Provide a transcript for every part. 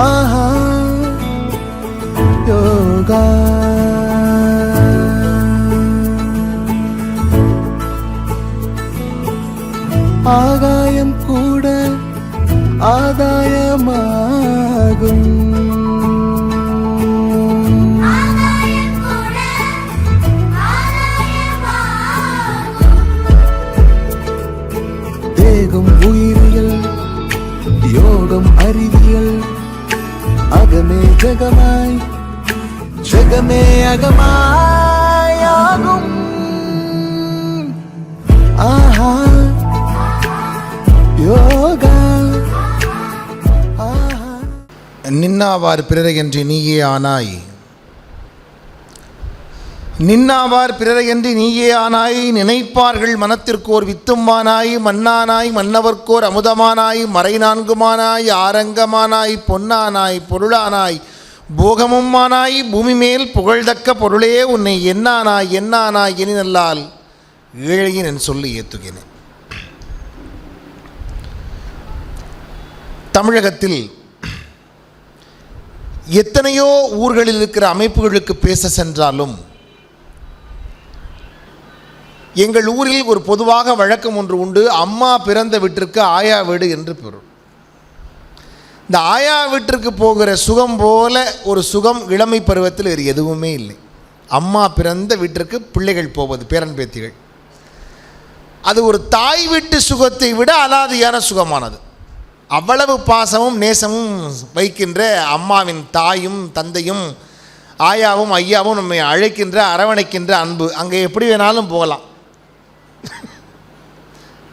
ஆஹா யோகா. ஆகாயம் கூட ஆதாயமாகும். தேகம் உயிரியல், யோகம் அறிவியல், அகமே ஜகமாய் ஜகமே அகமாய் ஆகும். ஆஹா யோகா. நின்னாவார் பிறரையன்றி நீயே ஆனாய், நின்னாவார் பிறரையன்றி நீயே ஆனாய். நினைப்பார்கள் மனத்திற்கோர் வித்தும்மானாய், மன்னானாய் மன்னவர்க்கோர் அமுதமானாய், மறை நான்குமானாய், ஆரங்கமானாய், பொன்னானாய், பொருளானாய், போகமும்மானாய், பூமி மேல் புகழ்தக்க பொருளே உன்னை என்னானாய் என்னானாய் என நல்லால் ஏழையின் என் சொல்லி ஏத்துகிறேன். தமிழகத்தில் எத்தனையோ ஊர்களில் இருக்கிற அமைப்புகளுக்கு பேச சென்றாலும் எங்கள் ஊரில் ஒரு பொதுவாக வழக்கம் ஒன்று உண்டு. அம்மா பிறந்த வீட்டிற்கு ஆயா வீடு என்று பொருள். இந்த ஆயா வீட்டிற்கு போகிற சுகம் போல ஒரு சுகம் இளமை பருவத்தில் வேறு எதுவுமே இல்லை. அம்மா பிறந்த வீட்டிற்கு பிள்ளைகள் போவது, பேரன் பேத்திகள், அது ஒரு தாய் வீட்டு சுகத்தை விட அலாதியான சுகமானது. அவ்வளவு பாசமும் நேசமும் வைக்கின்ற அம்மாவின் தாயும் தந்தையும் ஆயாவும் ஐயாவும் நம்மை அழைக்கின்ற அரவணைக்கின்ற அன்பு. அங்கே எப்படி வேணாலும் போகலாம்.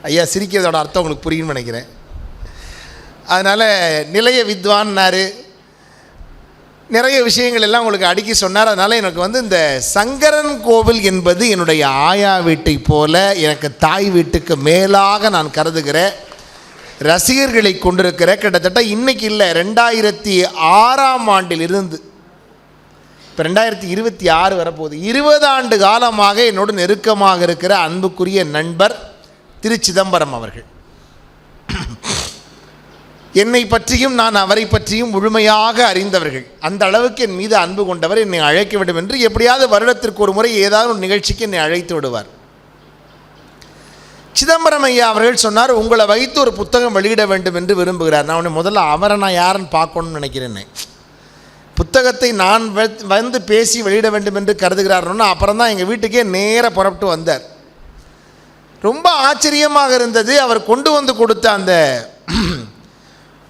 ஐயா சிரிக்கிறதோட அர்த்தம் உங்களுக்கு புரியும்னு நினைக்கிறேன். அதனால் நிலைய வித்வான்னாரு, நிறைய விஷயங்கள் எல்லாம் உங்களுக்கு அடுக்கி சொன்னார். அதனால் எனக்கு இந்த சங்கரன் கோவில் என்பது என்னுடைய ஆயா வீட்டை போல எனக்கு தாய் வீட்டுக்கு மேலாக நான் கருதுகிற ரசிகர்களை கொண்டிருக்கிற, கிட்டத்தட்ட இன்றைக்கி இல்லை 2006ஆம் ஆண்டில் இருந்து இப்போ 2026 வரப்போகுது, 20 ஆண்டு காலமாக என்னோடு நெருக்கமாக இருக்கிற அன்புக்குரிய நண்பர் திரு சிதம்பரம் அவர்கள். என்னை பற்றியும் நான் அவரை பற்றியும் முழுமையாக அறிந்தவர்கள். அந்த அளவுக்கு என் மீது அன்பு கொண்டவர். என்னை அழைக்க வேண்டும் என்று எப்படியாவது வருடத்திற்கு ஒரு முறை ஏதாவது ஒரு நிகழ்ச்சிக்கு என்னை அழைத்து விடுவார். சிதம்பரம் ஐயா அவர்கள் சொன்னார், உங்களை வைத்து ஒரு புத்தகம் வெளியிட வேண்டும் என்று விரும்புகிறார். நான் முதல்ல அவரை நான் யாருன்னு பார்க்கணும்னு நினைக்கிறேன். புத்தகத்தை நான் வந்து பேசி வெளியிட வேண்டும் என்று கருதுகிறார்னா அப்புறம் தான் எங்கள் வீட்டுக்கே நேராக புறப்பட்டு வந்தார். ரொம்ப ஆச்சரியமாக இருந்தது. அவர் கொண்டு வந்து கொடுத்த அந்த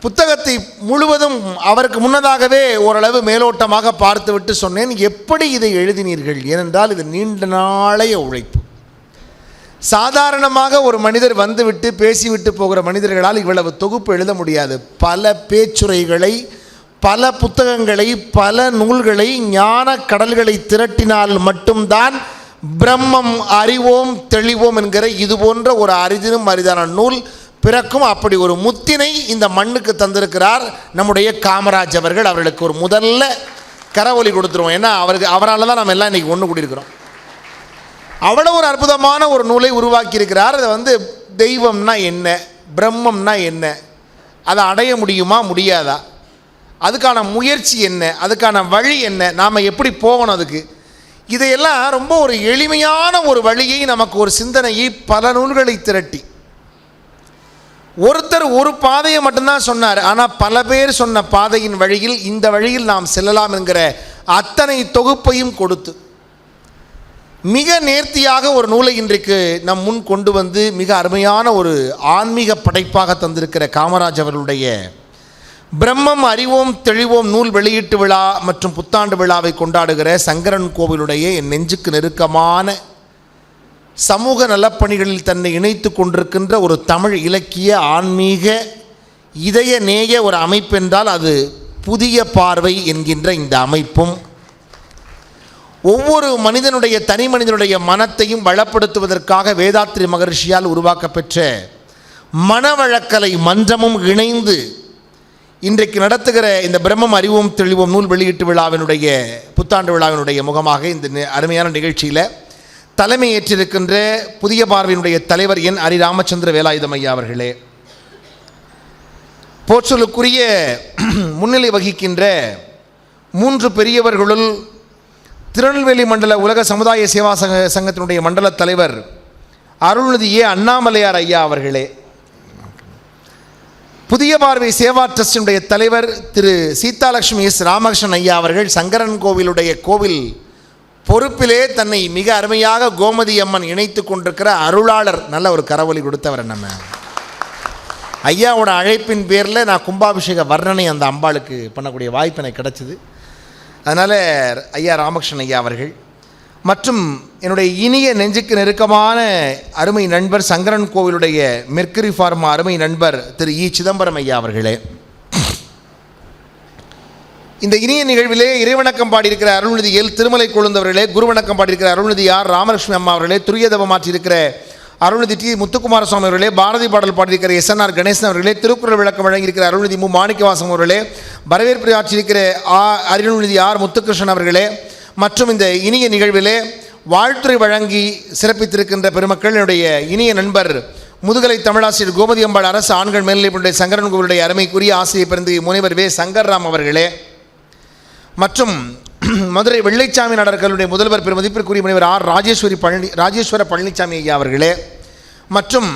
புத்தகத்தை முழுவதும் அவருக்கு முன்னதாகவே ஓரளவு மேலோட்டமாக பார்த்துவிட்டு சொன்னேன், எப்படி இதை எழுதினீர்கள்? ஏனென்றால் இது நீண்ட நாளைய உழைப்பு. சாதாரணமாக ஒரு மனிதர் வந்துவிட்டு பேசிவிட்டு போகிற மனிதர்களால் இவ்வளவு தொகுப்பு எழுத முடியாது. பல பேச்சுரைகளை, பல புத்தகங்களை, பல நூல்களை, ஞான கடல்களை திரட்டினால் மட்டும்தான் பிரம்மம் அறிவோம் தெளிவோம் என்கிற இது போன்ற ஒரு அரிதினும் அரிதான நூல் பிறக்கும். அப்படி ஒரு முத்தினை இந்த மண்ணுக்கு தந்திருக்கிறார் நம்முடைய காமராஜ் அவர்கள். அவர்களுக்கு ஒரு முதல்ல கரவொலி கொடுத்துருவோம். ஏன்னா அவரால் தான் நம்ம எல்லாம் இன்றைக்கி ஒன்று கூடியிருக்கிறோம். அவ்வளோ ஒரு அற்புதமான ஒரு நூலை உருவாக்கியிருக்கிறார். அதை தெய்வம்னா என்ன, பிரம்மம்னா என்ன, அதை அடைய முடியுமா முடியாதா, அதுக்கான முயற்சி என்ன, அதுக்கான வழி என்ன, நாம் எப்படி போகணும், அதுக்கு இதையெல்லாம் ரொம்ப ஒரு எளிமையான ஒரு வழியை, நமக்கு ஒரு சிந்தனையை, பல நூல்களை திரட்டி ஒருத்தர் ஒரு பாதையை மட்டும்தான் சொன்னார். ஆனால் பல பேர் சொன்ன பாதையின் வழியில் இந்த வழியில் நாம் செல்லலாம் என்கிற அத்தனை தொகுப்பையும் கொடுத்து மிக நேர்த்தியாக ஒரு நூலை இன்றைக்கு நம் முன் கொண்டு வந்து மிக அருமையான ஒரு ஆன்மீக படைப்பாக தந்திருக்கிற காமராஜ் அவர்களுடைய பிரம்மம் அறிவோம் தெளிவோம் நூல் வெளியீட்டு விழா மற்றும் புத்தாண்டு விழாவை கொண்டாடுகிற சங்கரன் கோவிலுடைய என் நெஞ்சுக்கு நெருக்கமான சமூக நலப்பணிகளில் தன்னை இணைத்து கொண்டிருக்கின்ற ஒரு தமிழ் இலக்கிய ஆன்மீக இதய நேய ஒரு அமைப்பு என்றால் அது புதிய பார்வை என்கின்ற இந்த அமைப்பும், ஒவ்வொரு மனிதனுடைய தனி மனிதனுடைய மனத்தையும் வளப்படுத்துவதற்காக வேதாத்ரி மகரிஷியால் உருவாக்கப்பெற்ற மனவழக்கலை மன்றமும் இணைந்து இன்றைக்கு நடத்துகிற இந்த பிரம்மம் அறிவோம் தெளிவோம் நூல் வெளியீட்டு விழாவினுடைய புத்தாண்டு விழாவினுடைய முகமாக இந்த அருமையான நிகழ்ச்சியில் தலைமை ஏற்றிருக்கின்ற புதிய பார்வையினுடைய தலைவர் என் ஹரி ராமச்சந்திர வேலாயுதம் ஐயா அவர்களே, போற்றலுக்குரிய முன்னிலை வகிக்கின்ற 3 பெரியவர்களுள் திருநெல்வேலி மண்டல உலக சமுதாய சேவா சங்கத்தினுடைய மண்டல தலைவர் அருள்நிதி அண்ணாமலையார் ஐயா அவர்களே, புதிய பார்வை சேவா ட்ரஸ்டினுடைய தலைவர் திரு சீதாலட்சுமி எஸ் ராமகிருஷ்ணன் ஐயா அவர்கள் சங்கரன் கோவிலுடைய கோவில் பொறுப்பிலே தன்னை மிக அருமையாக கோமதி அம்மன் இணைத்து கொண்டிருக்கிற அருளாளர், நல்ல ஒரு கரவொலி கொடுத்தவர். நம்ம ஐயாவோட அழைப்பின் பேரில் நான் கும்பாபிஷேக வர்ணனை அந்த அம்பாளுக்கு பண்ணக்கூடிய வாய்ப்பு எனக்கு கிடச்சிது. அதனால் ஐயா ராமகிருஷ்ணன் ஐயா அவர்கள் மற்றும் என்னுடைய இனிய நெஞ்சுக்கு நெருக்கமான அருமை நண்பர் சங்கரன் கோவிலுடைய மெர்க்கரி ஃபார்மா அருமை நண்பர் திரு சிதம்பரம் ஐயா அவர்களே, இந்த இனிய நிகழ்விலே இறைவணக்கம் பாடியிருக்கிற அருள்நிதி திருமலை கொழுந்தவர்களே, குருவணக்கம் பாடியிருக்கிற அருள்நிதி ராமலட்சுமி அம்மா அவர்களே, துரியதவ மாற்றியிருக்கிற அருள்நிதி முத்துக்குமாரசுவாமி அவர்களே, பாரதி பாடல் பாடியிருக்கிற SNR கணேசன் அவர்களே, திருக்குறள் விளக்கம் வழங்கியிருக்கிற அருள்நிதி மாணிக்கவாசம் அவர்களே, வரவேற்பு ஆற்றியிருக்கிற அருள்நிதி முத்துகிருஷ்ணன் அவர்களே மற்றும் இந்த இனிய நிகழ்விலே வாழ்த்துறை வழங்கி சிறப்பித்திருக்கின்ற பெருமக்கள், என்னுடைய இனிய நண்பர் முதுகலை தமிழாசிரியர் கோமதி அம்பாள் அரசு ஆண்கள் மேல்நிலைப்பள்ளியுடைய சங்கரன் கோவிலுடைய அருமைக்குரிய ஆசிரியர் பிறந்த முனைவர் சங்கர்ராம் அவர்களே மற்றும் மதுரை வெள்ளைச்சாமி நாடர்களுடைய முதல்வர் பெருமதிப்பிற்குரிய முனைவர் ராஜேஸ்வர பழனிசாமி ஐயா அவர்களே மற்றும்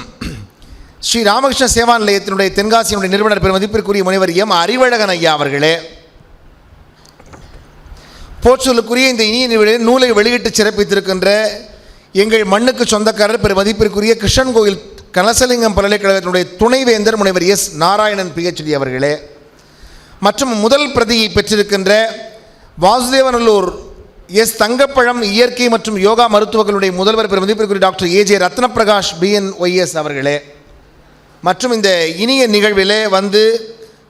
ஸ்ரீ ராமகிருஷ்ண சேவா நிலையத்தினுடைய தென்காசியினுடைய நிறுவனர் பெருமதிப்பிற்குரிய முனைவர் அறிவழகன் ஐயா அவர்களே, போற்றலுக்குரிய இந்த இனிய நூலை வெளியிட்டு சிறப்பித்திருக்கின்ற எங்கள் மண்ணுக்கு சொந்தக்காரர் பெருமதிப்பிற்குரிய கிருஷ்ணன் கோயில் கலசலிங்கம் பல்கலைக்கழகத்தினுடைய துணைவேந்தர் முனைவர் நாராயணன் PhD அவர்களே மற்றும் முதல் பிரதியை பெற்றிருக்கின்ற வாசுதேவநல்லூர் தங்கப்பழம் இயற்கை மற்றும் யோகா மருத்துவர்களுடைய முதல்வர் பெருமதிப்பிற்குரிய டாக்டர் AJ ரத்னபிரகாஷ் BNYS அவர்களே மற்றும் இந்த இனிய நிகழ்விலே வந்து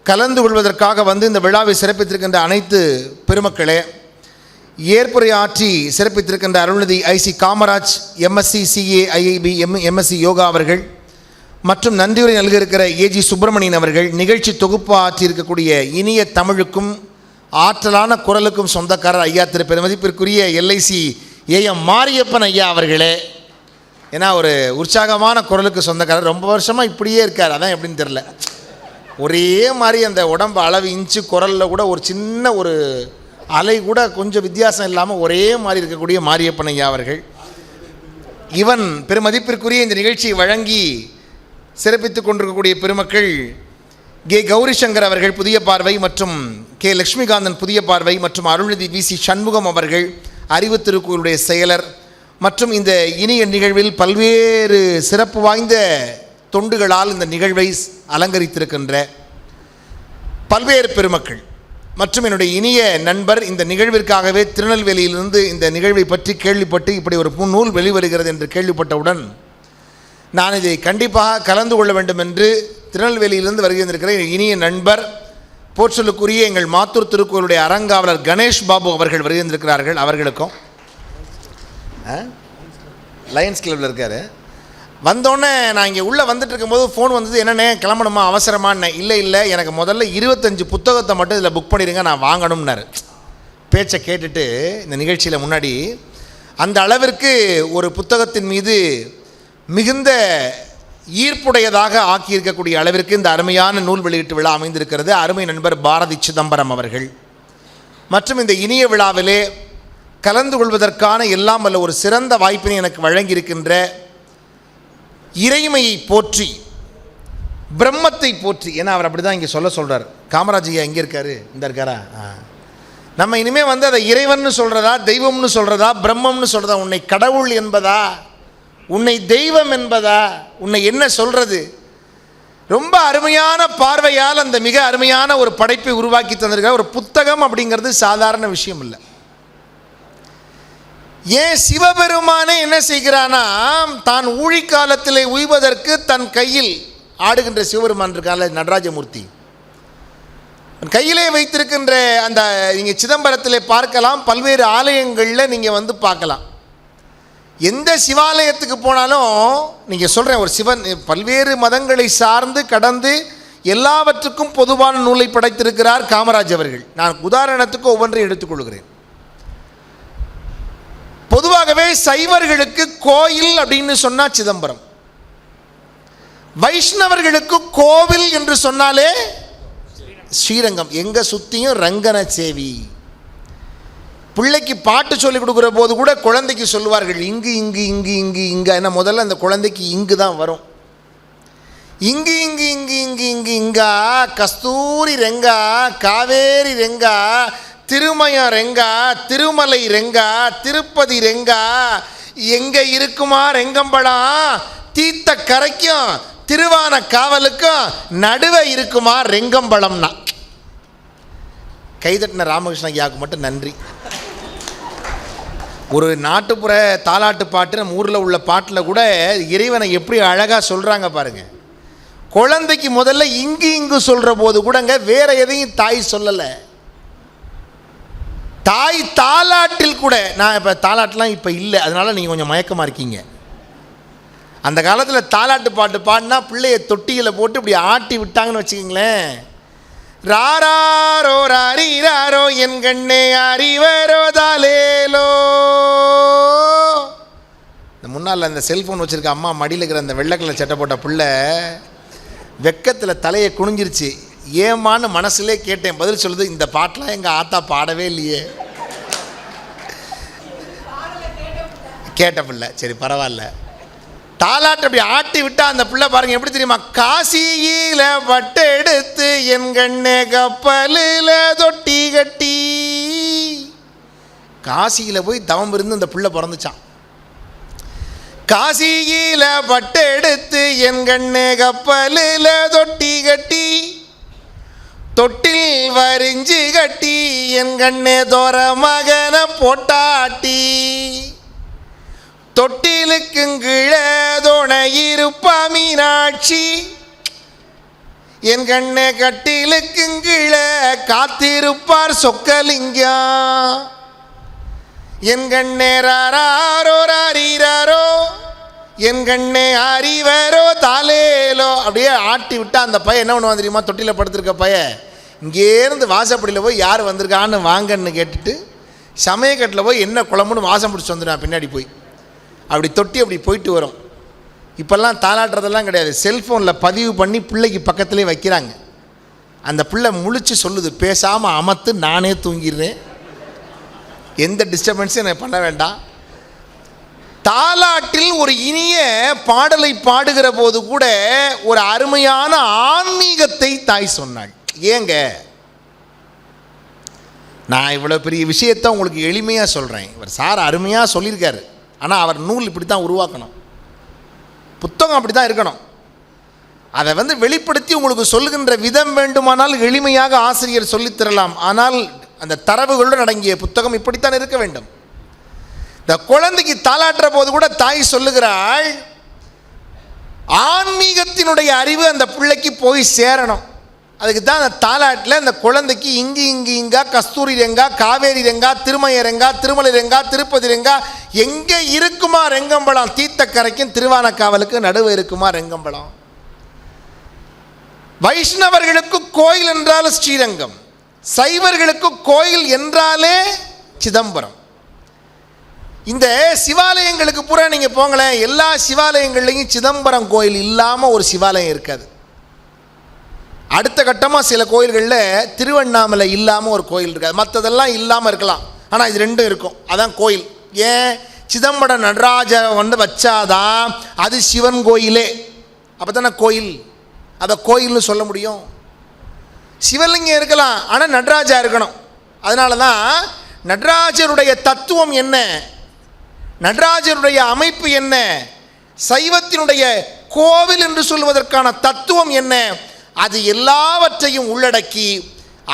கலந்து கொள்வதற்காக வந்து இந்த விழாவை சிறப்பித்திருக்கின்ற அனைத்து பெருமக்களே, ஏற்புரை ஆற்றி சிறப்பித்திருக்கின்ற Arulnithi IC Kamaraj MSc CA IIB MSc yoga அவர்கள் மற்றும் நன்றியுரை நல்க இருக்கிற AG சுப்பிரமணியன் அவர்கள், நிகழ்ச்சி தொகுப்பு ஆற்றியிருக்கக்கூடிய இனிய தமிழுக்கும் ஆற்றலான குரலுக்கும் சொந்தக்காரர் ஐயா திரு பெருமதிப்பிற்குரிய LIC AM மாரியப்பன் ஐயா அவர்களே, ஏன்னா ஒரு உற்சாகமான குரலுக்கு சொந்தக்காரர், ரொம்ப வருஷமாக இப்படியே இருக்கார், அதான் எப்படின்னு தெரில, ஒரே மாதிரி அந்த உடம்பு அளவு இன்ச்சு குரலில் கூட ஒரு சின்ன ஒரு அலை கூட கொஞ்சம் வித்தியாசம் இல்லாமல் ஒரே மாதிரி இருக்கக்கூடிய மாரியப்பன் ஐயா அவர்கள், இவன் பெருமதிப்பிற்குரிய இந்த நிகழ்ச்சியை வழங்கி சிறப்பித்து கொண்டிருக்கக்கூடிய பெருமக்கள் கௌரி சங்கர் அவர்கள் புதிய பார்வை மற்றும் லட்சுமிகாந்தன் புதிய பார்வை மற்றும் அருள்நிதி VC சண்முகம் அவர்கள் அறிவு திருக்குறளுடைய செயலர் மற்றும் இந்த இனிய நிகழ்வில் பல்வேறு சிறப்பு வாய்ந்த தொண்டுகளால் இந்த நிகழ்வை அலங்கரித்திருக்கின்ற பல்வேறு பெருமக்கள் மற்றும் என்னுடைய இனிய நண்பர், இந்த நிகழ்விற்காகவே திருநெல்வேலியிலிருந்து இந்த நிகழ்வை பற்றி கேள்விப்பட்டு இப்படி ஒரு நூல் வெளிவருகிறது என்று கேள்விப்பட்டவுடன் நான் இதை கண்டிப்பாக கலந்து கொள்ள வேண்டும் என்று திருநெல்வேலியிலிருந்து வருகின்றிருக்கிற இனிய நண்பர், போற்றலுக்குரிய எங்கள் மாத்தூர் திருக்கோயிலுடைய அறங்காவலர் கணேஷ் பாபு அவர்கள் வருகின்றிருக்கிறார்கள். அவர்களுக்கும் லயன்ஸ் கிளப்பில் இருக்கார். வந்தோடனே நான் இங்கே உள்ளே வந்துட்டு இருக்கும்போது ஃபோன் வந்தது, என்னண்ணே கிளம்பணுமா அவசரமானே? இல்லை எனக்கு முதல்ல 25 புத்தகத்தை மட்டும் இதில் புக் பண்ணிடுங்க, நான் வாங்கணும்னாரு. பேச்சை கேட்டுட்டு இந்த நிகழ்ச்சியில் முன்னாடி அந்த அளவிற்கு ஒரு புத்தகத்தின் மீது மிகுந்த ஈர்ப்புடையதாக ஆக்கியிருக்கக்கூடிய அளவிற்கு இந்த அருமையான நூல் வெளியீட்டு விழா அமைந்திருக்கிறது. அருமை நண்பர் பாரதி சிதம்பரம் அவர்கள் மற்றும் இந்த இனிய விழாவிலே கலந்து கொள்வதற்கான எல்லாம் வல்ல ஒரு சிறந்த வாய்ப்பினை எனக்கு வழங்கியிருக்கின்ற இறைமையை போற்றி பிரம்மத்தை போற்றி, ஏன்னா அவர் அப்படி தான் இங்கே சொல்கிறார். காமராஜ் ஐயா எங்கே இருக்கார்? இந்த இருக்காரா? நம்ம இனிமேல் வந்து அதை இறைவன்னு சொல்கிறதா, தெய்வம்னு சொல்கிறதா, பிரம்மம்னு சொல்கிறதா, உன்னை கடவுள் என்பதா, உன்னை தெய்வம் என்பதா, உன்னை என்ன சொல்கிறது? ரொம்ப அருமையான பார்வையால் அந்த மிக அருமையான ஒரு படைப்பை உருவாக்கி தந்திருக்கிற ஒரு புத்தகம் அப்படிங்கிறது சாதாரண விஷயம் இல்லை. ஏன் சிவபெருமானே என்ன செய்கிறானா, தான் ஊழிக்காலத்திலே உய்வதற்கு தன் கையில் ஆடுகின்ற சிவபெருமான் இருக்கால நடராஜமூர்த்தி, கையிலே வைத்திருக்கின்ற அந்த நீங்கள் சிதம்பரத்தில் பார்க்கலாம், பல்வேறு ஆலயங்களில் நீங்கள் வந்து பார்க்கலாம். எந்த சிவாலயத்துக்கு போனாலும் நீங்கள் சொல்கிறேன், ஒரு சிவன் பல்வேறு மதங்களை சார்ந்து கடந்து எல்லாவற்றுக்கும் பொதுவான நூலை படைத்திருக்கிறார் காமராஜ் அவர்கள். நான் உதாரணத்துக்கு ஒவ்வொன்றை எடுத்துக்கொள்கிறேன். பொதுவாகவே சைவர்களுக்கு கோயில் அப்படின்னு சொன்னால் சிதம்பரம், வைஷ்ணவர்களுக்கு கோவில் என்று சொன்னாலே ஸ்ரீரங்கம் எங்கே சுற்றியும் ரங்கன சேவி. பிள்ளைக்கு பாட்டு சொல்லிக் கொடுக்குற போது கூட குழந்தைக்கு சொல்லுவார்கள் இங்கு இங்கு இங்கு இங்கு இங்கே. ஏன்னா முதல்ல அந்த குழந்தைக்கு இங்கு தான் வரும். இங்கு இங்கு இங்கு இங்கு இங்கு இங்கா கஸ்தூரி ரெங்கா காவேரி ரெங்கா திருமயம் ரெங்கா திருமலை ரெங்கா திருப்பதி ரெங்கா எங்கே இருக்குமா ரெங்கம்பழம் தீத்த கரைக்கும் திருவான காவலுக்கும் நடுவே இருக்குமா ரெங்கம்பழம்னா. கைதட்டின ராமகிருஷ்ண ஐயாவுக்கு மட்டும் நன்றி. ஒரு நாட்டுப்புற தாலாட்டு பாட்டு நம்ம ஊரில் உள்ள பாட்டில் கூட இறைவனை எப்படி அழகாக சொல்கிறாங்க பாருங்கள். குழந்தைக்கு முதல்ல இங்கு இங்கு சொல்கிற போது கூடங்க வேற எதையும் தாய் சொல்லலை. தாய் தாலாட்டில் கூட, நான் இப்போ தாலாட்டெலாம் இப்போ இல்லை, அதனால் நீங்கள் கொஞ்சம் மயக்கமாக இருக்கீங்க. அந்த காலத்தில் தாலாட்டு பாட்டு பாடினா பிள்ளைய தொட்டியில் போட்டு இப்படி ஆட்டி விட்டாங்கன்னு வச்சுக்கிங்களேன். ராரோ ராரோ என் கண்ணே அறிவரோ தாலேலோ. இந்த முன்னால் அந்த செல்ஃபோன் வச்சுருக்க அம்மா மடியில் இருக்கிற அந்த வெள்ளை கலர் சட்டை போட்ட பிள்ளை வெக்கத்தில் தலையை குனிஞ்சிருச்சு. ஏமான்னு மனசுலே கேட்டேன், பதில் சொல்லுது இந்த பாட்டெலாம் எங்கள் ஆத்தா பாடவே இல்லையே. கேட்ட பிள்ளை சரி பரவாயில்ல. தாலாட்டு அப்படி ஆட்டி விட்டா அந்த பிள்ளை பாருங்க எப்படி தெரியுமா, காசியில வட்டு எடுத்து என் கண்ணே கப்பலில் தொட்டி கட்டி. காசியில் போய் தவம் இருந்து அந்த பிள்ளை பிறந்துச்சான். காசியில பட்டு எடுத்து என் கண்ணே கப்பலில் தொட்டி கட்டி தொட்டில் வரிஞ்சு கட்டி என் கண்ணே தோர மகனை போட்டாட்டி தொட்டிலுக்குங்கிழ துணையிருப்பா மீனாட்சி என் கண்ணே கட்டிலுக்குங்கிழ காத்திருப்பார் சொக்கலிங்கம் என் கண்ணே ராரோ ராரோ என் கண்ணே அறிவரோ தாலேலோ. அப்படியே ஆட்டி விட்டா அந்த பையன் என்ன பண்ணுவான் தெரியுமா, தொட்டியில் படுத்திருக்க பையன் இங்கேருந்து வாசப்படியில் போய் யார் வந்திருக்கான்னு வாங்கன்னு கேட்டுட்டு சமயக்கட்டில் போய் என்ன குழம்புன்னு வாசம் பிடிச்சி வந்துடுவான் பின்னாடி போய். அப்படி தொட்டி அப்படி போயிட்டு வரும். இப்போல்லாம் தாளாட்டுறதெல்லாம் கிடையாது, செல்ஃபோனில் பதிவு பண்ணி பிள்ளைக்கு பக்கத்துலேயே வைக்கிறாங்க. அந்த பிள்ளை முழிச்சு சொல்லுது, பேசாமல் அமர்த்து நானே தூங்கிடுறேன், எந்த டிஸ்டர்பன்ஸும் எனக்கு பண்ண வேண்டாம். தாலாட்டில் ஒரு இனிய பாடலை பாடுகிற போது கூட ஒரு அருமையான ஆன்மீகத்தை தாய் சொன்னாள். ஏங்க நான் இவ்வளோ பெரிய விஷயத்தை உங்களுக்கு எளிமையாக சொல்கிறேன். இவர் சார் அருமையாக சொல்லியிருக்காரு, ஆனால் அவர் நூல் இப்படி தான் உருவாக்கணும், புத்தகம் அப்படி தான் இருக்கணும். அதை வெளிப்படுத்தி உங்களுக்கு சொல்லுகின்ற விதம் வேண்டுமானால் எளிமையாக ஆசிரியர் சொல்லித்தரலாம். ஆனால் அந்த தரவுகளுடன் அடங்கிய புத்தகம் இப்படித்தான் இருக்க வேண்டும். இந்த குழந்தைக்கு தாளாட்டுற போது கூட தாய் சொல்லுகிறாள், ஆன்மீகத்தினுடைய அறிவு அந்த பிள்ளைக்கு போய் சேரணும். அதுக்கு தான் அந்த தாலாட்டில் அந்த குழந்தைக்கு இங்கு இங்கு இங்கா கஸ்தூரி ரெங்கா காவேரி ரெங்கா திருமய ரெங்கா திருமலை ரெங்கா திருப்பதி ரெங்கா எங்கே இருக்குமா ரெங்கம்பழம் தீத்த கரைக்கும் திருவானக்காவலுக்கு நடுவு இருக்குமா ரெங்கம்பழம். வைஷ்ணவர்களுக்கு கோயில் என்றால் ஸ்ரீரங்கம், சைவர்களுக்கு கோயில் என்றாலே சிதம்பரம். இந்த சிவாலயங்களுக்கு பூரா நீங்கள் போங்களேன், எல்லா சிவாலயங்கள்லையும் சிதம்பரம் கோயில் இல்லாமல் ஒரு சிவாலயம் இருக்காது. அடுத்த கட்டமாக சில கோயில்களில் திருவண்ணாமலை இல்லாமல் ஒரு கோயில் இருக்காது, மற்றதெல்லாம் இல்லாமல் இருக்கலாம், ஆனால் இது ரெண்டும் இருக்கும், அதான் கோயில். ஏன், சிதம்பரம் நடராஜ வச்சாதான் அது சிவன் கோயிலே, அப்போ தானே கோயில், அதை கோயில்னு சொல்ல முடியும். சிவலிங்கம் இருக்கலாம், ஆனால் நடராஜா இருக்கணும். அதனால தான் நடராஜருடைய தத்துவம் என்ன, நடராஜருடைய அமைப்பு என்ன, சைவத்தினுடைய கோவில் என்று சொல்வதற்கான தத்துவம் என்ன, அது எல்லாவற்றையும் உள்ளடக்கி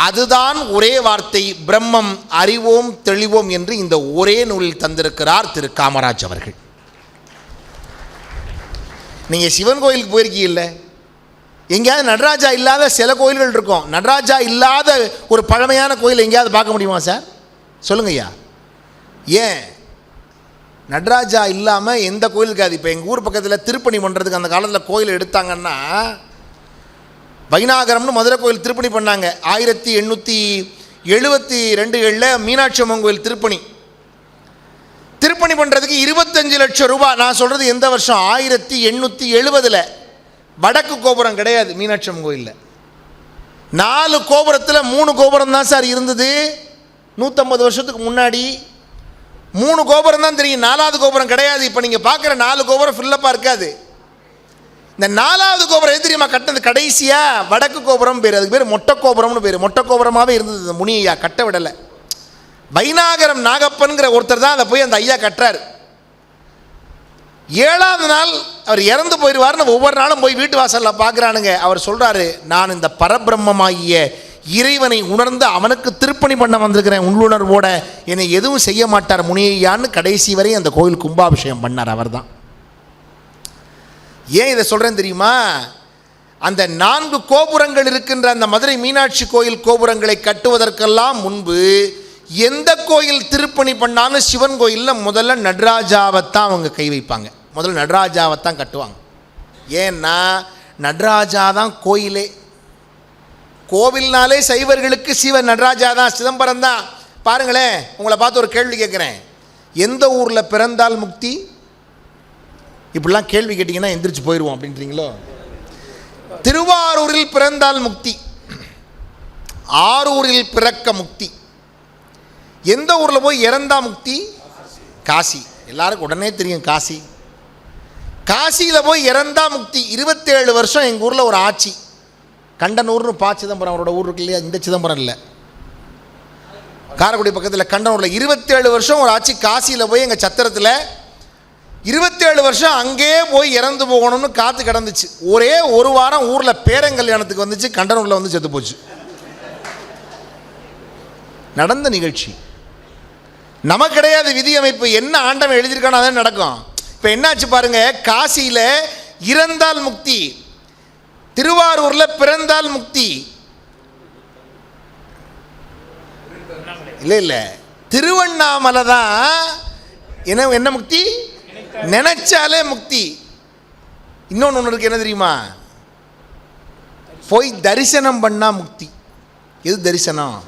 அதுதான் ஒரே வார்த்தை பிரம்மம் அறிவோம் தெளிவோம் என்று இந்த ஒரே நூலில் தந்திருக்கிறார் திரு காமராஜ் அவர்கள். நீங்கள் சிவன் கோயிலுக்கு போயிருக்கீங்கல்ல, எங்கேயாவது நடராஜா இல்லாத சில கோயில்கள் இருக்கும், நடராஜா இல்லாத ஒரு பழமையான கோயில் எங்கேயாவது பார்க்க முடியுமா சார்? சொல்லுங்க ஐயா. ஏன் நடராஜா இல்லாமல் எந்த கோயில் இருக்காது. இப்போ எங்கள் ஊர் பக்கத்தில் திருப்பணி பண்ணுறதுக்கு அந்த காலத்தில் கோயில் எடுத்தாங்கன்னா, வைநாகரம்னு மதுரை கோயில் திருப்பணி பண்ணாங்க 1872 மீனாட்சி அம்மன் கோயில் திருப்பணி பண்ணுறதுக்கு 25 லட்சம் ரூபாய். நான் சொல்கிறது எந்த வருஷம், 1870. வடக்கு கோபுரம் கிடையாது மீனாட்சி அம்மன் கோயிலில். 4 கோபுரத்தில் 3 கோபுரம் தான் சார் இருந்தது 150 வருஷத்துக்கு முன்னாடி. 3 கோபுரம் தான் தெரியும், 4வது கோபுரம் கிடையாது. இப்போ நீங்கள் பார்க்குற 4 கோபுரம் ஃபில்லப்பாக இருக்காது. இந்த 4வது கோபுரம் எது தெரியுமா கட்டினது? கடைசியாக வடக்கு கோபுரம் பேர், அதுக்கு பேர் மொட்டை கோபுரம்னு பேர். மொட்டை கோபுரமாகவே இருந்தது. இந்த முனியா கட்ட விடலை. வைநாகரம் நாகப்பன்கிற ஒருத்தர் தான் அதை போய் அந்த ஐயா கட்டுறாரு. 7வது நாள் அவர் இறந்து போயிடுவார்னு ஒவ்வொரு நாளும் போய் வீட்டு வாசலில் பார்க்குறானுங்க. அவர் சொல்கிறாரு, நான் இந்த பரபிரம்மமாகிய இறைவனை உணர்ந்து அவனுக்கு திருப்பணி பண்ண வந்திருக்கிறேன், உள்ளுணர்வோட என்னை எதுவும் செய்ய மாட்டார் முனியான்னு கடைசி வரை அந்த கோயில் கும்பாபிஷேகம் பண்ணார் அவர் தான். ஏன் இதை சொல்கிறேன் தெரியுமா? அந்த 4 கோபுரங்கள் இருக்கின்ற அந்த மதுரை மீனாட்சி கோயில் கோபுரங்களை கட்டுவதற்கெல்லாம் முன்பு எந்த கோயில் திருப்பணி பண்ணாலும் சிவன் கோயிலில் முதல்ல நடராஜாவைத்தான் அவங்க கை வைப்பாங்க. முதல்ல நடராஜாவைத்தான் கட்டுவாங்க. ஏன்னா நடராஜா தான் கோயிலே. கோவில்னாலே சைவர்களுக்கு சிவன் நடராஜா தான், சிதம்பரம் தான். பாருங்களேன், உங்களை பார்த்து ஒரு கேள்வி கேட்குறேன். எந்த ஊரில் பிறந்தால் முக்தி? இப்படிலாம் கேள்வி கேட்டிங்கன்னா எந்திரிச்சு போயிடுவோம் அப்படின்றீங்களோ? திருவாரூரில் பிறந்தால் முக்தி, ஆரூரில் பிறக்க முக்தி. எந்த ஊரில் போய் இறந்தா முக்தி? காசி. எல்லாருக்கும் உடனே தெரியும் காசி. காசியில் போய் இறந்தா முக்தி. 27 வருஷம் எங்கள் ஊரில் ஒரு ஆட்சி, கண்டனூர்னு சிதம்பரம் அவரோட ஊர் இருக்கு இல்லையா? இந்த சிதம்பரம் இல்லை, காரைக்குடி பக்கத்தில் கண்டனூரில் 27 வருஷம் ஒரு ஆட்சி. காசியில் போய் எங்கள் சத்திரத்தில் 27 வருஷம் அங்கே போய் இறந்து போகணும்னு காத்து கிடந்துச்சு. ஒரே ஒரு வாரம் ஊரில் பேரங்கல்யாணத்துக்கு வந்துச்சு, கண்டனூரில் வந்து செத்து போச்சு. நடந்த நிகழ்ச்சி. நமக்கு கிடையாது விதி அமைப்பு, என்ன ஆண்டவன் எழுதியிருக்கானோ அதான் நடக்கும். இப்போ என்னாச்சு பாருங்க, காசியில் இறந்தால் முக்தி, திருவாரூரில் பிறந்தால் முக்தி. இல்லை இல்லை, திருவண்ணாமலை தான் என்ன முக்தி? நினைச்சாலே முக்தி. இன்னொன்று ஒன்று இருக்கு, என்ன தெரியுமா? போய் தரிசனம் பண்ணா முக்தி. எது தரிசனம்?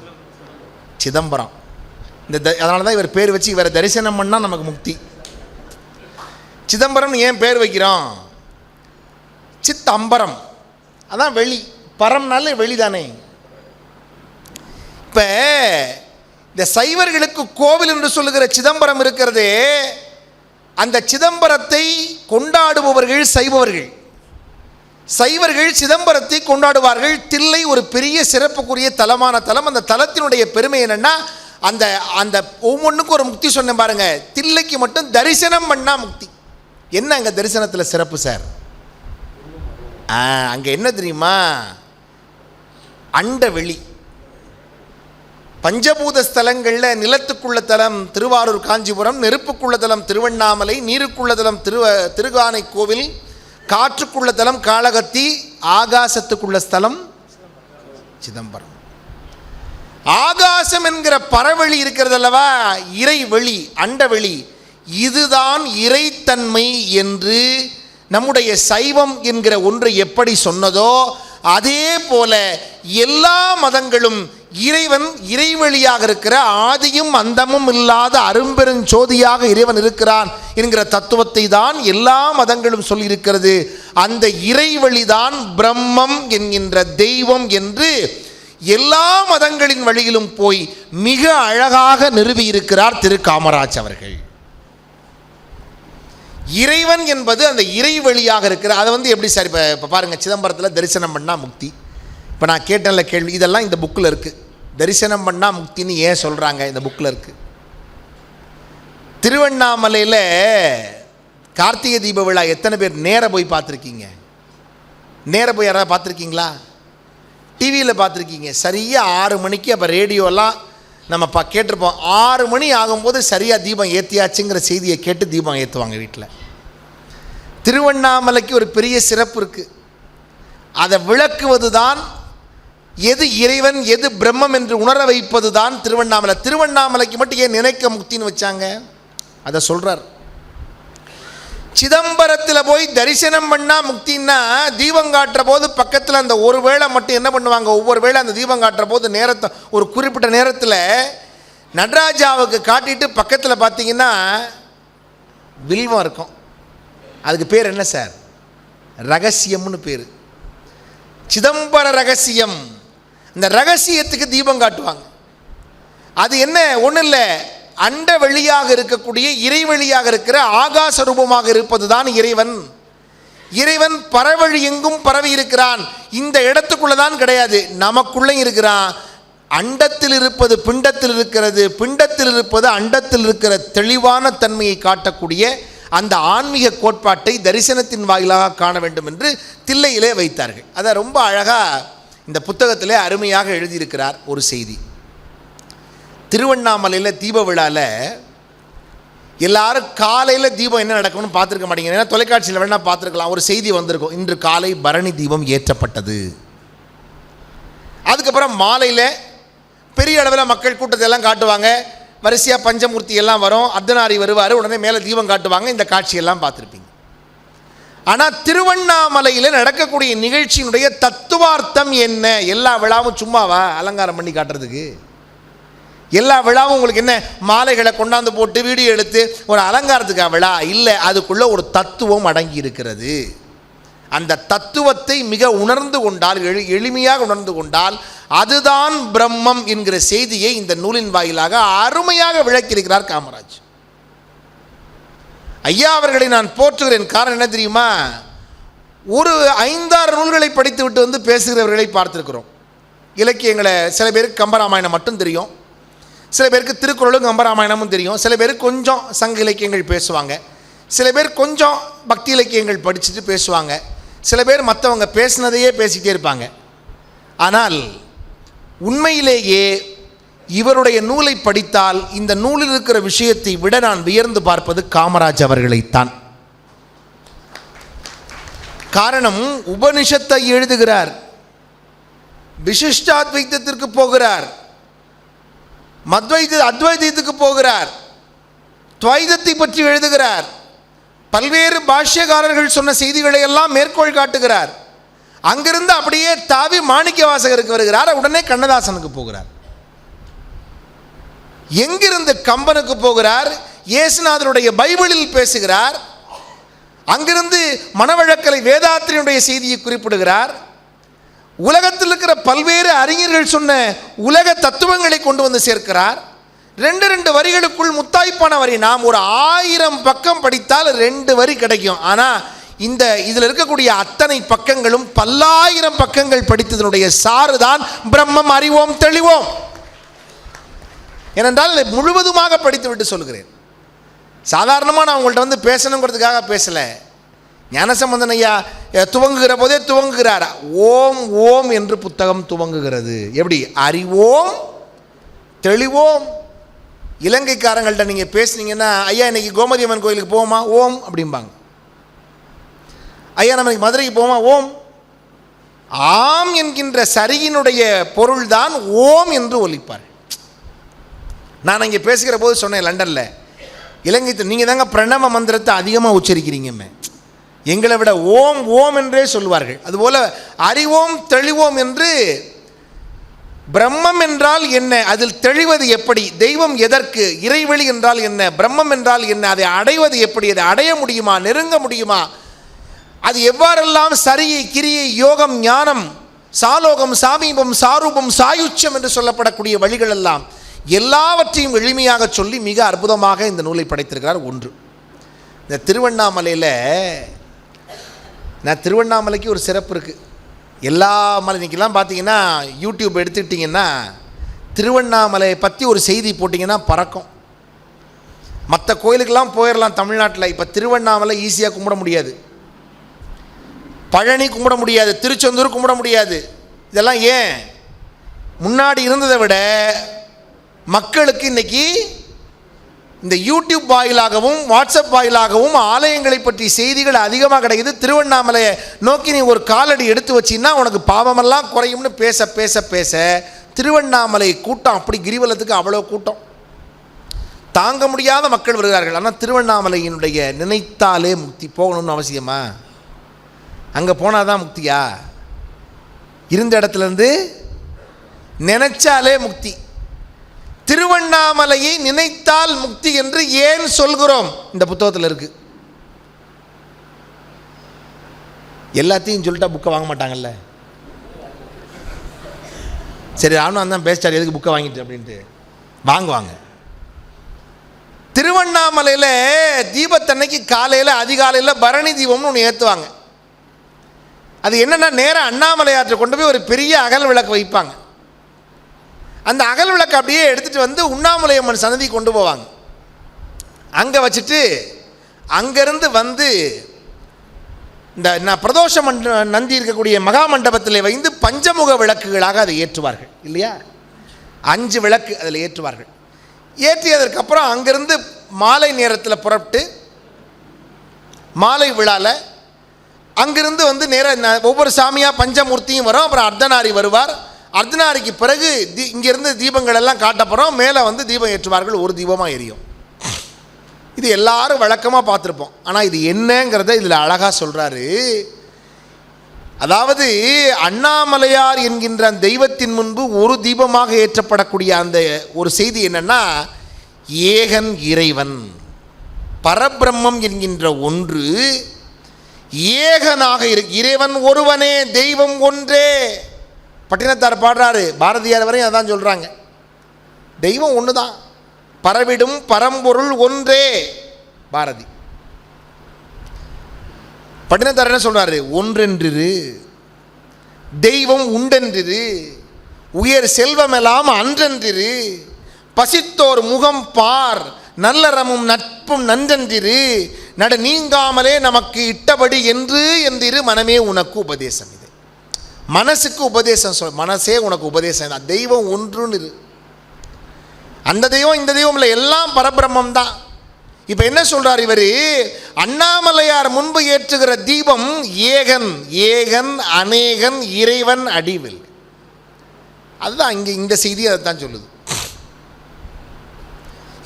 சிதம்பரம். அதனால தான் இவர் பேர் வச்சு இவரை தரிசனம் பண்ணால் நமக்கு முக்தி. சிதம்பரம்னு ஏன் பேர் வைக்கிறோம்? சித்தம்பரம், அதான் வெளி. பரம்னாலே வெளி தானே. இப்போ இந்த சைவர்களுக்கு கோவில் என்று சொல்லுகிற சிதம்பரம் இருக்கிறதே, அந்த சிதம்பரத்தை கொண்டாடுபவர்கள் சைவர்கள். சைவர்கள் சிதம்பரத்தை கொண்டாடுவார்கள். தில்லை ஒரு பெரிய சிறப்புக்குரிய தலமான தலம். அந்த தலத்தினுடைய பெருமை என்னன்னா, அந்த அந்த ஒவ்வொன்றுக்கும் ஒரு முக்தி சொன்னேன் பாருங்க. தில்லைக்கு மட்டும் தரிசனம் பண்ணா முக்தி. என்ன அங்கே தரிசனத்தில் சிறப்பு சார்? அங்கே என்ன தெரியுமா? அண்டவெளி. பஞ்சபூத ஸ்தலங்களில் நிலத்துக்குள்ள தலம் திருவாரூர் காஞ்சிபுரம், நெருப்புக்குள்ள தலம் திருவண்ணாமலை, நீருக்குள்ள தலம் திருகானை கோவில், காற்றுக்குள்ள தலம் காளகத்தி, ஆகாசத்துக்குள்ள ஸ்தலம் சிதம்பரம். ஆகாசம் என்கிற பரவெளி இருக்கிறது அல்லவா, இறைவெளி, அண்டவெளி, இதுதான் இறைத்தன்மை என்று நம்முடைய சைவம் என்கிற ஒன்று எப்படி சொன்னதோ அதே போல எல்லா மதங்களும் இறைவன் இறைவெளியாக இருக்கிற ஆதியும் அந்தமும் இல்லாத அரும்பெருஞ்சோதியாக இறைவன் இருக்கிறான் என்கிற தத்துவத்தை தான் எல்லா மதங்களும் சொல்லியிருக்கிறது. அந்த இறைவெளிதான் பிரம்மம் என்கின்ற தெய்வம் என்று எல்லா மதங்களின் வழியிலும் போய் மிக அழகாக நிறுவியிருக்கிறார் திரு காமராஜ் அவர்கள். இறைவன் என்பது அந்த இறைவெளியாக இருக்கிற, அதை எப்படி சார்? இப்போ பாருங்கள், சிதம்பரத்தில் தரிசனம் பண்ணால் முக்தி. இப்போ நான் கேட்டேன்ல கேள்வி, இதெல்லாம் இந்த புக்கில் இருக்குது. தரிசனம் பண்ணால் முக்தின்னு ஏன் சொல்கிறாங்க? இந்த புக்கில் இருக்குது. திருவண்ணாமலையில் கார்த்திகை தீப விழா எத்தனை பேர் நேர போய் பார்த்துருக்கீங்க? நேர போய் யாராவது பார்த்துருக்கீங்களா? டிவியில் பார்த்துருக்கீங்க. சரியாக 6 மணிக்கு, அப்போ ரேடியோலாம் நம்ம கேட்டிருப்போம், 6 மணி ஆகும்போது சரியாக தீபம் ஏற்றியாச்சுங்கிற செய்தியை கேட்டு தீபம் ஏற்றுவாங்க வீட்டில். திருவண்ணாமலைக்கு ஒரு பெரிய சிறப்பு இருக்குது. அதை விளக்குவது தான், எது இறைவன் எது பிரம்மம் என்று உணர வைப்பது தான் திருவண்ணாமலை. திருவண்ணாமலைக்கு மட்டும் ஏன் நினைக்க முக்தின்னு வச்சாங்க? அதை சொல்கிறார். சிதம்பரத்தில் போய் தரிசனம் பண்ணால் முக்தின்னா, தீபம் காட்டுற போது பக்கத்தில் அந்த ஒரு வேளை மட்டும் என்ன பண்ணுவாங்க, ஒவ்வொரு வேளை அந்த தீபம் காட்டுற போது நேரத்தை ஒரு குறிப்பிட்ட நேரத்தில் நடராஜாவுக்கு காட்டிட்டு பக்கத்தில் பார்த்தீங்கன்னா வில்வம் இருக்கும். அதுக்கு பேர் என்ன சார்? ரகசியம்னு பேர். சிதம்பர ரகசியம். இந்த ரகசியத்துக்கு தீபம் காட்டுவாங்க. அது என்ன, ஒன்றும் இல்லை, அண்ட வெளியாக இருக்கக்கூடிய இறைவெளியாக இருக்கிற ஆகாச ரூபமாக இருப்பது தான் இறைவன். இறைவன் பரவழி எங்கும் பரவி இருக்கிறான். இந்த இடத்துக்குள்ளதான் கிடையாது, நமக்குள்ளே இருக்கிறான். அண்டத்தில் இருப்பது பிண்டத்தில் இருக்கிறது, பிண்டத்தில் இருப்பது அண்டத்தில் இருக்கிற தெளிவான தன்மையை காட்டக்கூடிய அந்த ஆன்மீக கோட்பாட்டை தரிசனத்தின் வாயிலாக காண வேண்டும் என்று தில்லையிலே வைத்தார்கள். அதை ரொம்ப அழகாக இந்த புத்தகத்திலே அருமையாக எழுதியிருக்கிறார். ஒரு செய்தி, திருவண்ணாமலையில் தீப விழாவில் எல்லாரும் காலையில் தீபம் என்ன நடக்கும்னு பார்த்துருக்க மாட்டீங்க, ஏன்னா தொலைக்காட்சியில் வேணால் பார்த்துருக்கலாம். ஒரு செய்தி வந்திருக்கும், இன்று காலை பரணி தீபம் ஏற்றப்பட்டது. அதுக்கப்புறம் மாலையில் பெரிய அளவில் மக்கள் கூட்டத்தை எல்லாம் காட்டுவாங்க, வரிசையாக பஞ்சமூர்த்தி எல்லாம் வரும், அர்த்தநாரி வருவார், உடனே மேலே தீபம் காட்டுவாங்க. இந்த காட்சியெல்லாம் பார்த்துருப்பீங்க. ஆனால் திருவண்ணாமலையில் நடக்கக்கூடிய நிகழ்ச்சியினுடைய தத்துவார்த்தம் என்ன? எல்லா விழாவும் சும்மாவா அலங்காரம் பண்ணி காட்டுறதுக்கு? எல்லா விழாவும் உங்களுக்கு என்ன, மாலைகளை கொண்டாந்து போட்டு வீடியோ எடுத்து ஒரு அலங்காரத்துக்காக விழா இல்லை. அதுக்குள்ளே ஒரு தத்துவம் அடங்கி இருக்கிறது. அந்த தத்துவத்தை மிக உணர்ந்து கொண்டால், எளிமையாக உணர்ந்து கொண்டால், அதுதான் பிரம்மம் என்கிற செய்தியை இந்த நூலின் வாயிலாக அருமையாக விளக்கியிருக்கிறார் காமராஜ் ஐயா அவர்களை நான் போற்றுகிறேன். காரணம் என்ன தெரியுமா, ஒரு 5-6 நூல்களை படித்து விட்டு வந்து பேசுகிறவர்களை பார்த்துருக்கிறோம். இலக்கியங்களை சில பேருக்கு கம்பராமாயணம் மட்டும் தெரியும், சில பேருக்கு திருக்குறளும் கம்பராமாயணமும் தெரியும், சில பேருக்கு கொஞ்சம் சங்க இலக்கியங்கள் பேசுவாங்க, சில பேர் கொஞ்சம் பக்தி இலக்கியங்கள் படிச்சுட்டு பேசுவாங்க, சில பேர் மற்றவங்க பேசினதையே பேசிக்கிட்டே இருப்பாங்க. ஆனால் உண்மையிலேயே இவருடைய நூலை படித்தால் இந்த நூலில் இருக்கிற விஷயத்தை விட நான் வியர்ந்து பார்ப்பது காமராஜ் அவர்களைத்தான். காரணம், உபனிஷத்தை எழுதுகிறார், விசிஷ்டாத்வைதத்திற்கு போகிறார், அத்வைதத்துக்கு போகிறார், துவைதத்தை பற்றி எழுதுகிறார், பல்வேறு பாஷ்யக்காரர்கள் சொன்ன செய்திகளை எல்லாம் மேற்கோள் காட்டுகிறார். அங்கிருந்து அப்படியே தாவி மாணிக்க வாசகருக்கு வருகிறார், உடனே கண்ணதாசனுக்கு போகிறார், எங்கிருந்து கம்பனுக்கு போகிறார், இயேசுநாதருடைய பைபிளில் பேசுகிறார், அங்கிருந்து மனவழக்கலை வேதாத்திரியுடைய செய்தியை குறிப்பிடுகிறார், உலகத்தில் இருக்கிற பல்வேறு அறிஞர்கள் சொன்ன உலக தத்துவங்களை கொண்டு வந்து சேர்க்கிறார். 2 வரிகளுக்குள் முத்தாய்ப்பான வரி. நாம் ஒரு 1000 பக்கம் படித்தால் 2 வரி கிடைக்கும். ஆனால் இதில் இருக்கக்கூடிய அத்தனை பக்கங்களும் பல்லாயிரம் பக்கங்கள் படித்ததனுடைய சாறுதான் பிரம்மம் அறிவோம் தெளிவோம். ஏனென்றால் முழுவதுமாக படித்து விட்டு சொல்கிறேன். சாதாரணமாக நான் உங்கள்கிட்ட வந்து பேசணுங்கிறதுக்காக பேசலை. ஞானசம்பந்தன் ஐயா துவங்குகிற போதே துவங்குகிறார், ஓம் ஓம் என்று புத்தகம் துவங்குகிறது. எப்படி? அறிவோம் தெளிவோம். இலங்கைக்காரங்கள்ட்ட நீங்கள் பேசுனீங்கன்னா, ஐயா இன்னைக்கு கோமதி அம்மன் கோயிலுக்கு போவோமா, ஓம் அப்படிம்பாங்க. ஐயா நம்ம மதுரைக்கு போவோமா, ஓம். ஆம் என்கின்ற சரியினுடைய பொருள்தான் ஓம் என்று ஒலிப்பார். நான் இங்கே பேசுகிற போது சொன்னேன், லண்டனில் இலங்கை நீங்கள் தாங்க பிரணவ மந்திரத்தை அதிகமாக உச்சரிக்கிறீங்கம்மே, எங்களை விட ஓம் ஓம் என்றே சொல்வார்கள். அதுபோல் அறிவோம் தெளிவோம் என்று பிரம்மம் என்றால் என்ன, அதில் தெளிவது எப்படி, தெய்வம் எதற்கு, இறைவெளி என்றால் என்ன, பிரம்மம் என்றால் என்ன, அதை அடைவது எப்படி, அதை அடைய முடியுமா, நெருங்க முடியுமா, அது எவ்வாறெல்லாம் சரியை கிரியை யோகம் ஞானம் சாலோகம் சாமீபம் சாரூபம் சாயுச்சியம் என்று சொல்லப்படக்கூடிய வழிகள் எல்லாம் எல்லாவற்றையும் எளிமையாக சொல்லி மிக அற்புதமாக இந்த நூலை படைத்திருக்கிறார். ஒன்று, இந்த திருவண்ணாமலையில், நான் திருவண்ணாமலைக்கு ஒரு சிறப்பு இருக்குது. எல்லா மலை இன்றைக்கெல்லாம் பார்த்தீங்கன்னா யூடியூப் எடுத்துக்கிட்டிங்கன்னா திருவண்ணாமலையை பற்றி ஒரு செய்தி போட்டிங்கன்னா பறக்கும். மற்ற கோயிலுக்கெல்லாம் போயிடலாம் தமிழ்நாட்டில். இப்போ திருவண்ணாமலை ஈஸியாக கும்பிட முடியாது, பழனி கும்பிட முடியாது, திருச்செந்தூர் கும்பிட முடியாது. இதெல்லாம் ஏன்? முன்னாடி இருந்ததை விட மக்களுக்கு இன்றைக்கி இந்த யூடியூப் வாயிலாகவும் வாட்ஸ்அப் வாயிலாகவும் ஆலயங்களை பற்றி செய்திகள் அதிகமாக கிடைக்குது. திருவண்ணாமலையை நோக்கி நீ ஒரு காலடி எடுத்து வச்சின்னா உனக்கு பாவமெல்லாம் குறையும்னு பேச பேச பேச திருவண்ணாமலை கூட்டம், அப்படி கிரிவலத்துக்கு அவ்வளோ கூட்டம், தாங்க முடியாத மக்கள் வருகிறார்கள். ஆனால் திருவண்ணாமலையினுடைய நினைத்தாலே முக்தி போகணும்னு அவசியமா? அங்கே போனால் தான் முக்தியா? இருந்த இடத்துலேருந்து நினைச்சாலே முக்தி. திருவண்ணாமலையை நினைத்தால் முக்தி என்று ஏன் சொல்கிறோம்? இந்த புத்தகத்தில் இருக்கு. எல்லாத்தையும் சொல்லிட்டா புக்கை வாங்க மாட்டாங்கல்ல. சரி நானும் அந்த பேஸ்டார் எதுக்கு புக்கை வாங்கிட்டு அப்படின்ட்டு வாங்குவாங்க. திருவண்ணாமலையில் தீபத்தன்னைக்கு காலையில் அதிகாலையில் பரணி தீபம்னு ஒன்று ஏற்றுவாங்க. அது என்னென்னா நேராக அண்ணாமலையாற்றை கொண்டு போய் ஒரு பெரிய அகல் விளக்கு வைப்பாங்க. அந்த அகல் விளக்கு அப்படியே எடுத்துகிட்டு வந்து உண்ணாமலையம்மன் சன்னதி கொண்டு போவாங்க. அங்கே வச்சுட்டு அங்கேருந்து வந்து இந்த பிரதோஷ நந்தி இருக்கக்கூடிய மகா மண்டபத்தில் வைந்து பஞ்சமுக விளக்குகளாக அதை ஏற்றுவார்கள் இல்லையா? 5 விளக்கு அதில் ஏற்றுவார்கள். ஏற்றியதற்கப்புறம் அங்கேருந்து மாலை நேரத்தில் புறப்பட்டு மாலை விழாவில் அங்கிருந்து வந்து நேராக ஒவ்வொரு சாமியாக பஞ்சமூர்த்தியும் வரும். அப்புறம் அர்த்தநாரி வருவார். அர்த்தநாரிக்கு பிறகு இங்கேருந்து தீபங்கள் எல்லாம் காட்டப்புறம் மேலே வந்து தீபம் ஏற்றுவார்கள். ஒரு தீபமாக எரியும். இது எல்லாரும் வழக்கமாக பார்த்துருப்போம். ஆனால் இது என்னங்கிறத இதில் அழகாக சொல்கிறாரு. அதாவது அண்ணாமலையார் என்கின்ற அந்த தெய்வத்தின் முன்பு ஒரு தீபமாக ஏற்றப்படக்கூடிய அந்த ஒரு செய்தி என்னென்னா, ஏகன் இறைவன் பரபிரம்மம் என்கின்ற ஒன்று ஏகனாக இறைவன் ஒருவனே, தெய்வம் ஒன்றே. பட்டினத்தார் பாடுறாரு, பாரதியார் வரையும் அதான் சொல்கிறாங்க. தெய்வம் ஒன்று தான், பரவிடும் பரம்பொருள் ஒன்றே. பாரதி. பட்டினத்தார் என்ன சொல்றாரு? ஒன்றென்றிரு, தெய்வம் உண்டென்றிரு, உயர் செல்வமெல்லாம் அன்றென்றிரு, பசித்தோர் முகம் பார், நல்லறமும் நட்பும் நன்றென்றிரு, நட நீங்காமலே நமக்கு இட்டபடி என்றிரு மனமே உனக்கு உபதேசம். இது மனசுக்கு உபதேசம் மனசே உனக்கு உபதேசம் தான். தெய்வம் ஒன்றுன்னு, அந்த தெய்வம் இந்த தெய்வம் இல்லை, எல்லாம் பரபிரம்மம் தான். இப்போ என்ன சொல்றார் இவர்? அண்ணாமலையார் முன்பு ஏற்றுகிற தீபம் ஏகன், ஏகன் அநேகன் இறைவன் அடிவில். அதுதான் இங்கே இந்த செய்தி அதை தான் சொல்லுது.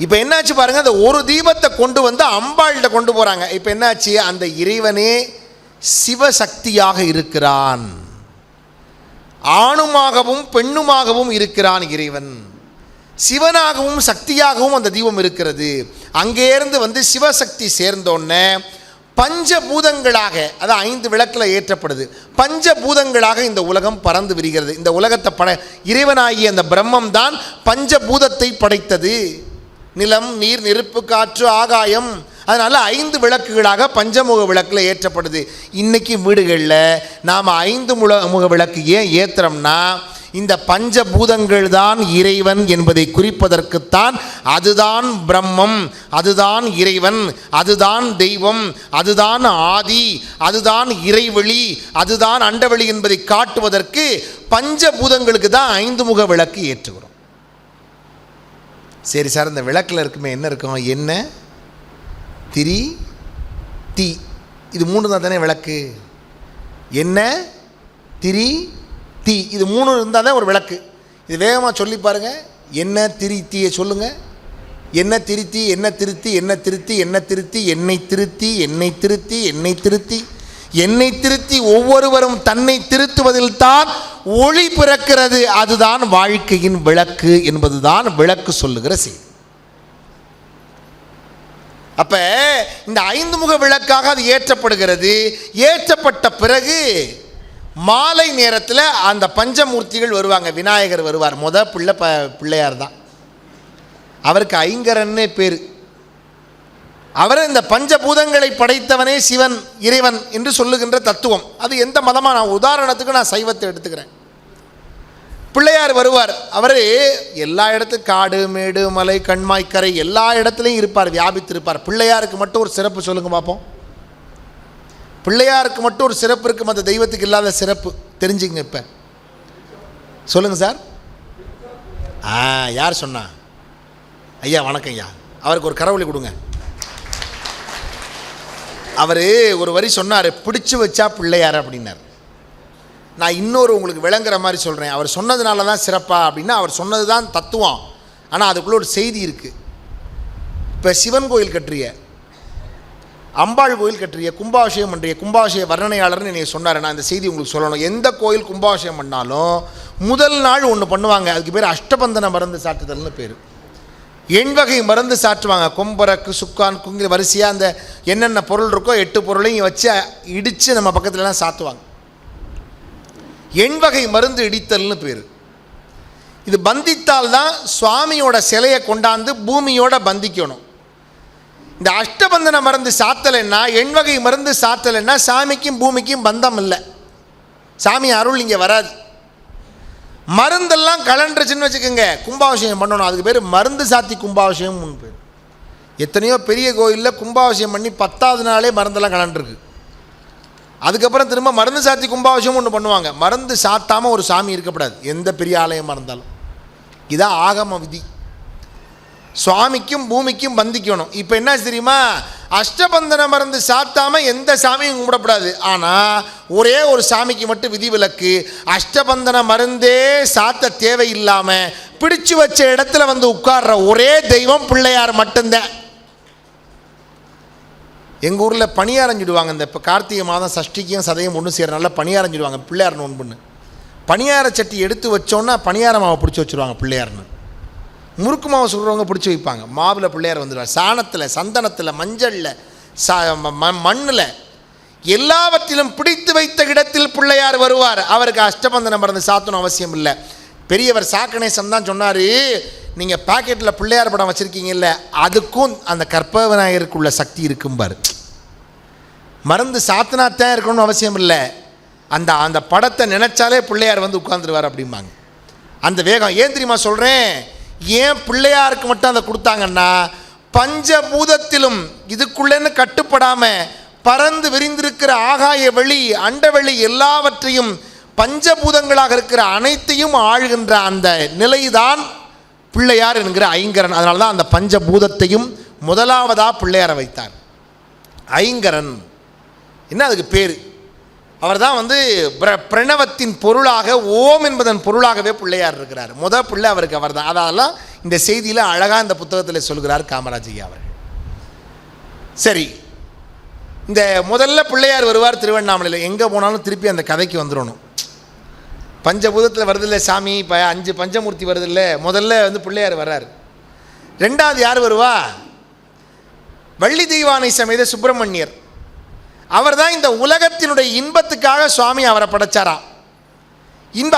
இப்போ என்னாச்சு பாருங்க, அந்த ஒரு தீபத்தை கொண்டு வந்து அம்பாள்கிட்ட கொண்டு போறாங்க. இப்போ என்னாச்சு? அந்த இறைவனே சிவசக்தியாக இருக்கிறான், ஆணுமாகவும் பெண்ணுமாகவும் இருக்கிறான் இறைவன். சிவனாகவும் சக்தியாகவும் அந்த தீபம் இருக்கிறது. அங்கேருந்து வந்து சிவசக்தி சேர்ந்தோன்னே பஞ்சபூதங்களாக, அது 5 விளக்கில் ஏற்றப்படுது, பஞ்சபூதங்களாக இந்த உலகம் பறந்து விரிகிறது. இந்த உலகத்தை இறைவனாகிய அந்த பிரம்மம் தான் பஞ்சபூதத்தை படைத்தது. நிலம், நீர், நெருப்பு, காற்று, ஆகாயம். அதனால் 5 விளக்குகளாக பஞ்சமுக விளக்கில் ஏற்றப்படுது. இன்றைக்கி வீடுகளில் நாம் 5 முக விளக்கு ஏன் ஏற்றுறோம்னா, இந்த பஞ்சபூதங்கள் தான் இறைவன் என்பதை குறிப்பதற்குத்தான். அதுதான் பிரம்மம், அதுதான் இறைவன், அதுதான் தெய்வம், அதுதான் ஆதி, அதுதான் இறைவெளி, அதுதான் அண்டவெளி என்பதை காட்டுவதற்கு பஞ்சபூதங்களுக்கு தான் 5 முக விளக்கு ஏற்றுகிறோம். சரி சார், இந்த விளக்கில் இருக்குமே என்ன இருக்கும்? எண்ணெய், திரி, தீ. இது 3 தான் தானே விளக்கு. எண்ணெய், திரி, தீ, இது 3 இருந்தால் தான் ஒரு விளக்கு. இது வேகமாக சொல்லி பாருங்கள். எண்ணெய், திரி, தீயை சொல்லுங்கள். எண்ணெய், திருத்தி, எண்ணெய் திருத்தி, எண்ணெய் திருத்தி, எண்ணெய் திருத்தி, எண்ணெய் திருத்தி, எண்ணெய் திருத்தி, எண்ணெய் திருத்தி, எண்ணெய் திருத்தி. ஒவ்வொருவரும் தன்னை திருத்துவதில் தான் ஒளி பிறக்கிறது. அதுதான் வாழ்க்கையின் விளக்கு என்பதுதான் விளக்கு சொல்லுகிற செய்தி. அப்ப இந்த 5 முக விளக்காக அது ஏற்றப்படுகிறது. ஏற்றப்பட்ட பிறகு மாலை நேரத்தில் அந்த பஞ்சமூர்த்திகள் வருவாங்க. விநாயகர் வருவார். பிள்ளையார் தான். அவருக்கு ஐங்கரன்னே பேர். அவர் இந்த பஞ்சபூதங்களை படைத்தவனே சிவன், இறைவன் என்று சொல்லுகின்ற தத்துவம். அது எந்த மதமாக, நான் உதாரணத்துக்கு நான் சைவத்தை எடுத்துக்கிறேன். பிள்ளையார் வருவார். அவர் எல்லா இடத்துக்கும் காடு, மேடு, மலை, கண்மாய்க்கரை எல்லா இடத்துலையும் இருப்பார், வியாபித்திருப்பார். பிள்ளையாருக்கு மட்டும் ஒரு சிறப்பு சொல்லுங்க பார்ப்போம். பிள்ளையாருக்கு மட்டும் ஒரு சிறப்பு இருக்கும், அந்த தெய்வத்துக்கு இல்லாத சிறப்பு தெரிஞ்சுங்க. இப்போ சொல்லுங்க சார். யார் சொன்னா? ஐயா வணக்கம் ஐயா. அவருக்கு ஒரு கரவொலி கொடுங்க. அவர் ஒரு வரி சொன்னார், பிடிச்சு வச்சா பிள்ளையார் அப்படின்னார். நான் இன்னொரு உங்களுக்கு விளங்குற மாதிரி சொல்கிறேன். அவர் சொன்னதுனால தான் சிறப்பா அப்படின்னா, அவர் சொன்னது தான் தத்துவம். ஆனால் அதுக்குள்ளே ஒரு செய்தி இருக்குது. இப்போ சிவன் கோயில் கட்டுறிய, அம்பாள் கோயில் கட்டுறிய, கும்பாபிஷேகம் பண்ணுறிய, கும்பாபிஷேக வர்ணனையாளர்னு என்னை சொன்னார். நான் இந்த செய்தி உங்களுக்கு சொல்லணும். எந்த கோயில் கும்பாபிஷேகம் பண்ணாலும் முதல் நாள் ஒன்று பண்ணுவாங்க. அதுக்கு பேர் அஷ்டபந்தன மருந்து சாட்டுதல்னு பேர். எண்வகை மருந்து சாற்றுவாங்க. கொம்பரக்கு, சுக்கான், குங்கில் வரிசையாக அந்த என்னென்ன பொருள் இருக்கோ 8 பொருளையும் வச்சு இடித்து நம்ம பக்கத்துலலாம் சாத்துவாங்க. எண்வகை மருந்து இடித்தல்னு பேர். இது பந்தித்தால் தான் சுவாமியோட சிலையை கொண்டாந்து பூமியோட பந்திக்கணும். இந்த அஷ்டபந்தன மருந்து சாத்தலைன்னா, எண்வகை மருந்து சாத்தலைன்னா சாமிக்கும் பூமிக்கும் பந்தம் இல்லை, சாமி அருள் இங்கே வராது. மருந்தெல்லாம் கலண்டுருச்சுன்னு வச்சுக்கோங்க, கும்பாபிஷேகம் பண்ணணும். அதுக்கு பேர் மருந்து சாத்தி கும்பாபிஷேகம் பேர். எத்தனையோ பெரிய கோயிலில் கும்பாபிஷேகம் பண்ணி 10வது நாளே மருந்தெல்லாம் கலண்டுருக்கு. அதுக்கப்புறம் திரும்ப மருந்து சாத்தி கும்பாபிஷேகம் ஒன்று பண்ணுவாங்க. மருந்து சாத்தாமல் ஒரு சாமி இருக்கக்கூடாது, எந்த பெரிய ஆலயமாக இருந்தாலும். இதான் ஆகம விதி. சுவாமிக்கும் பூமிக்கும் பந்திக்கணும். இப்போ என்ன தெரியுமா, அஷ்டபந்தன மருந்து சாத்தாமல் எந்த சாமியும் கும்பிடக்கூடாது. ஆனால் ஒரே ஒரு சாமிக்கு மட்டும் விதிவிலக்கு. அஷ்டபந்தன மருந்தே சாத்த தேவையில்லாமல் பிடிச்சு வச்ச இடத்துல வந்து உட்கார்ற ஒரே தெய்வம் பிள்ளையார் மட்டும்தான். எங்கள் ஊரில் பணியாரஞ்சிடுவாங்க. இந்த இப்போ கார்த்திகை மாதம் சஷ்டிக்கும் சதயம் ஒன்று சேரனால பணியாரஞ்சிடுவாங்க பிள்ளையார் நோன்புன்னு. பணியார சட்டி எடுத்து வச்சோன்னா பணியார மாவை பிடிச்சி வச்சுருவாங்க பிள்ளையார்னு. முறுக்கு மாவை சொல்கிறவங்க பிடிச்சி வைப்பாங்க. மாவில் பிள்ளையார் வந்துடுவார். சாணத்தில், சந்தனத்தில், மஞ்சளில், மண்ணில், எல்லாவற்றிலும் பிடித்து வைத்த இடத்தில் பிள்ளையார் வருவார். அவருக்கு அஷ்டபந்தன மருந்து சாத்தணும் அவசியம் இல்லை. பெரியவர் சாக்கணேசன் தான் சொன்னார், நீங்கள் பாக்கெட்டில் பிள்ளையார் படம் வச்சுருக்கீங்கல்ல, அதுக்கும் அந்த கற்பக விநாயகருக்குள்ள சக்தி இருக்கும்பார். மருந்து சாத்தினாத்தான் இருக்கணும்னு அவசியம் இல்லை, அந்த அந்த படத்தை நினச்சாலே பிள்ளையார் வந்து உட்கார்ந்துருவார் அப்படிம்பாங்க. அந்த வேகம் ஏன் தெரியுமா சொல்கிறேன்? ஏன் பிள்ளையாருக்கு மட்டும் அதை கொடுத்தாங்கன்னா, பஞ்சபூதத்திலும் இதுக்குள்ளேன்னு கட்டுப்படாமல் பறந்து விரிந்திருக்கிற ஆகாய வெளி, அண்டவெளி எல்லாவற்றையும் பஞ்சபூதங்களாக இருக்கிற அனைத்தையும் ஆழ்கின்ற அந்த நிலைதான் பிள்ளையார் என்கிற ஐங்கரன். அதனால தான் அந்த பஞ்சபூதத்தையும் முதலாவதாக பிள்ளையாரை வைத்தார். ஐங்கரன் என்ன அதுக்கு பேர். அவர் தான் வந்து பிரணவத்தின் பொருளாக, ஓம் என்பதன் பொருளாகவே பிள்ளையார் இருக்கிறார். முதல் பிள்ளை அவருக்கு அவர் தான். அதெல்லாம் இந்த செய்தியில் அழகாக இந்த புத்தகத்தில் சொல்கிறார் காமராஜ் ஐயா அவர்கள். சரி, இந்த முதல்ல பிள்ளையார் வருவார் திருவண்ணாமலையில். எங்கே போனாலும் திருப்பி அந்த கதைக்கு வந்துடணும். பஞ்சபூதத்தில் வருதில்லை சாமி, இப்போ 5 பஞ்சமூர்த்தி வருதில்லை, முதல்ல வந்து பிள்ளையார் வர்றார். ரெண்டாவது யார் வருவா? வள்ளி தெய்வானை சமேத சுப்பிரமணியர். அவர் தான் இந்த உலகத்தினுடைய இன்பத்துக்காக சுவாமி அவரை படைச்சாராம்.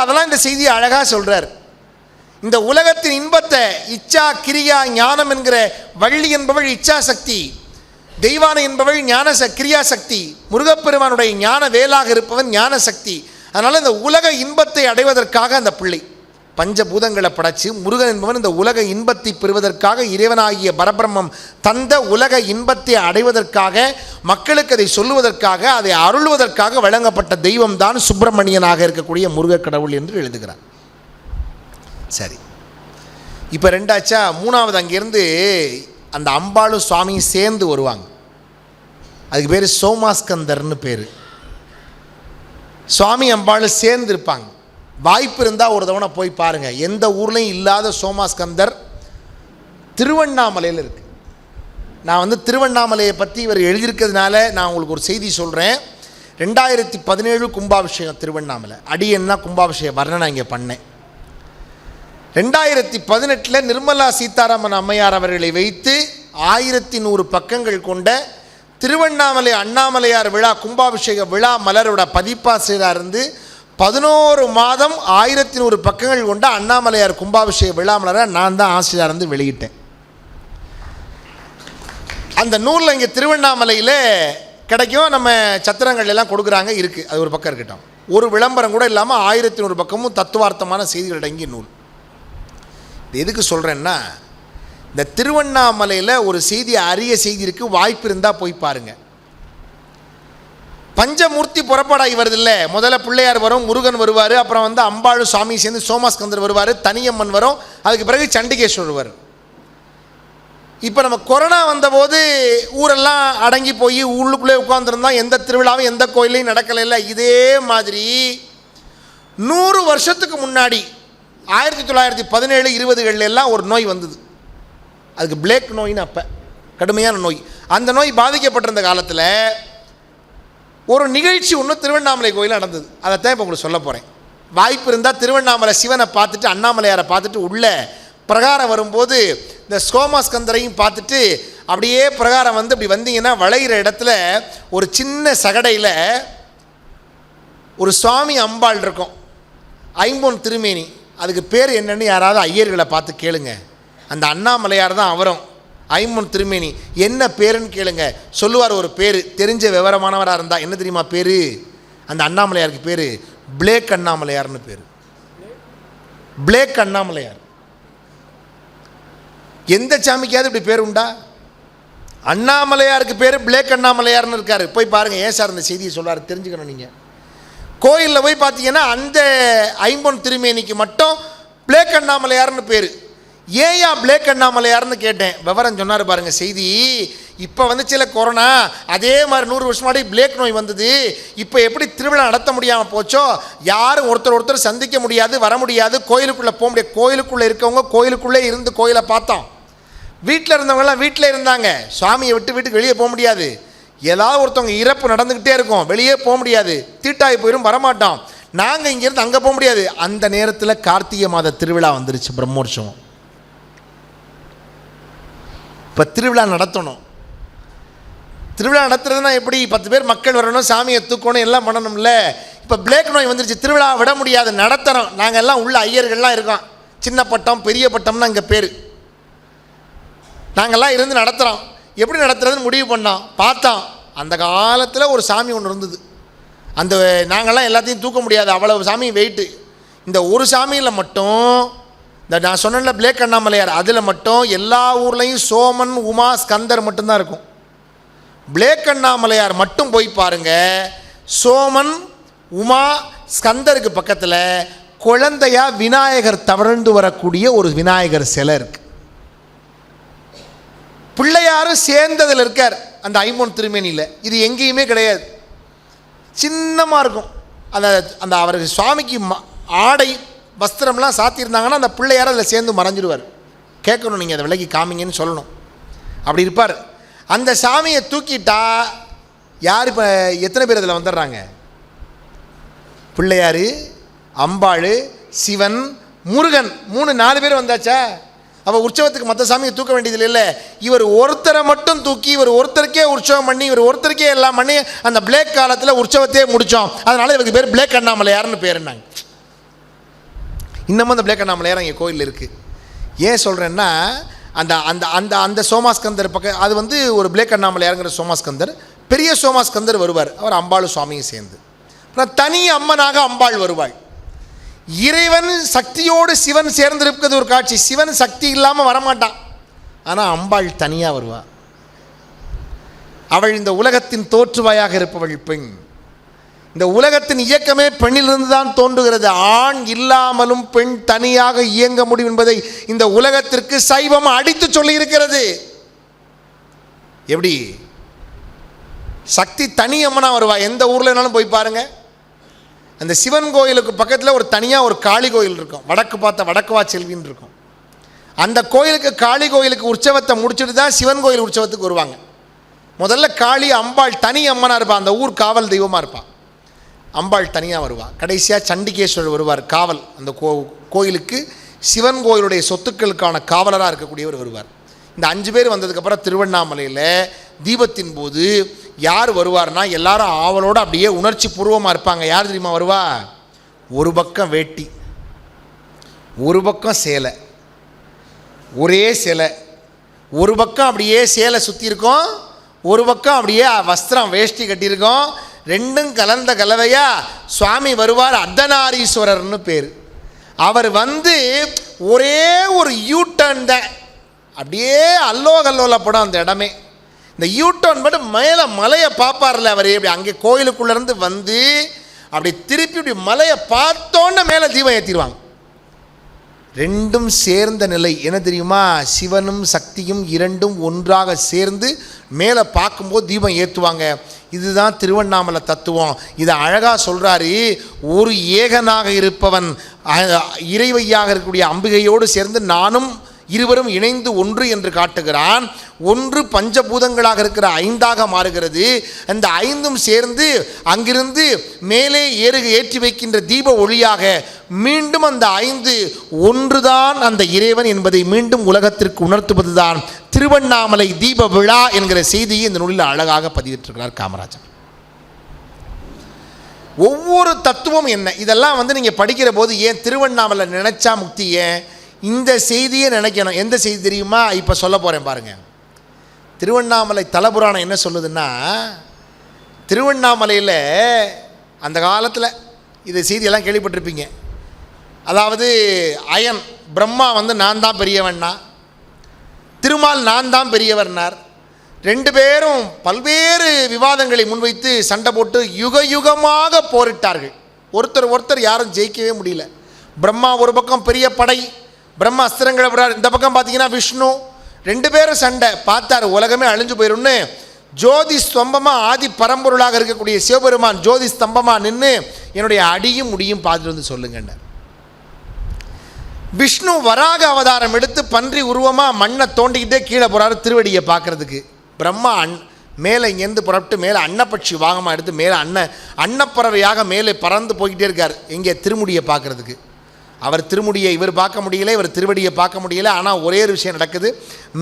அதெல்லாம் இந்த செய்தியை அழகாக சொல்கிறார். இந்த உலகத்தின் இன்பத்தை இச்சா கிரியா ஞானம் என்கிற வள்ளி என்பவள் இச்சா சக்தி, தெய்வானை என்பவள் ஞான கிரியா சக்தி, முருகப்பெருமானுடைய ஞான வேலாக இருப்பவன் ஞான சக்தி. அதனால் இந்த உலக இன்பத்தை அடைவதற்காக அந்த பிள்ளை பஞ்சபூதங்களை படைச்சு, முருகன் என்பவன் இந்த உலக இன்பத்தை பெறுவதற்காக, இறைவனாகிய பரபிரம்மம் தந்த உலக இன்பத்தை அடைவதற்காக, மக்களுக்கு அதை சொல்லுவதற்காக, அதை அருள்வதற்காக வழங்கப்பட்ட தெய்வம் தான் சுப்பிரமணியனாக இருக்கக்கூடிய முருகக் கடவுள் என்று எழுதுகிறார். சரி, இப்போ ரெண்டாச்சா. மூணாவது அங்கேருந்து அந்த அம்பாளும் சுவாமியும் சேர்ந்து வருவாங்க. அதுக்கு பேர் சோமாஸ்கந்தர்னு பேர். சுவாமி அம்பாளும் சேர்ந்து இருப்பாங்க. வாய்ப்பு இருந்தால் ஒரு தவணை போய் பாருங்கள். எந்த ஊர்லேயும் இல்லாத சோமாஸ்கந்தர் திருவண்ணாமலையில் இருக்குது. நான் வந்து திருவண்ணாமலையை பற்றி இவர் எழுதியிருக்கிறதுனால நான் உங்களுக்கு ஒரு செய்தி சொல்கிறேன். 2017 கும்பாபிஷேகம் திருவண்ணாமலை. அடியன்னா கும்பாபிஷேகம் வர்ணனை இங்கே பண்ணேன். 2018 நிர்மலா சீதாராமன் அம்மையார் அவர்களை வைத்து 1100 பக்கங்கள் கொண்ட திருவண்ணாமலை அண்ணாமலையார் விழா கும்பாபிஷேக விழா மலரோட பதிப்பாசிரியராக இருந்து 11 மாதம் 1100 பக்கங்கள் கொண்ட அண்ணாமலையார் கும்பாபிஷேக விழா மலரை நான் தான் ஆசிரியராக இருந்து வெளியிட்டேன். அந்த நூலில் இங்கே திருவண்ணாமலையில் கிடைக்கும். நம்ம சத்திரங்கள் எல்லாம் கொடுக்குறாங்க, இருக்குது. அது ஒரு பக்கம் இருக்கட்டும். ஒரு விளம்பரம் கூட இல்லாமல் 1100 பக்கமும் தத்துவார்த்தமான செய்திகள் அடங்கிய நூல். இது எதுக்கு சொல்கிறேன்னா, இந்த திருவண்ணாமலையில் ஒரு செய்தி, அரிய செய்தி இருக்குது. வாய்ப்பு இருந்தால் போய் பாருங்கள். பஞ்சமூர்த்தி புறப்பாடாகி வருதில்ல. முதல்ல பிள்ளையார் வரும், முருகன் வருவார், அப்புறம் வந்து அம்பாளு சுவாமி சேர்ந்து சோமாஸ்கந்தர் வருவார், தனியம்மன் வரும், அதுக்கு பிறகு சண்டிகேஸ்வரர் வரும். இப்போ நம்ம கொரோனா வந்தபோது ஊரெல்லாம் அடங்கி போய் உள்ளுக்குள்ளே உட்காந்துருந்தோம். எந்த திருவிழாவும் எந்த கோயிலையும் நடக்கலை. இதே மாதிரி 100 வருஷத்துக்கு முன்னாடி 1917, 20களில் எல்லாம் ஒரு நோய் வந்தது. அதுக்கு பிளேக் நோயின்னு அப்போ கடுமையான நோய். அந்த நோய் பாதிக்கப்பட்டிருந்த காலத்தில் ஒரு நிகழ்ச்சி ஒன்று திருவண்ணாமலை கோயில் நடந்தது. அதைத்தான் இப்போ உங்களுக்கு சொல்ல போகிறேன். வாய்ப்பு இருந்தால் திருவண்ணாமலை சிவனை பார்த்துட்டு, அண்ணாமலையாரை பார்த்துட்டு உள்ள பிரகாரம் வரும்போது இந்த சோமாஸ்கந்தரையும் பார்த்துட்டு அப்படியே பிரகாரம் வந்து இப்படி வந்தீங்கன்னா வளைகிற இடத்துல ஒரு சின்ன சகடையில் ஒரு சுவாமி அம்பாள் இருக்கும். 5 திருமேனி அதுக்கு பேர் என்னன்னு யாராவது ஐயர்களை பார்த்து கேளுங்க. அந்த அண்ணாமலையார் தான் அவரும் ஐம்பொன் திருமேனி. என்ன பேருன்னு கேளுங்க, சொல்லுவார் ஒரு பேர். தெரிஞ்ச விவரமானவராக இருந்தால் என்ன தெரியுமா பேர்? அந்த அண்ணாமலையாருக்கு பேர் பிளேக் அண்ணாமலையார்னு பேர். பிளேக் அண்ணாமலையார். எந்த சாமிக்காவது இப்படி பேர் உண்டா? அண்ணாமலையாருக்கு பேர் பிளேக் அண்ணாமலையார்னு இருக்காரு. போய் பாருங்கள், ஏன் சார் இந்த செய்தியை சொல்கிறார் தெரிஞ்சுக்கணும். நீங்கள் கோயிலில் போய் பார்த்தீங்கன்னா அந்த ஐம்பொன் திருமேனிக்கு மட்டும் பிளேக் அண்ணாமலையார்னு பேர். ஏயா பிளேக் அண்ணாமலையார்னு கேட்டேன். விவரம் சொன்னார் பாருங்கள் செய்தி. இப்போ வந்துச்சுல கொரோனா, அதே மாதிரி 100 வருஷம் முன்னாடி பிளேக் நோய் வந்தது. இப்போ எப்படி திருவிழா நடத்த முடியாமல் போச்சோ, யாரும் ஒருத்தர் சந்திக்க முடியாது, வர முடியாது, கோயிலுக்குள்ளே போக முடியாது. கோயிலுக்குள்ளே இருக்கவங்க கோயிலுக்குள்ளே இருந்து கோயிலை பார்த்தோம். வீட்டில் இருந்தவங்கலாம் வீட்டில் இருந்தாங்க. சுவாமியை விட்டு வீட்டுக்கு வெளியே போக முடியாது. ஏதாவது ஒருத்தவங்க இறப்பு நடந்துக்கிட்டே இருக்கும், வெளியே போக முடியாது, தீட்டாகி போயிடும், வரமாட்டோம். நாங்கள் இங்கேருந்து அங்கே போக முடியாது. அந்த நேரத்தில் கார்த்திகை மாத திருவிழா வந்துருச்சு, பிரம்மோற்சவம். இப்போ திருவிழா நடத்தணும். திருவிழா நடத்துறதுனா எப்படி? 10 பேர் மக்கள் வரணும், சாமியை தூக்கணும், எல்லாம் பண்ணணும்ல. இப்போ பிளேக் நோய் வந்துருச்சு, திருவிழா விட முடியாது, நடத்துகிறோம். நாங்கள் எல்லாம் உள்ள ஐயர்கள்லாம் இருக்கோம். சின்ன பட்டம் பெரிய பட்டம்னா இங்கே பேர். நாங்கள்லாம் இருந்து நடத்துகிறோம். எப்படி நடத்துறதுன்னு முடிவு பண்ணோம், பார்த்தோம். அந்த காலத்தில் ஒரு சாமி ஒன்று இருந்தது. அந்த நாங்கள்லாம் எல்லாத்தையும் தூக்க முடியாது, அவ்வளவு சாமி வெயிட்டு. இந்த ஒரு சாமியில் மட்டும், இந்த நான் சொன்னேன்ல பிளேக் அண்ணாமலையார், அதில் மட்டும் எல்லா ஊர்லேயும் சோமன், உமா, ஸ்கந்தர் மட்டும்தான் இருக்கும். பிளேக் அண்ணாமலையார் மட்டும் போய் பாருங்க, சோமன், உமா, ஸ்கந்தருக்கு பக்கத்தில் குழந்தையா விநாயகர் தவழ்ந்து வரக்கூடிய ஒரு விநாயகர் சிலை இருக்கு. பிள்ளையாரும் சேர்ந்ததில் இருக்கார் அந்த ஐம்பொன் திருமேனியில். இது எங்கேயுமே கிடையாது, சின்னமாக இருக்கும். அந்த அந்த அவருக்கு சுவாமிக்கு ஆடை வஸ்திரம்லாம் சாத்தியிருந்தாங்கன்னா அந்த பிள்ளையார் அதில் சேர்ந்து மறைஞ்சிடுவார். கேட்கணும், நீங்கள் அதை விலகி காமிங்கன்னு சொல்லணும். அப்படி இருப்பார். அந்த சாமியை தூக்கிட்டா யார் இப்போ எத்தனை பேர் அதில் வந்துடுறாங்க? பிள்ளையார், அம்பாள், சிவன், முருகன், 3-4 பேர் வந்தாச்சா? அவள் உற்சவத்துக்கு மற்ற சாமியை தூக்க வேண்டியதில்லை. இல்லை, இவர் ஒருத்தரை மட்டும் தூக்கி இவர் ஒருத்தருக்கே உற்சவம் பண்ணி இவர் ஒருத்தருக்கே எல்லாம் பண்ணி அந்த பிளேக் காலத்தில் உற்சவத்தையே முடித்தோம். அதனால் இவருக்கு பேர் பிளேக் அண்ணாமலையார்னு பேருன்னாங்க. இன்னமும் அந்த பிளேக் அண்ணாமலையார் இங்கே கோயில் இருக்குது. ஏன் சொல்கிறேன்னா, அந்த அந்த அந்த அந்த சோமாஸ்கந்தர் பக்கம் அது வந்து ஒரு பிளேக் அண்ணாமலையாருங்கிற சோமாஸ்கந்தர். பெரிய சோமாஸ்கந்தர் வருவார், அவர் அம்பாள் சுவாமியும் சேர்ந்து. அப்புறம் தனி அம்மனாக அம்பாள் வருவாள். இறைவன் சக்தியோடு சிவன் சேர்ந்து இருக்கிறது ஒரு காட்சி. சிவன் சக்தி இல்லாமல் வரமாட்டான், ஆனால் அம்பாள் தனியாக வருவாள். அவள் இந்த உலகத்தின் தோற்றுவாயாக இருப்பவள் பெண். இந்த உலகத்தின் இயக்கமே பெண்ணிலிருந்து தான் தோன்றுகிறது. ஆண் இல்லாமலும் பெண் தனியாக இயங்க முடியும் என்பதை இந்த உலகத்திற்கு சைவம் அடித்து சொல்லி இருக்கிறது. எப்படி சக்தி தனி அம்மனா வருவா? எந்த ஊர்லனாலும் போய் பாருங்க. அந்த சிவன் கோயிலுக்கு பக்கத்தில் ஒரு தனியாக ஒரு காளி கோயில் இருக்கும், வடக்கு பார்த்த வடக்குவா செல்வின்னு இருக்கும். அந்த கோயிலுக்கு காளி கோயிலுக்கு உற்சவத்தை முடிச்சுட்டு தான் சிவன் கோயில் உற்சவத்துக்கு வருவாங்க. முதல்ல காளி அம்பாள் தனி அம்மனாக இருப்பாள், அந்த ஊர் காவல் தெய்வமாக இருப்பாள். அம்பாள் தனியாக வருவாள். கடைசியாக சண்டிகேஸ்வரர் வருவார் காவல். அந்த கோயிலுக்கு சிவன் கோயிலுடைய சொத்துக்களுக்கான காவலராக இருக்கக்கூடியவர் வருவார். இந்த 5 பேர் வந்ததுக்கப்புறம் திருவண்ணாமலையில் தீபத்தின் போது யார் வருவார்னா, எல்லாரும் ஆவலோடு அப்படியே உணர்ச்சி பூர்வமாக இருப்பாங்க. யார் தெரியுமா வருவா? ஒரு பக்கம் வேட்டி, ஒரு பக்கம் சேலை, ஒரே சேலை. ஒரு பக்கம் அப்படியே சேலை சுற்றி இருக்கோம், ஒரு பக்கம் அப்படியே வஸ்திரம் வேஷ்டி கட்டியிருக்கோம். ரெண்டும் கலந்த கலவையா சுவாமி வருவார். அர்த்தநாரீஸ்வரர்னு பேர். அவர் வந்து ஒரே ஒரு யூட்டர்ன் தான், அப்படியே அல்லோ கல்லோல படம் அந்த இடமே. இந்த யூட்டர்ன் மட்டும் மேலே மலையை பார்ப்பார்ல அவர். இப்படி அங்கே கோயிலுக்குள்ளேருந்து வந்து அப்படி திருப்பி இப்படி மலையை பார்த்தோன்னே மேலே தீபம் ஏற்றிடுவாங்க. ரெண்டும் சேர்ந்த நிலை என்ன தெரியுமா? சிவனும் சக்தியும் இரண்டும் ஒன்றாக சேர்ந்து மேலே பார்க்கும்போது தீபம் ஏற்றுவாங்க. இதுதான் திருவண்ணாமலை தத்துவம். இதை அழகாக சொல்கிறாரு. ஒரு ஏகனாக இருப்பவன் இறைவையாக இருக்கக்கூடிய அம்பிகையோடு சேர்ந்து நானும் இருவரும் இணைந்து ஒன்று என்று காட்டுகிறான். ஒன்று பஞ்சபூதங்களாக இருக்கிற 5ஆக மாறுகிறது. அந்த 5ம் சேர்ந்து அங்கிருந்து மேலே ஏற்றி வைக்கின்ற தீப ஒளியாக மீண்டும் அந்த 5 ஒன்றுதான் அந்த இறைவன் என்பதை மீண்டும் உலகத்திற்கு உணர்த்துவதுதான் திருவண்ணாமலை தீப விழா என்கிற செய்தியை இந்த நூலில் அழகாக பதிவிட்டிருக்கிறார் காமராஜர். ஒவ்வொரு தத்துவம் என்ன, இதெல்லாம் நீங்கள் படிக்கிற போது ஏன் திருவண்ணாமலை நினைச்சா முக்தி, ஏன் இந்த செய்தியை நினைக்கணும். எந்த செய்தி தெரியுமா? இப்போ சொல்ல போகிறேன் பாருங்கள். திருவண்ணாமலை தலபுராணம் என்ன சொல்லுதுன்னா, திருவண்ணாமலையில் அந்த காலத்தில் இது செய்தியெல்லாம் கேள்விப்பட்டிருப்பீங்க. அதாவது அயன் பிரம்மா நான் தான் பெரியவன்னா, திருமால் நான் தான் பெரியவர்னார். ரெண்டு பேரும் பல்வேறு விவாதங்களை முன்வைத்து சண்டை போட்டு யுக யுகமாக போரிட்டார்கள். ஒருத்தர் யாரும் ஜெயிக்கவே முடியல. பிரம்மா ஒரு பக்கம் பெரிய படை, பிரம்மா அஸ்திரங்களை விடுறார். இந்த பக்கம் பார்த்தீங்கன்னா விஷ்ணு. ரெண்டு பேரும் சண்டை பார்த்தார், உலகமே அழிஞ்சு போயிடும்னு ஜோதி ஸ்தம்பமாக ஆதி பரம்பொருளாக இருக்கக்கூடிய சிவபெருமான் ஜோதி ஸ்தம்பமாக நின்று என்னுடைய அடியும் முடியும் பார்த்துட்டு வந்து சொல்லுங்கன்னு. விஷ்ணு வராக அவதாரம் எடுத்து பன்றி உருவமாக மண்ணை தோண்டிக்கிட்டே கீழே போகிறாரு திருவடியை பார்க்குறதுக்கு. பிரம்மா மேலே இங்கேருந்து புறப்பட்டு மேலே அன்னப்பட்சி வாகமாக எடுத்து மேலே அன்னப்பறவையாக மேலே பறந்து போய்கிட்டே இருக்கார். எங்கே? திருமுடியை பார்க்குறதுக்கு. அவர் திருமுடியை இவர் பார்க்க முடியல, இவர் திருவடியை பார்க்க முடியல. ஆனால் ஒரே ஒரு விஷயம் நடக்குது.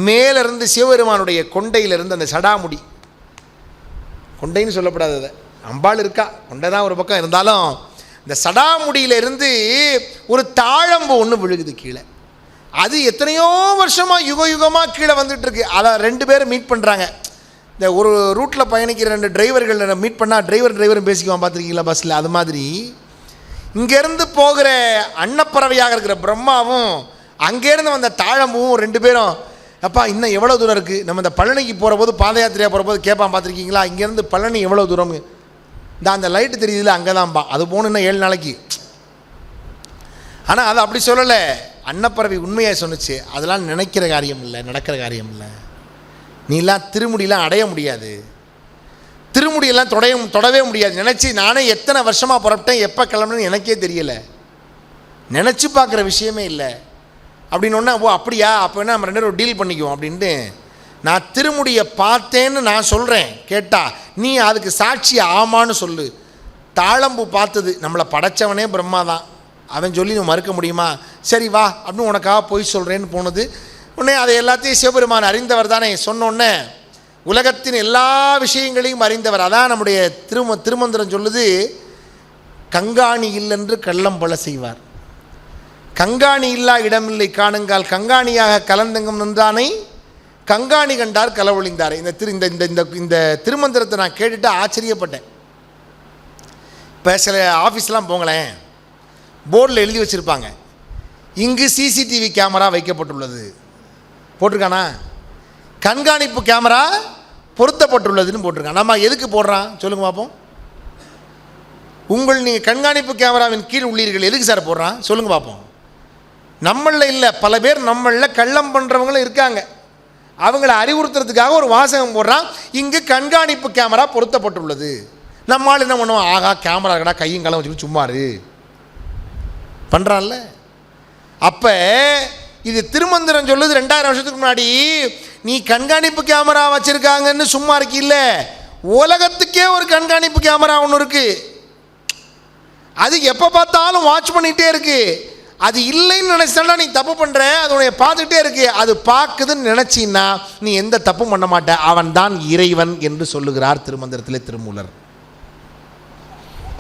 மேலிருந்து சிவபெருமானுடைய கொண்டையிலிருந்து அந்த சடாமுடி, கொண்டைன்னு சொல்லப்படாது, அதை அம்பாள் இருக்கா, கொண்டை தான் ஒரு பக்கம் இருந்தாலும் இந்த சடாமுடியிலிருந்து ஒரு தாழம்பு ஒன்று விழுகுது கீழே. அது எத்தனையோ வருஷமாக யுக யுகமாக கீழே வந்துட்டுருக்கு. அதை ரெண்டு பேரும் மீட் பண்ணுறாங்க. இந்த ஒரு ரூட்டில் பயணிக்கிற ரெண்டு டிரைவர்கள் மீட் பண்ணால் டிரைவரும் பேசிக்குவான், பார்த்துருக்கீங்களா பஸ்ஸில்? அது மாதிரி இங்கேருந்து போகிற அன்னப்பறவையாக இருக்கிற பிரம்மாவும் அங்கேருந்து வந்த தாழம்பும் ரெண்டு பேரும், அப்பா இன்னும் எவ்வளோ தூரம் இருக்குது, நம்ம இந்த பழனிக்கு போகிற போது பாத யாத்திரையாக போகிற போது கேட்பான், பார்த்துருக்கீங்களா இங்கேருந்து பழனி எவ்வளோ தூரம், இந்த அந்த லைட்டு தெரியுதுல அங்கே தான்ப்பா, அது போகணுன்னா 7 நாளைக்கு. ஆனால் அது அப்படி சொல்லலை. அன்னப்பறவை உண்மையாக சொன்னிச்சு, அதெல்லாம் நினைக்கிற காரியம் இல்லை, நடக்கிற காரியம் இல்லை. நீலாம் திருமுடியெலாம் அடைய முடியாது, திருமுடியெல்லாம் தொடவே முடியாது. நினச்சி நானே எத்தனை வருஷமாக புறப்பட்டேன், எப்போ கிளம்புனேன்னு எனக்கே தெரியலை, நினச்சி பார்க்குற விஷயமே இல்லை அப்படின்னு ஒன்றா. ஓ அப்படியா, அப்போ என்ன நம்ம 2 பேரும் டீல் பண்ணிக்குவோம் அப்படின்ட்டு நான் திருமுடியை பார்த்தேன்னு நான் சொல்கிறேன். கேட்டா நீ அதுக்கு சாட்சி ஆமான்னு சொல்லு. தாழம்பு பார்த்தது, நம்மளை படைச்சவனே பிரம்மா தான், அவன் சொல்லி நீ மறுக்க முடியுமா? சரி வா அப்படின்னு உனக்காக போய் சொல்கிறேன்னு போனது. உடனே அதை எல்லாத்தையும் சிவபெருமான் அறிந்தவர் தானே. சொன்னோன்னே உலகத்தின் எல்லா விஷயங்களையும் அறிந்தவர். அதான் நம்முடைய திருமந்திரம் சொல்லுது, கங்காணி இல்லென்று கள்ளம் பல செய்வார், கங்காணி இல்லா இடமில்லை காணுங்கால் கங்காணியாக கலந்தங்கம் நின்றானை கங்காணி கண்டார் களவொழிந்தார். இந்த திருமந்திரத்தை நான் கேட்டுட்டு ஆச்சரியப்பட்டேன். இப்போ சில ஆஃபீஸ்லாம் போங்களேன், போர்டில் எழுதி வச்சுருப்பாங்க, இங்கு சிசிடிவி கேமரா வைக்கப்பட்டுள்ளது போட்டிருக்கானா, கண்காணிப்பு கேமரா பொருத்தப்பட்டுள்ளதுன்னு போட்டிருக்கான். நம்ம எதுக்கு போடுறான் சொல்லுங்க பார்ப்போம். நீங்கள் கண்காணிப்பு கேமராவின் கீழ் உள்ளீர்கள், எதுக்கு சார் போடுறான் சொல்லுங்க பார்ப்போம். நம்மளில் இல்லை, பல பேர் நம்மளில் கள்ளம் பண்ணுறவங்களும் இருக்காங்க. அவங்கள அறிவுறுத்துறதுக்காக ஒரு வாசகம் போடுறான், இங்கு கண்காணிப்பு கேமரா பொருத்தப்பட்டுள்ளது. நம்மளால் என்ன பண்ணுவோம், ஆகா கேமரா இருக்கடா கையும் காலம் வச்சுக்கிட்டு சும்மாரு பண்ணுறான்ல. அப்போ இது திருமந்திரம் சொல்லுது 2000 வருஷத்துக்கு முன்னாடி நீ கண்காணிப்பு கேமரா வச்சுருக்காங்கன்னு சும்மா இருக்கில்ல, உலகத்துக்கே ஒரு கண்காணிப்பு கேமரா ஒன்று இருக்குது, அது எப்போ பார்த்தாலும் வாட்ச் பண்ணிகிட்டே இருக்குது. அது இல்லைன்னு நினச்சிட்டா நீ தப்பு பண்ணுற, அது உன்னை பார்த்துக்கிட்டே இருக்கு, அது பார்க்குதுன்னு நினச்சின்னா நீ எந்த தப்பும் பண்ண மாட்ட. அவன் தான் இறைவன் என்று சொல்லுகிறார் திருமந்திரத்திலே திருமூலர்.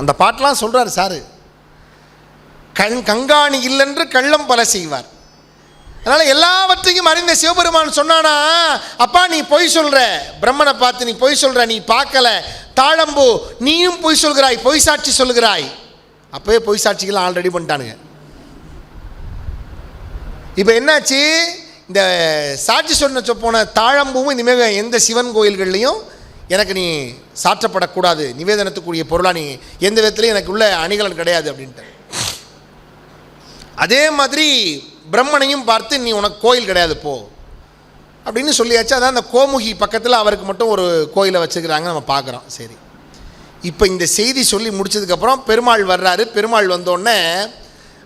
அந்த பாட்டெலாம் சொல்கிறார் சாரு. கங்காணி இல்லென்று கள்ளம் பல செய்வார். அதனால் எல்லாவற்றையும் அறிந்த சிவபெருமான் சொன்னானா, அப்பா நீ பொய் சொல்கிற, பிரம்மனை பார்த்து நீ பொய் சொல்கிற, நீ பார்க்கல, தாழம்பு நீயும் பொய் சொல்கிறாய், பொய் சாட்சி சொல்கிறாய். அப்போயே பொய் சாட்சிகள் ஆல்ரெடி பண்ணிட்டானுங்க. இப்போ என்னாச்சு, இந்த சாட்சி சொன்ன போன தாழம்பூவும் இனிமேல் எந்த சிவன் கோயில்கள்லையும் எனக்கு நீ சாற்றப்படக்கூடாது, நிவேதனத்துக்குரிய பொருளாக நீ எந்த விதத்துலையும் எனக்கு உள்ள அணிகலன் கிடையாது அப்படின்ட்டு. அதே மாதிரி பிரம்மனையும் பார்த்து நீ உனக்கு கோயில் கிடையாது போ அப்படின்னு சொல்லியாச்சு. அதான் அந்த கோமுகி பக்கத்தில் அவருக்கு மட்டும் ஒரு கோயிலை வச்சுக்கிறாங்க, நம்ம பார்க்குறோம். சரி, இப்போ இந்த செய்தி சொல்லி முடிச்சதுக்கப்புறம் பெருமாள் வர்றாரு. பெருமாள் வந்தோடனே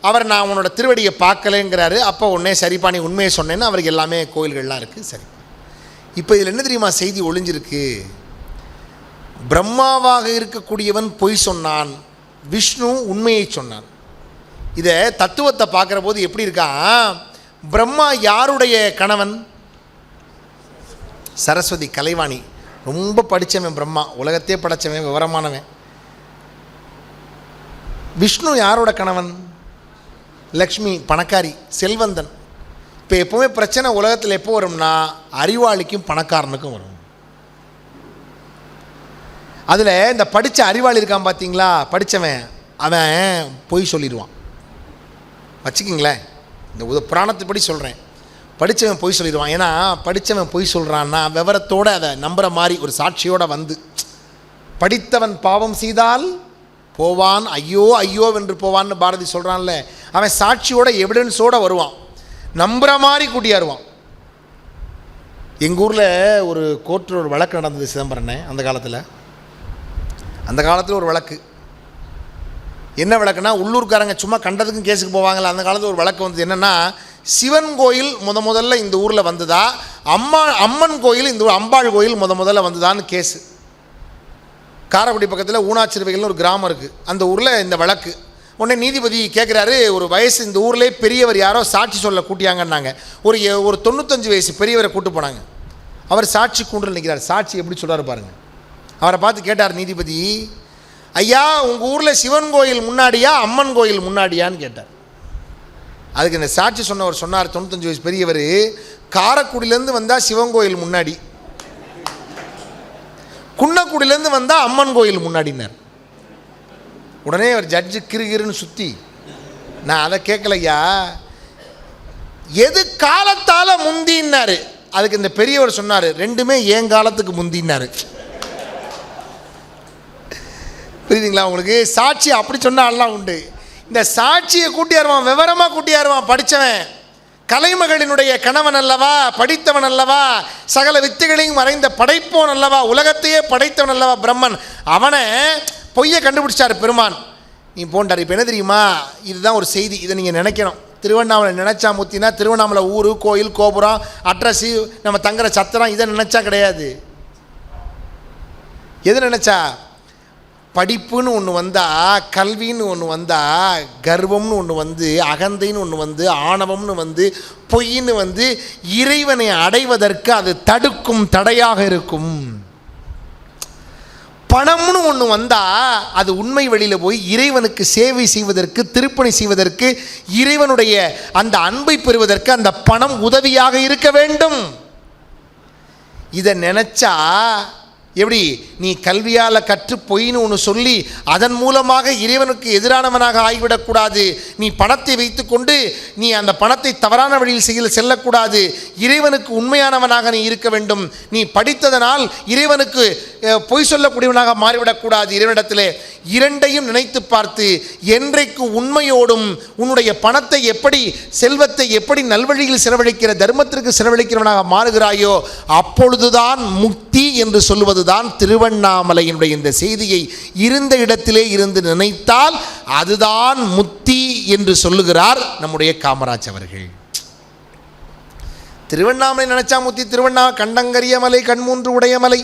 அவர் நான் உன்னோட திருவடியை பார்க்கலைங்கிறாரு. அப்போ உடனே சரிப்பா நீ உண்மையை சொன்னேன்னு அவருக்கு எல்லாமே கோயில்கள்லாம் இருக்குது. சரி, இப்போ இதில் என்ன தெரியுமா செய்தி ஒளிஞ்சிருக்கு, பிரம்மாவாக இருக்கக்கூடியவன் பொய் சொன்னான், விஷ்ணு உண்மையை சொன்னான். இதை தத்துவத்தை பார்க்குற போது எப்படி இருக்கான், பிரம்மா யாருடைய கணவன், சரஸ்வதி கலைவாணி, ரொம்ப படித்தவன் பிரம்மா, உலகத்தையே படைச்சவன், விவரமானவன். விஷ்ணு யாரோட கணவன்? லக்ஷ்மி பணக்காரி, செல்வந்தன். இப்போ எப்போவுமே பிரச்சனை உலகத்தில் எப்போ வரும்னா அறிவாளிக்கும் பணக்காரனுக்கும் வரும். அதில் இந்த படித்த அறிவாளி இருக்கான் பார்த்தீங்களா, படித்தவன் அவன் பொய் சொல்லிடுவான். வச்சுக்கிங்களேன், இந்த புராணத்துப்படி சொல்கிறேன், படித்தவன் பொய் சொல்லிடுவான். ஏன்னா படித்தவன் பொய் சொல்கிறான்னா விவரத்தோடு அதை நம்புகிற மாதிரி ஒரு சாட்சியோடு வந்து, படித்தவன் பாவம் செய்தால் போவான் ஐயோ ஐயோ வென்று போவான்னு பாரதி சொல்கிறான்ல, அவன் சாட்சியோட எவிடன்ஸோடு வருவான், நம்புகிற மாதிரி கூட்டியாருவான். எங்கள் ஊரில் ஒரு கோர்ட்டில் ஒரு வழக்கு நடந்தது சிதம்பரண்ணே. அந்த காலத்தில் ஒரு வழக்கு. என்ன வழக்குனா, உள்ளூர்காரங்க சும்மா கண்டதுக்கும் கேஸுக்கு போவாங்கள்ல, அந்த காலத்தில் ஒரு வழக்கு வந்தது. என்னென்னா, சிவன் கோயில் முதல்ல இந்த ஊரில் வந்ததா, அம்மன் கோயில் இந்த அம்பாள் கோயில் முதல்ல வந்ததான்னு கேஸு. காரைக்குடி பக்கத்தில் ஊனாச்சிறுவைகள்னு ஒரு கிராமம் இருக்குது, அந்த ஊரில் இந்த வழக்கு. உடனே நீதிபதி கேட்குறாரு, ஒரு வயசு இந்த ஊர்லேயே பெரியவர் யாரோ சாட்சி சொல்ல கூட்டியாங்கன்னாங்க. ஒரு 95 வயசு பெரியவரை கூட்டு போனாங்க. அவர் சாட்சி கூண்டில் நிற்கிறார். சாட்சி எப்படி சொல்கிறாரு பாருங்கள். அவரை பார்த்து கேட்டார் நீதிபதி, ஐயா உங்கள் ஊரில் சிவன் கோயில் முன்னாடியா அம்மன் கோயில் முன்னாடியான்னு கேட்டார். அதுக்கு இந்த சாட்சி சொன்னவர் சொன்னார், 95 வயசு பெரியவர், காரைக்குடியிலேருந்து வந்தால் சிவன் கோயில் முன்னாடி, குன்னக்குடியிலேருந்து வந்தால் அம்மன் கோயில் முன்னாடினார். உடனே அவர் ஜட்ஜு கிருகிருன்னு சுற்றி, நான் அதை கேட்கலையா, எது காலத்தால் முந்தின்னாரு. அதுக்கு இந்த பெரியவர் சொன்னார், ரெண்டுமே என் காலத்துக்கு முந்தினார். புரியுதுங்களா உங்களுக்கு? சாட்சி அப்படி சொன்னாலாம் உண்டு. இந்த சாட்சியை கூட்டியாருவான், விவரமாக கூட்டியாருவான். படித்தவன், கலைமகளினுடைய கணவன் அல்லவா, படித்தவன் அல்லவா, சகல வித்தைகளையும் மறைந்த படைப்போன் அல்லவா, உலகத்தையே படைத்தவன் அல்லவா பிரம்மன், அவனை பொய்யை கண்டுபிடிச்சார் பெருமான். நீ போன்றார். இப்போ என்ன தெரியுமா, இதுதான் ஒரு செய்தி, இதை நீங்கள் நினைக்கணும். திருவண்ணாமலை நினச்சா முத்தினா திருவண்ணாமலை ஊர், கோயில், கோபுரம், அட்ரஸு, நம்ம தங்குற சத்திரம், இதை நினச்சா கிடையாது. எது நினச்சா, படிப்புன்னு ஒன்று வந்தால், கல்வின்னு ஒன்று வந்தால், கர்வம்னு ஒன்று வந்து, அகந்தைன்னு ஒன்று வந்து, ஆணவம்னு வந்து, பொய்ன்னு வந்து, இறைவனை அடைவதற்கு அது தடுக்கும், தடையாக இருக்கும். பணம்னு ஒன்று வந்தால் அது உண்மை வழியில் போய் இறைவனுக்கு சேவை செய்வதற்கு, திருப்பணி செய்வதற்கு, இறைவனுடைய அந்த அன்பை பெறுவதற்கு அந்த பணம் உதவியாக இருக்க வேண்டும். இதை நினச்சா எப்படி, நீ கல்வியால் கற்று பொய்ன்னு ஒன்று சொல்லி அதன் மூலமாக இறைவனுக்கு எதிரானவனாக ஆகிவிடக்கூடாது. நீ பணத்தை வைத்து கொண்டு நீ அந்த பணத்தை தவறான வழியில் செல்லக்கூடாது. இறைவனுக்கு உண்மையானவனாக நீ இருக்க வேண்டும். நீ படித்ததனால் இறைவனுக்கு பொய் சொல்லக்கூடியவனாக மாறிவிடக்கூடாது. இறைவனிடத்திலே இரண்டையும் நினைத்து பார்த்து, என்றைக்கு உண்மையோடும் உன்னுடைய பணத்தை எப்படி, செல்வத்தை எப்படி நல்வழியில் செலவழிக்கிற, தர்மத்திற்கு செலவழிக்கிறவனாக மாறுகிறாயோ அப்பொழுதுதான் முக்தி என்று சொல்லுவது தான் திருவண்ணாமலையினுடைய இந்த செய்தியை இருந்த இடத்திலே இருந்து நினைத்தால் அதுதான் முக்தி என்று சொல்லுகிறார் நம்முடைய காமராஜ் அவர்கள். திருவண்ணாமலை நினைச்சா முக்தி. திருவண்ணாமலை கண்டங்கரிய மலை, கண்மூன்று உடைய மலை,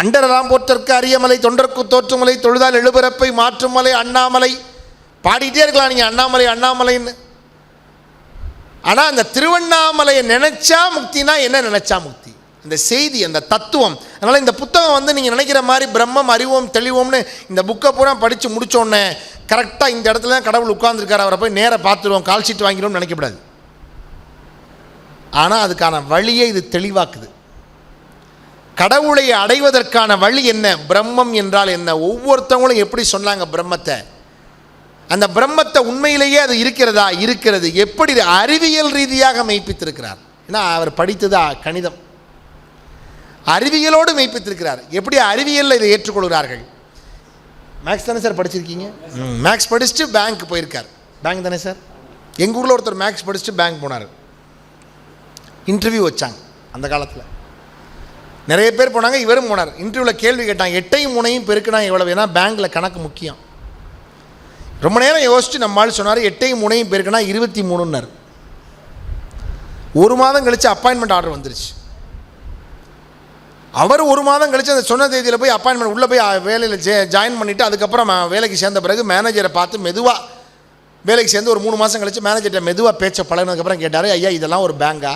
அண்டரெல்லாம் போற்றற்கு அரிய மலை, தொண்டர்க்கு தோற்றுமலை, தொழுதால் எழுபிறப்பை மாற்றும் மலை அண்ணாமலை. பாடிட்டே இருக்கலாம் நீங்கள் அண்ணாமலை அண்ணாமலைன்னு. ஆனால் அந்த திருவண்ணாமலையை நினைச்சா முக்தினா என்ன, நினைச்சா முக்தி, இந்த செய்தி, அந்த தத்துவம். அதனால் இந்த புத்தகம் வந்து நீங்கள் நினைக்கிற மாதிரி பிரம்மம் அறிவோம் தெளிவோம்னு இந்த புக்கை பூரா படித்து முடித்தோடனே கரெக்டாக இந்த இடத்துல தான் கடவுள் உட்கார்ந்துருக்கார், அவரை போய் நேராக பார்த்துருவோம், கால் ஷீட் வாங்கிடுவோம்னு நினைக்கப்படாது. ஆனால் அதுக்கான வழியை இது தெளிவாக்குது. கடவுளை அடைவதற்கான வழி என்ன, பிரம்மம் என்றால் என்ன, ஒவ்வொருத்தவங்களும் எப்படி சொன்னாங்க பிரம்மத்தை, அந்த பிரம்மத்தை உண்மையிலேயே அது இருக்கிறதா, இருக்கிறது, எப்படி அறிவியல் ரீதியாக மெய்ப்பித்திருக்கிறார். ஏன்னா அவர் படித்தது கணிதம், அறிவியலோடு மெய்ப்பித்திருக்கிறார். எப்படி அறிவியலில் இதை ஏற்றுக்கொள்கிறார்கள். மேக்ஸ் தானே சார் படிச்சிருக்கீங்க? மேக்ஸ் படிச்சுட்டு பேங்க் போயிருக்கார். பேங்க் தானே சார்? எங்கள் ஊரில் ஒருத்தர் மேக்ஸ் படிச்சுட்டு பேங்க் போனார். இன்டர்வியூ வச்சாங்க அந்த காலத்தில், நிறைய பேர் போனாங்க, இவரும் போனார். இன்டர்வியூவில் கேள்வி கேட்டாங்க, 8ஐயும் 3ஐயும் பெருக்குனா எவ்வளவு, ஏன்னா பேங்க்கில் கணக்கு முக்கியம். ரொம்ப நேரம் யோசிச்சு நம்மளால் சொன்னார், 8ஐயும் 3ஐயும் பெருக்குனா 23ன்னார். ஒரு மாதம் கழித்து அப்பாயின்மெண்ட் ஆர்டர் வந்துருச்சு. அவர் ஒரு மாதம் கழித்து அந்த சொன்ன தேதியில் போய் அப்பாயின்மெண்ட் உள்ளே போய் வேலையில் ஜாயின் பண்ணிவிட்டு அதுக்கப்புறம் வேலைக்கு சேர்ந்த பிறகு மேனேஜரை பார்த்து மெதுவாக வேலைக்கு சேர்ந்து ஒரு 3 மாதம் கழித்து மேனேஜர்கிட்ட மெதுவாக பேச்சை பழகினதுக்கப்புறம் கேட்டார், ஐயா இதெல்லாம் ஒரு பேங்கா?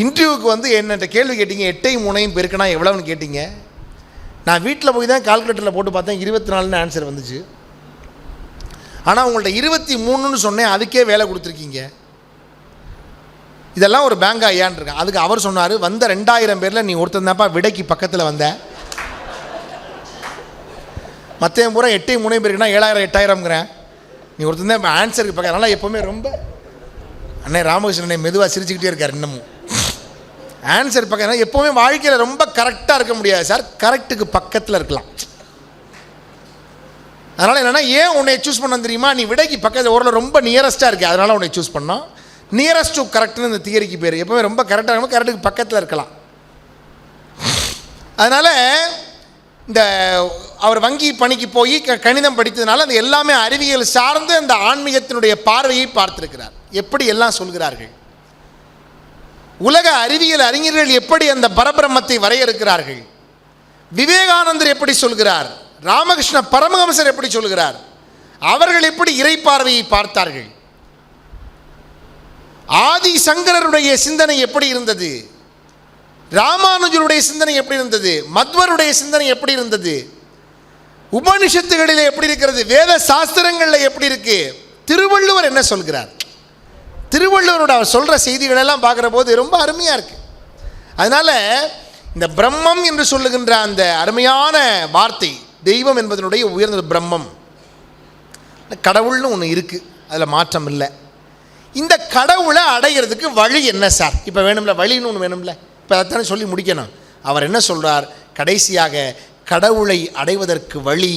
இன்டர்வியூக்கு வந்து என்னட்ட கேள்வி கேட்டீங்க, 8ஐயும் 3ஐயும் பெருக்குனா எவ்வளோன்னு கேட்டீங்க. நான் வீட்டில் போய் தான் கால்குலேட்டரில் போட்டு பார்த்தேன், 24ன்னு ஆன்சர் வந்துச்சு. ஆனால் உங்கள்ட்ட 23ன்னு சொன்னேன், அதுக்கே வேலை கொடுத்துருக்கீங்க. இதெல்லாம் ஒரு பேங்கா ஐயான்னு இருக்கேன். அதுக்கு அவர் சொன்னார், வந்த 2000 பேரில் நீ ஒருத்தன் தான்ப்பா விடைக்கு பக்கத்தில் வந்த, மற்ற பூரா 8 3 பேருக்குன்னா 7000 8000ங்கிறேன், நீ ஒருத்தன் தான் இப்போ ஆன்சருக்கு பக்கம். அதனால் எப்போவுமே ரொம்ப அண்ணே ராமகிருஷ்ணன் மெதுவாக சிரிச்சுக்கிட்டே இருக்கார். இன்னமும் ஆன்சர் பக்கம் எப்போவுமே வாழ்க்கையில் ரொம்ப கரெக்டாக இருக்க முடியாது சார், கரெக்டுக்கு பக்கத்தில் இருக்கலாம். அதனால் என்னென்னா, ஏன் உன்னை சூஸ் பண்ண தெரியுமா, நீ விடைக்கு பக்கத்தில் ஓரளவு ரொம்ப நியரஸ்ட்டாக இருக்கு, அதனால் உன்னை சூஸ் பண்ணோம். நியரஸ்ட் டு கரெக்ட்னு இந்த தியரிக்கு பேர். எப்போவுமே ரொம்ப கரெக்டாக இருக்கும், கரெக்டுக்கு பக்கத்தில் இருக்கலாம். அதனால் இந்த அவர் வங்கி பணிக்கு போய் கணிதம் படித்ததுனால அந்த எல்லாமே அறிவியல் சார்ந்து அந்த ஆன்மீகத்தினுடைய பார்வையை பார்த்திருக்கிறார். எப்படி எல்லாம் சொல்கிறார்கள், உலக அறிவியல் அறிஞர்கள் எப்படி அந்த பரபிரம்மத்தை வரையறுக்கிறார்கள், விவேகானந்தர் எப்படி சொல்கிறார், ராமகிருஷ்ண பரமஹம்சர் எப்படி சொல்கிறார், அவர்கள் எப்படி இறை பார்வையை பார்த்தார்கள், ஆதி சங்கரருடைய சிந்தனை எப்படி இருந்தது, ராமானுஜருடைய சிந்தனை எப்படி இருந்தது, மத்வருடைய சிந்தனை எப்படி இருந்தது, உபனிஷத்துகளில் எப்படி இருக்கிறது, வேத சாஸ்திரங்களில் எப்படி இருக்கு, திருவள்ளுவர் என்ன சொல்கிறார், திருவள்ளுவரோட அவர் சொல்கிற செய்திகளெல்லாம் பார்க்குற போது ரொம்ப அருமையாக இருக்குது. அதனால் இந்த பிரம்மம் என்று சொல்லுகின்ற அந்த அருமையான வார்த்தை, தெய்வம் என்பதனுடைய உயர்ந்த பிரம்மம், கடவுள்னு ஒன்று இருக்குது, அதில் மாற்றம் இல்லை. இந்த கடவுளை அடைகிறதுக்கு வழி என்ன சார், இப்போ வேணும்ல வழின்னு ஒன்று வேணும்ல, இப்போ அதைத்தானே சொல்லி முடிக்கணும். அவர் என்ன சொல்கிறார், கடைசியாக கடவுளை அடைவதற்கு வழி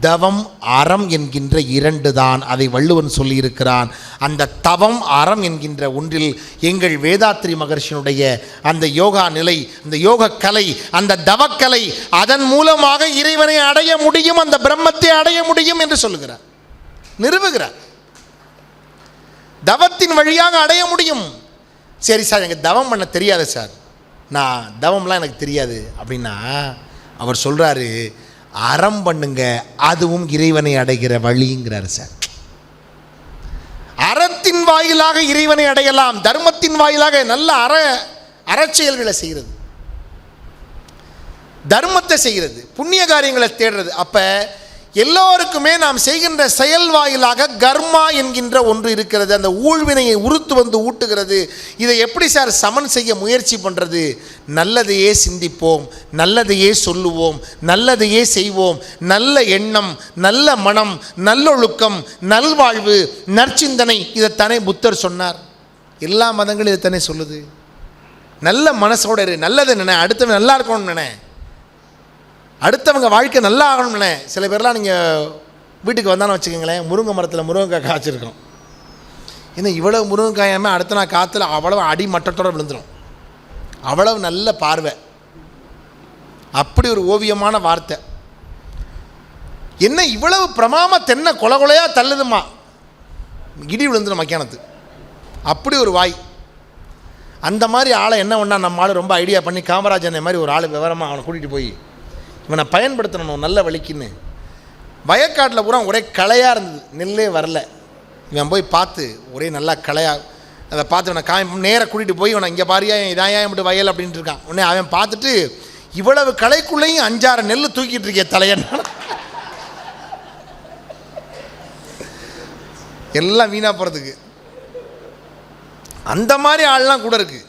தவம் அறம் என்கின்ற 2 தான். அதை வள்ளுவன் சொல்லியிருக்கிறான். அந்த தவம் அறம் என்கின்ற ஒன்றில் எங்கள் வேதாத்ரி மகர்ஷியினுடைய அந்த யோகா நிலை, அந்த யோக கலை, அந்த தவக்கலை, அதன் மூலமாக இறைவனை அடைய முடியும், அந்த பிரம்மத்தை அடைய முடியும் என்று சொல்லுகிறார், நிறுவுகிறார். தவத்தின் வழியாக அடைய முடியும். சரி சார், எனக்கு தவம் பண்ண தெரியாது சார், நான் தவம்லாம் எனக்கு தெரியாது அப்படின்னா அவர் சொல்கிறாரு, அறம் பண்ணுங்க, அதுவும் இறைவனை அடைகிற வழிங்கிறார் சார். அறத்தின் வாயிலாக இறைவனை அடையலாம், தர்மத்தின் வாயிலாக நல்ல அறச்செயல்களை செய்கிறது, தர்மத்தை செய்கிறது, புண்ணிய காரியங்களை தேடுறது. அப்போ எல்லோருக்குமே நாம் செய்கின்ற செயல் வாயிலாக கர்மா என்கின்ற ஒன்று இருக்கிறது, அந்த ஊழ்வினையை உறுத்து வந்து ஊட்டுகிறது. இதை எப்படி சார் சமன் செய்ய முயற்சி பண்ணுறது, நல்லதையே சிந்திப்போம், நல்லதையே சொல்லுவோம், நல்லதையே செய்வோம், நல்ல எண்ணம், நல்ல மனம், நல்லொழுக்கம், நல்வாழ்வு, நற்சிந்தனை, இதைத்தானே புத்தர் சொன்னார். எல்லா மதங்களும் இதைத்தானே சொல்லுது. நல்ல மனசோட இரு, நல்லது நினை, அடுத்தவன் நல்லா இருக்கணும்னு நினை, அடுத்தவங்க வாழ்க்கை நல்லா ஆகணும்னே. சில பேர்லாம் நீங்கள் வீட்டுக்கு வந்தான்னு வச்சுக்கோங்களேன், முருங்கை மரத்தில் முருங்கைக்காய் காய்ச்சிருக்கோம், ஏன்னா இவ்வளவு முருங்கைக்காயாமல் அடுத்த நாள் காற்றுல அவ்வளவு அடி மட்டத்தோடு விழுந்துடும், அவ்வளவு நல்ல பார்வை, அப்படி ஒரு ஓவியமான வார்த்தை. என்ன இவ்வளவு பிரமாம தென்னை கொலை கொலையாக தள்ளுதுமா, இடி விழுந்துடும் மக்கியானத்து, அப்படி ஒரு வாய். அந்த மாதிரி ஆளை என்ன பண்ணால் நம்ம ஆள் ரொம்ப ஐடியா பண்ணி காமராஜன் மாதிரி ஒரு ஆள் விவரமாக அவனை கூட்டிகிட்டு போய் இவனை பயன்படுத்தணும் நல்ல வழிக்குன்னு. வயக்காட்டில் பூரா ஒரே களையாக இருந்தது, நெல்லே வரல. இவன் போய் பார்த்து ஒரே நல்லா களையாக, அதை பார்த்து இவனை நேராக கூட்டிகிட்டு போய் இவனை இங்கே பாரியா இதாயா இப்படி வயல் அப்படின்ட்டு இருக்கான். உடனே அவன் பார்த்துட்டு, இவ்வளவு களைக்குள்ளேயும் 5-6 நெல் தூக்கிட்டு இருக்கே தலையன், எல்லாம் வீணாக போகிறதுக்கு. அந்த மாதிரி ஆள்லாம் கூட இருக்குது.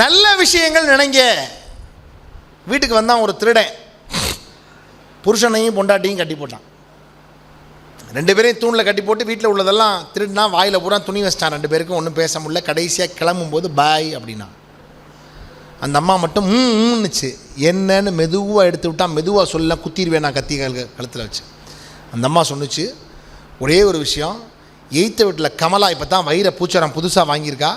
நல்ல விஷயங்கள் நினைங்க. வீட்டுக்கு வந்தான் ஒரு திருடன், புருஷனையும் பொண்டாட்டியும் கட்டி போட்டான், 2 பேரையும் தூணில் கட்டி போட்டு வீட்டில் உள்ளதெல்லாம் திருடினா, வாயில் பூரா துணி வச்சிட்டான். 2 பேருக்கும் ஒன்றும் பேச முடியல. கடைசியாக கிளம்பும்போது பாய் அப்படின்னா, அந்த அம்மா மட்டும் ம்னுச்சு. என்னன்னு மெதுவாக எடுத்து விட்டான். மெதுவாக சொல்ல, குத்திடுவேன் நான் கத்தி கழுத்தில் வச்சு. அந்த அம்மா சொன்னிச்சு, ஒரே ஒரு விஷயம், எய்த்த வீட்டில் கமலா இப்போ தான் வயிறை பூச்சாரம் புதுசாக வாங்கியிருக்கா,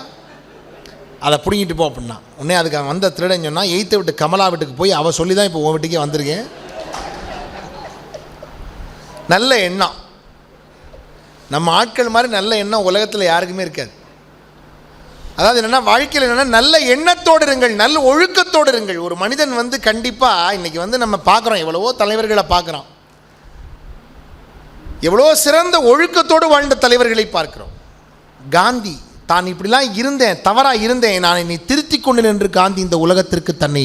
அதை பிடிங்கிட்டு போ அப்படின்னா. உடனே அதுக்கு அவன் வந்த திருடன் சொன்னால், எய்த்த விட்டு கமலா வீட்டுக்கு போய் அவள் சொல்லி தான் இப்போ உன் வீட்டுக்கே வந்திருக்கேன். நல்ல எண்ணம், நம்ம ஆட்கள் மாதிரி நல்ல எண்ணம் உலகத்தில் யாருக்குமே இருக்காது. அதாவது என்னென்னா, வாழ்க்கையில் என்னென்னா, நல்ல எண்ணத்தோடு இருங்கள், நல்ல ஒழுக்கத்தோடு இருங்கள். ஒரு மனிதன் வந்து கண்டிப்பாக இன்றைக்கி நம்ம பார்க்குறோம், எவ்வளவோ தலைவர்களை பார்க்குறோம், எவ்வளோ சிறந்த ஒழுக்கத்தோடு வாழ்ந்த தலைவர்களை பார்க்கிறோம். காந்தி தான் இப்படிலாம் இருந்தேன், தவறாக இருந்தேன், நான் என்னை திருத்தி கொண்டேன் என்று காந்தி இந்த உலகத்திற்கு தன்னை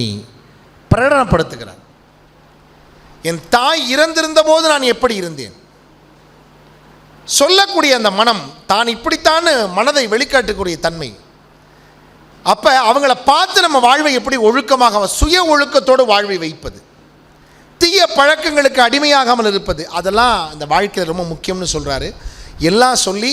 பிரகடனப்படுத்துகிறார். என் தாய் இறந்திருந்த போது நான் எப்படி இருந்தேன், சொல்லக்கூடிய அந்த மனம் தான் இப்படித்தான் மனதை வெளிக்காட்டக்கூடிய தன்மை. அப்போ அவங்கள பார்த்து நம்ம வாழ்வை எப்படி ஒழுக்கமாக சுய ஒழுக்கத்தோடு வாழ்வை வைப்பது, தீய பழக்கங்களுக்கு அடிமையாகாமல் இருப்பது, அதெல்லாம் அந்த வாழ்க்கையில் ரொம்ப முக்கியம்னு சொல்கிறாரு. எல்லாம் சொல்லி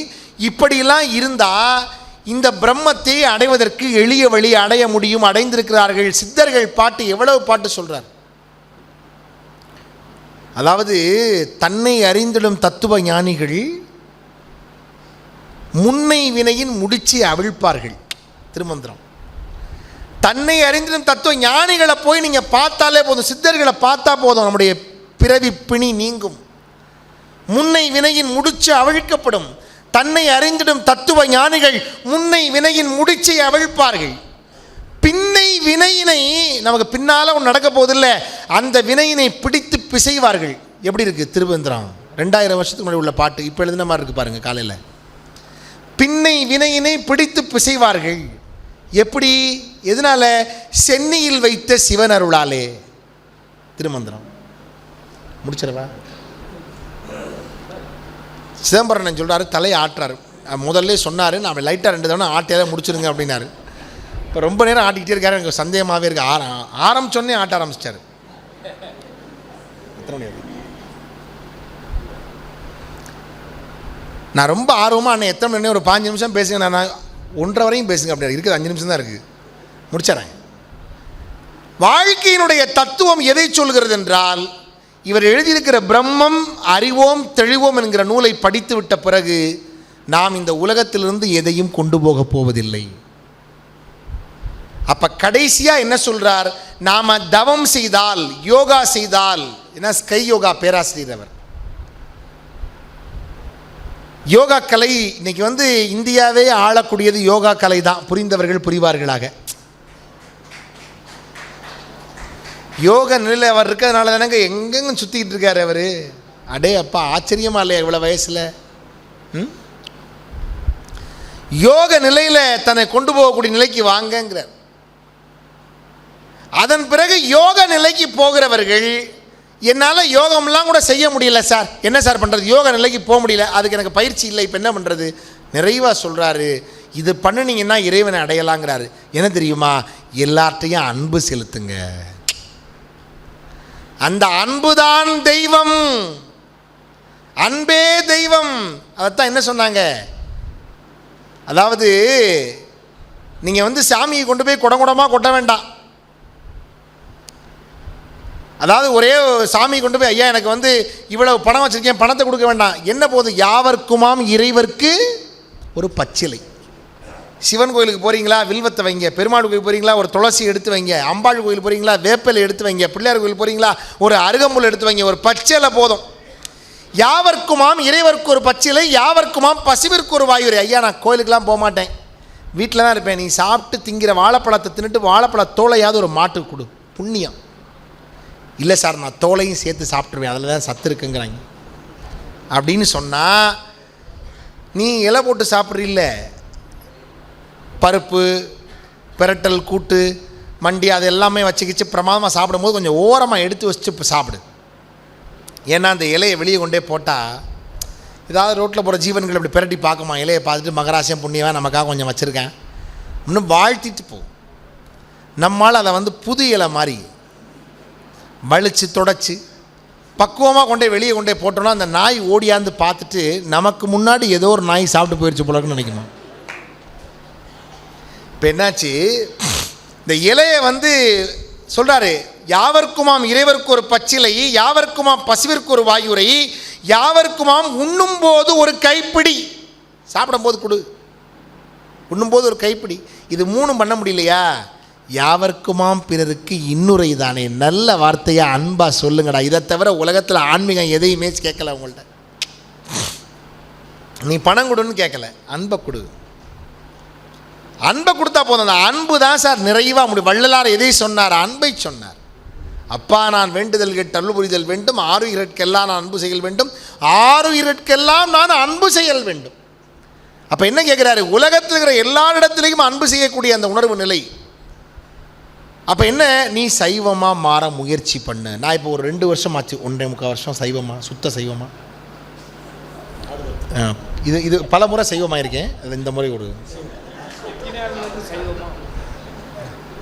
இப்படியெல்லாம் இருந்தால் இந்த பிரம்மத்தை அடைவதற்கு எளிய வழி அடைய முடியும், அடைந்திருக்கிறார்கள். சித்தர்கள் பாட்டு எவ்வளவு பாட்டு சொல்கிறார். அதாவது தன்னை அறிந்திடும் தத்துவ ஞானிகள் முன்னை வினையின் முடிச்சு அவிழ்ப்பார்கள். திருமந்திரம். தன்னை அறிந்திடும் தத்துவ ஞானிகளை போய் நீங்கள் பார்த்தாலே போதும், சித்தர்களை பார்த்தா போதும், நம்முடைய பிறவி பிணி நீங்கும், முன்னை வினையின் முடிச்சு அவிழ்க்கப்படும். தன்னை அறிந்திடும் தத்துவ ஞானிகள் முன்னை வினையின் முடிச்சை அவிழ்ப்பார்கள். பின்னை வினையினை, நமக்கு பின்னால் ஒன்று நடக்க போதில்லை, அந்த வினையினை பிடித்து பிசைவார்கள். எப்படி இருக்குது திருமந்திரம்? 2000 வருஷத்துக்கு முன்னாடி உள்ள பாட்டு இப்போ எழுதின மாதிரி இருக்குது பாருங்கள். காலையில் பின்னை வினையினை பிடித்து பிசைவார்கள். எப்படி? எதனால? சென்னியில் வைத்த சிவன் அருளாலே. திருமந்திரம் முடிச்சிடவா? சிதம்பரம் சொல்கிறாரு, தலையை ஆட்டுறாரு. முதல்ல சொன்னார், நான் லைட்டாக 2 தடவை ஆட்டையால் முடிச்சிருங்க அப்படின்னாரு. இப்போ ரொம்ப நேரம் ஆட்டிக்கிட்டே இருக்காரு, எனக்கு சந்தேகமாகவே இருக்கு. ஆரம்பிச்சோன்னே ஆட்ட ஆரம்பிச்சிட்டாரு. நான் ரொம்ப ஆர்வமாக அண்ணன் எத்தனை மணி ஒரு 5 நிமிஷம் பேசுங்க, நான் 1:30 வரையும் பேசுங்க அப்படின்னா இருக்குது. 5 நிமிஷம் தான் இருக்குது, முடிச்சிடறேன். வாழ்க்கையினுடைய தத்துவம் எதை சொல்கிறது என்றால், இவர் எழுதியிருக்கிற பிரம்மம் அறிவோம் தெளிவோம் என்கிற நூலை படித்து விட்ட பிறகு நாம் இந்த உலகத்திலிருந்து எதையும் கொண்டு போக போவதில்லை. அப்ப கடைசியா என்ன சொல்றார்? நாம தவம் செய்தால், யோகா செய்தால், என்ன ஸ்கை யோகா பேராசிரியர் அவர், யோகா கலை இன்னைக்கு இந்தியாவே ஆளக்கூடியது யோகா கலை தான். புரிந்தவர்கள் புரிவார்களாக. யோக நிலையில் அவர் இருக்கிறதுனால தானங்க எங்கெங்க சுற்றிக்கிட்டு இருக்காரு அவர். அடே அப்பா, ஆச்சரியமா இல்லையா இவ்வளோ வயசில்? யோக நிலையில் தன்னை கொண்டு போகக்கூடிய நிலைக்கு வாங்கங்கிறார். அதன் பிறகு யோக நிலைக்கு போகிறவர்கள், என்னால் யோகம்லாம் கூட செய்ய முடியல சார், என்ன சார் பண்ணுறது, யோக நிலைக்கு போக முடியல, அதுக்கு எனக்கு பயிற்சி இல்லை, இப்போ என்ன பண்ணுறது? நிறைவாக சொல்கிறாரு, இது பண்ணினீங்கன்னா இறைவனை அடையலாங்கிறாரு. என்ன தெரியுமா? எல்லார்ட்டையும் அன்பு செலுத்துங்க. அந்த அன்புதான் தெய்வம், அன்பே தெய்வம். அதைத்தான் என்ன சொன்னாங்க? அதாவது நீங்கள் சாமியை கொண்டு போய் குடங்குடமாக கொட்ட வேண்டாம். அதாவது ஒரே சாமி கொண்டு போய், ஐயா எனக்கு இவ்வளவு பணம் வச்சுருக்கேன், பணத்தை கொடுக்க வேண்டாம். என்ன போது? யாவர்க்குமாம் இறைவர்க்கு ஒரு பச்சிலை. சிவன் கோயிலுக்கு போகிறீங்களா, வில்வத்தை வைங்க. பெருமாள் கோயில் போகிறீங்களா, ஒரு துளசி எடுத்து வைங்க. அம்பாள் கோயில் போகிறீங்களா, வேப்பலை எடுத்து வைங்க. பிள்ளையார் கோயில் போகிறீங்களா, ஒரு அருகம்புல் எடுத்து வைங்க. ஒரு பச்சிலை போதும். யாவர்க்குமாம் இறைவர்க்கு ஒரு பச்சிலை, யாவர்க்குமாம் பசுவிற்கு ஒரு வாயுரை. ஐயா நான் கோயிலுக்கெல்லாம் போக மாட்டேன், வீட்டில் தான் இருப்பேன், நீ சாப்பிட்டு திங்கிற வாழைப்பழத்தை தின்னுட்டு வாழைப்பழ தோலையாவது ஒரு மாட்டுக்கு கொடு, புண்ணியம். இல்லை சார், நான் தோலையும் சேர்த்து சாப்பிட்ருவேன், அதில் தான் சத்து இருக்குங்கிறாங்க. அப்படின்னு சொன்னால் நீ இலை போட்டு சாப்பிட்றில்ல, பருப்பு பிரட்டல் கூட்டு மண்டி அது எல்லாமே வச்சுக்கிச்சு பிரமாதமாக சாப்பிடும்போது கொஞ்சம் ஓரமாக எடுத்து வச்சுட்டு இப்போ சாப்பிடு. ஏன்னா அந்த இலையை வெளியே கொண்டே போட்டால் ஏதாவது ரோட்டில் போகிற ஜீவன்கள் இப்படி பிரட்டி பார்க்குமா, இலையை பார்த்துட்டு மகராசியம் புண்ணியமாக நமக்காக கொஞ்சம் வச்சுருக்கேன் இன்னும் வாழ்த்திட்டு போ. நம்மால் அதை புது இலை மாதிரி வலிச்சு தொடச்சி பக்குவமாக கொண்டே வெளியே கொண்டே போட்டோன்னா அந்த நாய் ஓடியாந்து பார்த்துட்டு நமக்கு முன்னாடி ஏதோ ஒரு நாய் சாப்பிட்டு போயிடுச்சு போலன்னு நினைக்கணும். இப்போ என்னாச்சு, இந்த இலையை சொல்கிறாரு, யாவர்க்குமாம் இறைவருக்கு ஒரு பச்சிலை, யாவர்க்குமாம் பசுவிற்கு ஒரு வாயுரை, யாவர்க்குமாம் உண்ணும்போது ஒரு கைப்பிடி. சாப்பிடும்போது கொடு, உண்ணும்போது ஒரு கைப்பிடி. இது 3 பண்ண முடியலையா? யாவர்க்குமாம் பிறருக்கு இன்னுரை தானே. நல்ல வார்த்தையாக அன்பாக சொல்லுங்கடா. இதை தவிர உலகத்தில் ஆன்மீகம் எதையுமே கேட்கல உங்கள்கிட்ட. நீ பணம் கொடுன்னு கேட்கல, அன்பை கொடு. அன்பை கொடுத்தா போதும். அந்த அன்பு தான் சார் நிறைவாக முடியும். வள்ளலார் எதை சொன்னார்? அன்பை சொன்னார். அப்பா நான் வேண்டுதல் கேட்டு அருள் புரிதல் வேண்டும், 6 உயிர்க்கெல்லாம் நான் அன்பு செய்யல் வேண்டும், 6 உயிர்க்கெல்லாம் நான் அன்பு செய்யல் வேண்டும். அப்போ என்ன கேட்குறாரு? உலகத்தில் இருக்கிற எல்லா இடத்துலையும் அன்பு செய்யக்கூடிய அந்த உணர்வு நிலை. அப்போ என்ன, நீ சைவமாக மாற முயற்சி பண்ணு. நான் இப்போ ஒரு 2 வருஷம் ஆச்சு, 1.25 வருஷம் சைவமாக, சுத்த சைவமாக. இது பல முறை சைவமாயிருக்கேன், அது இந்த முறை கொடு.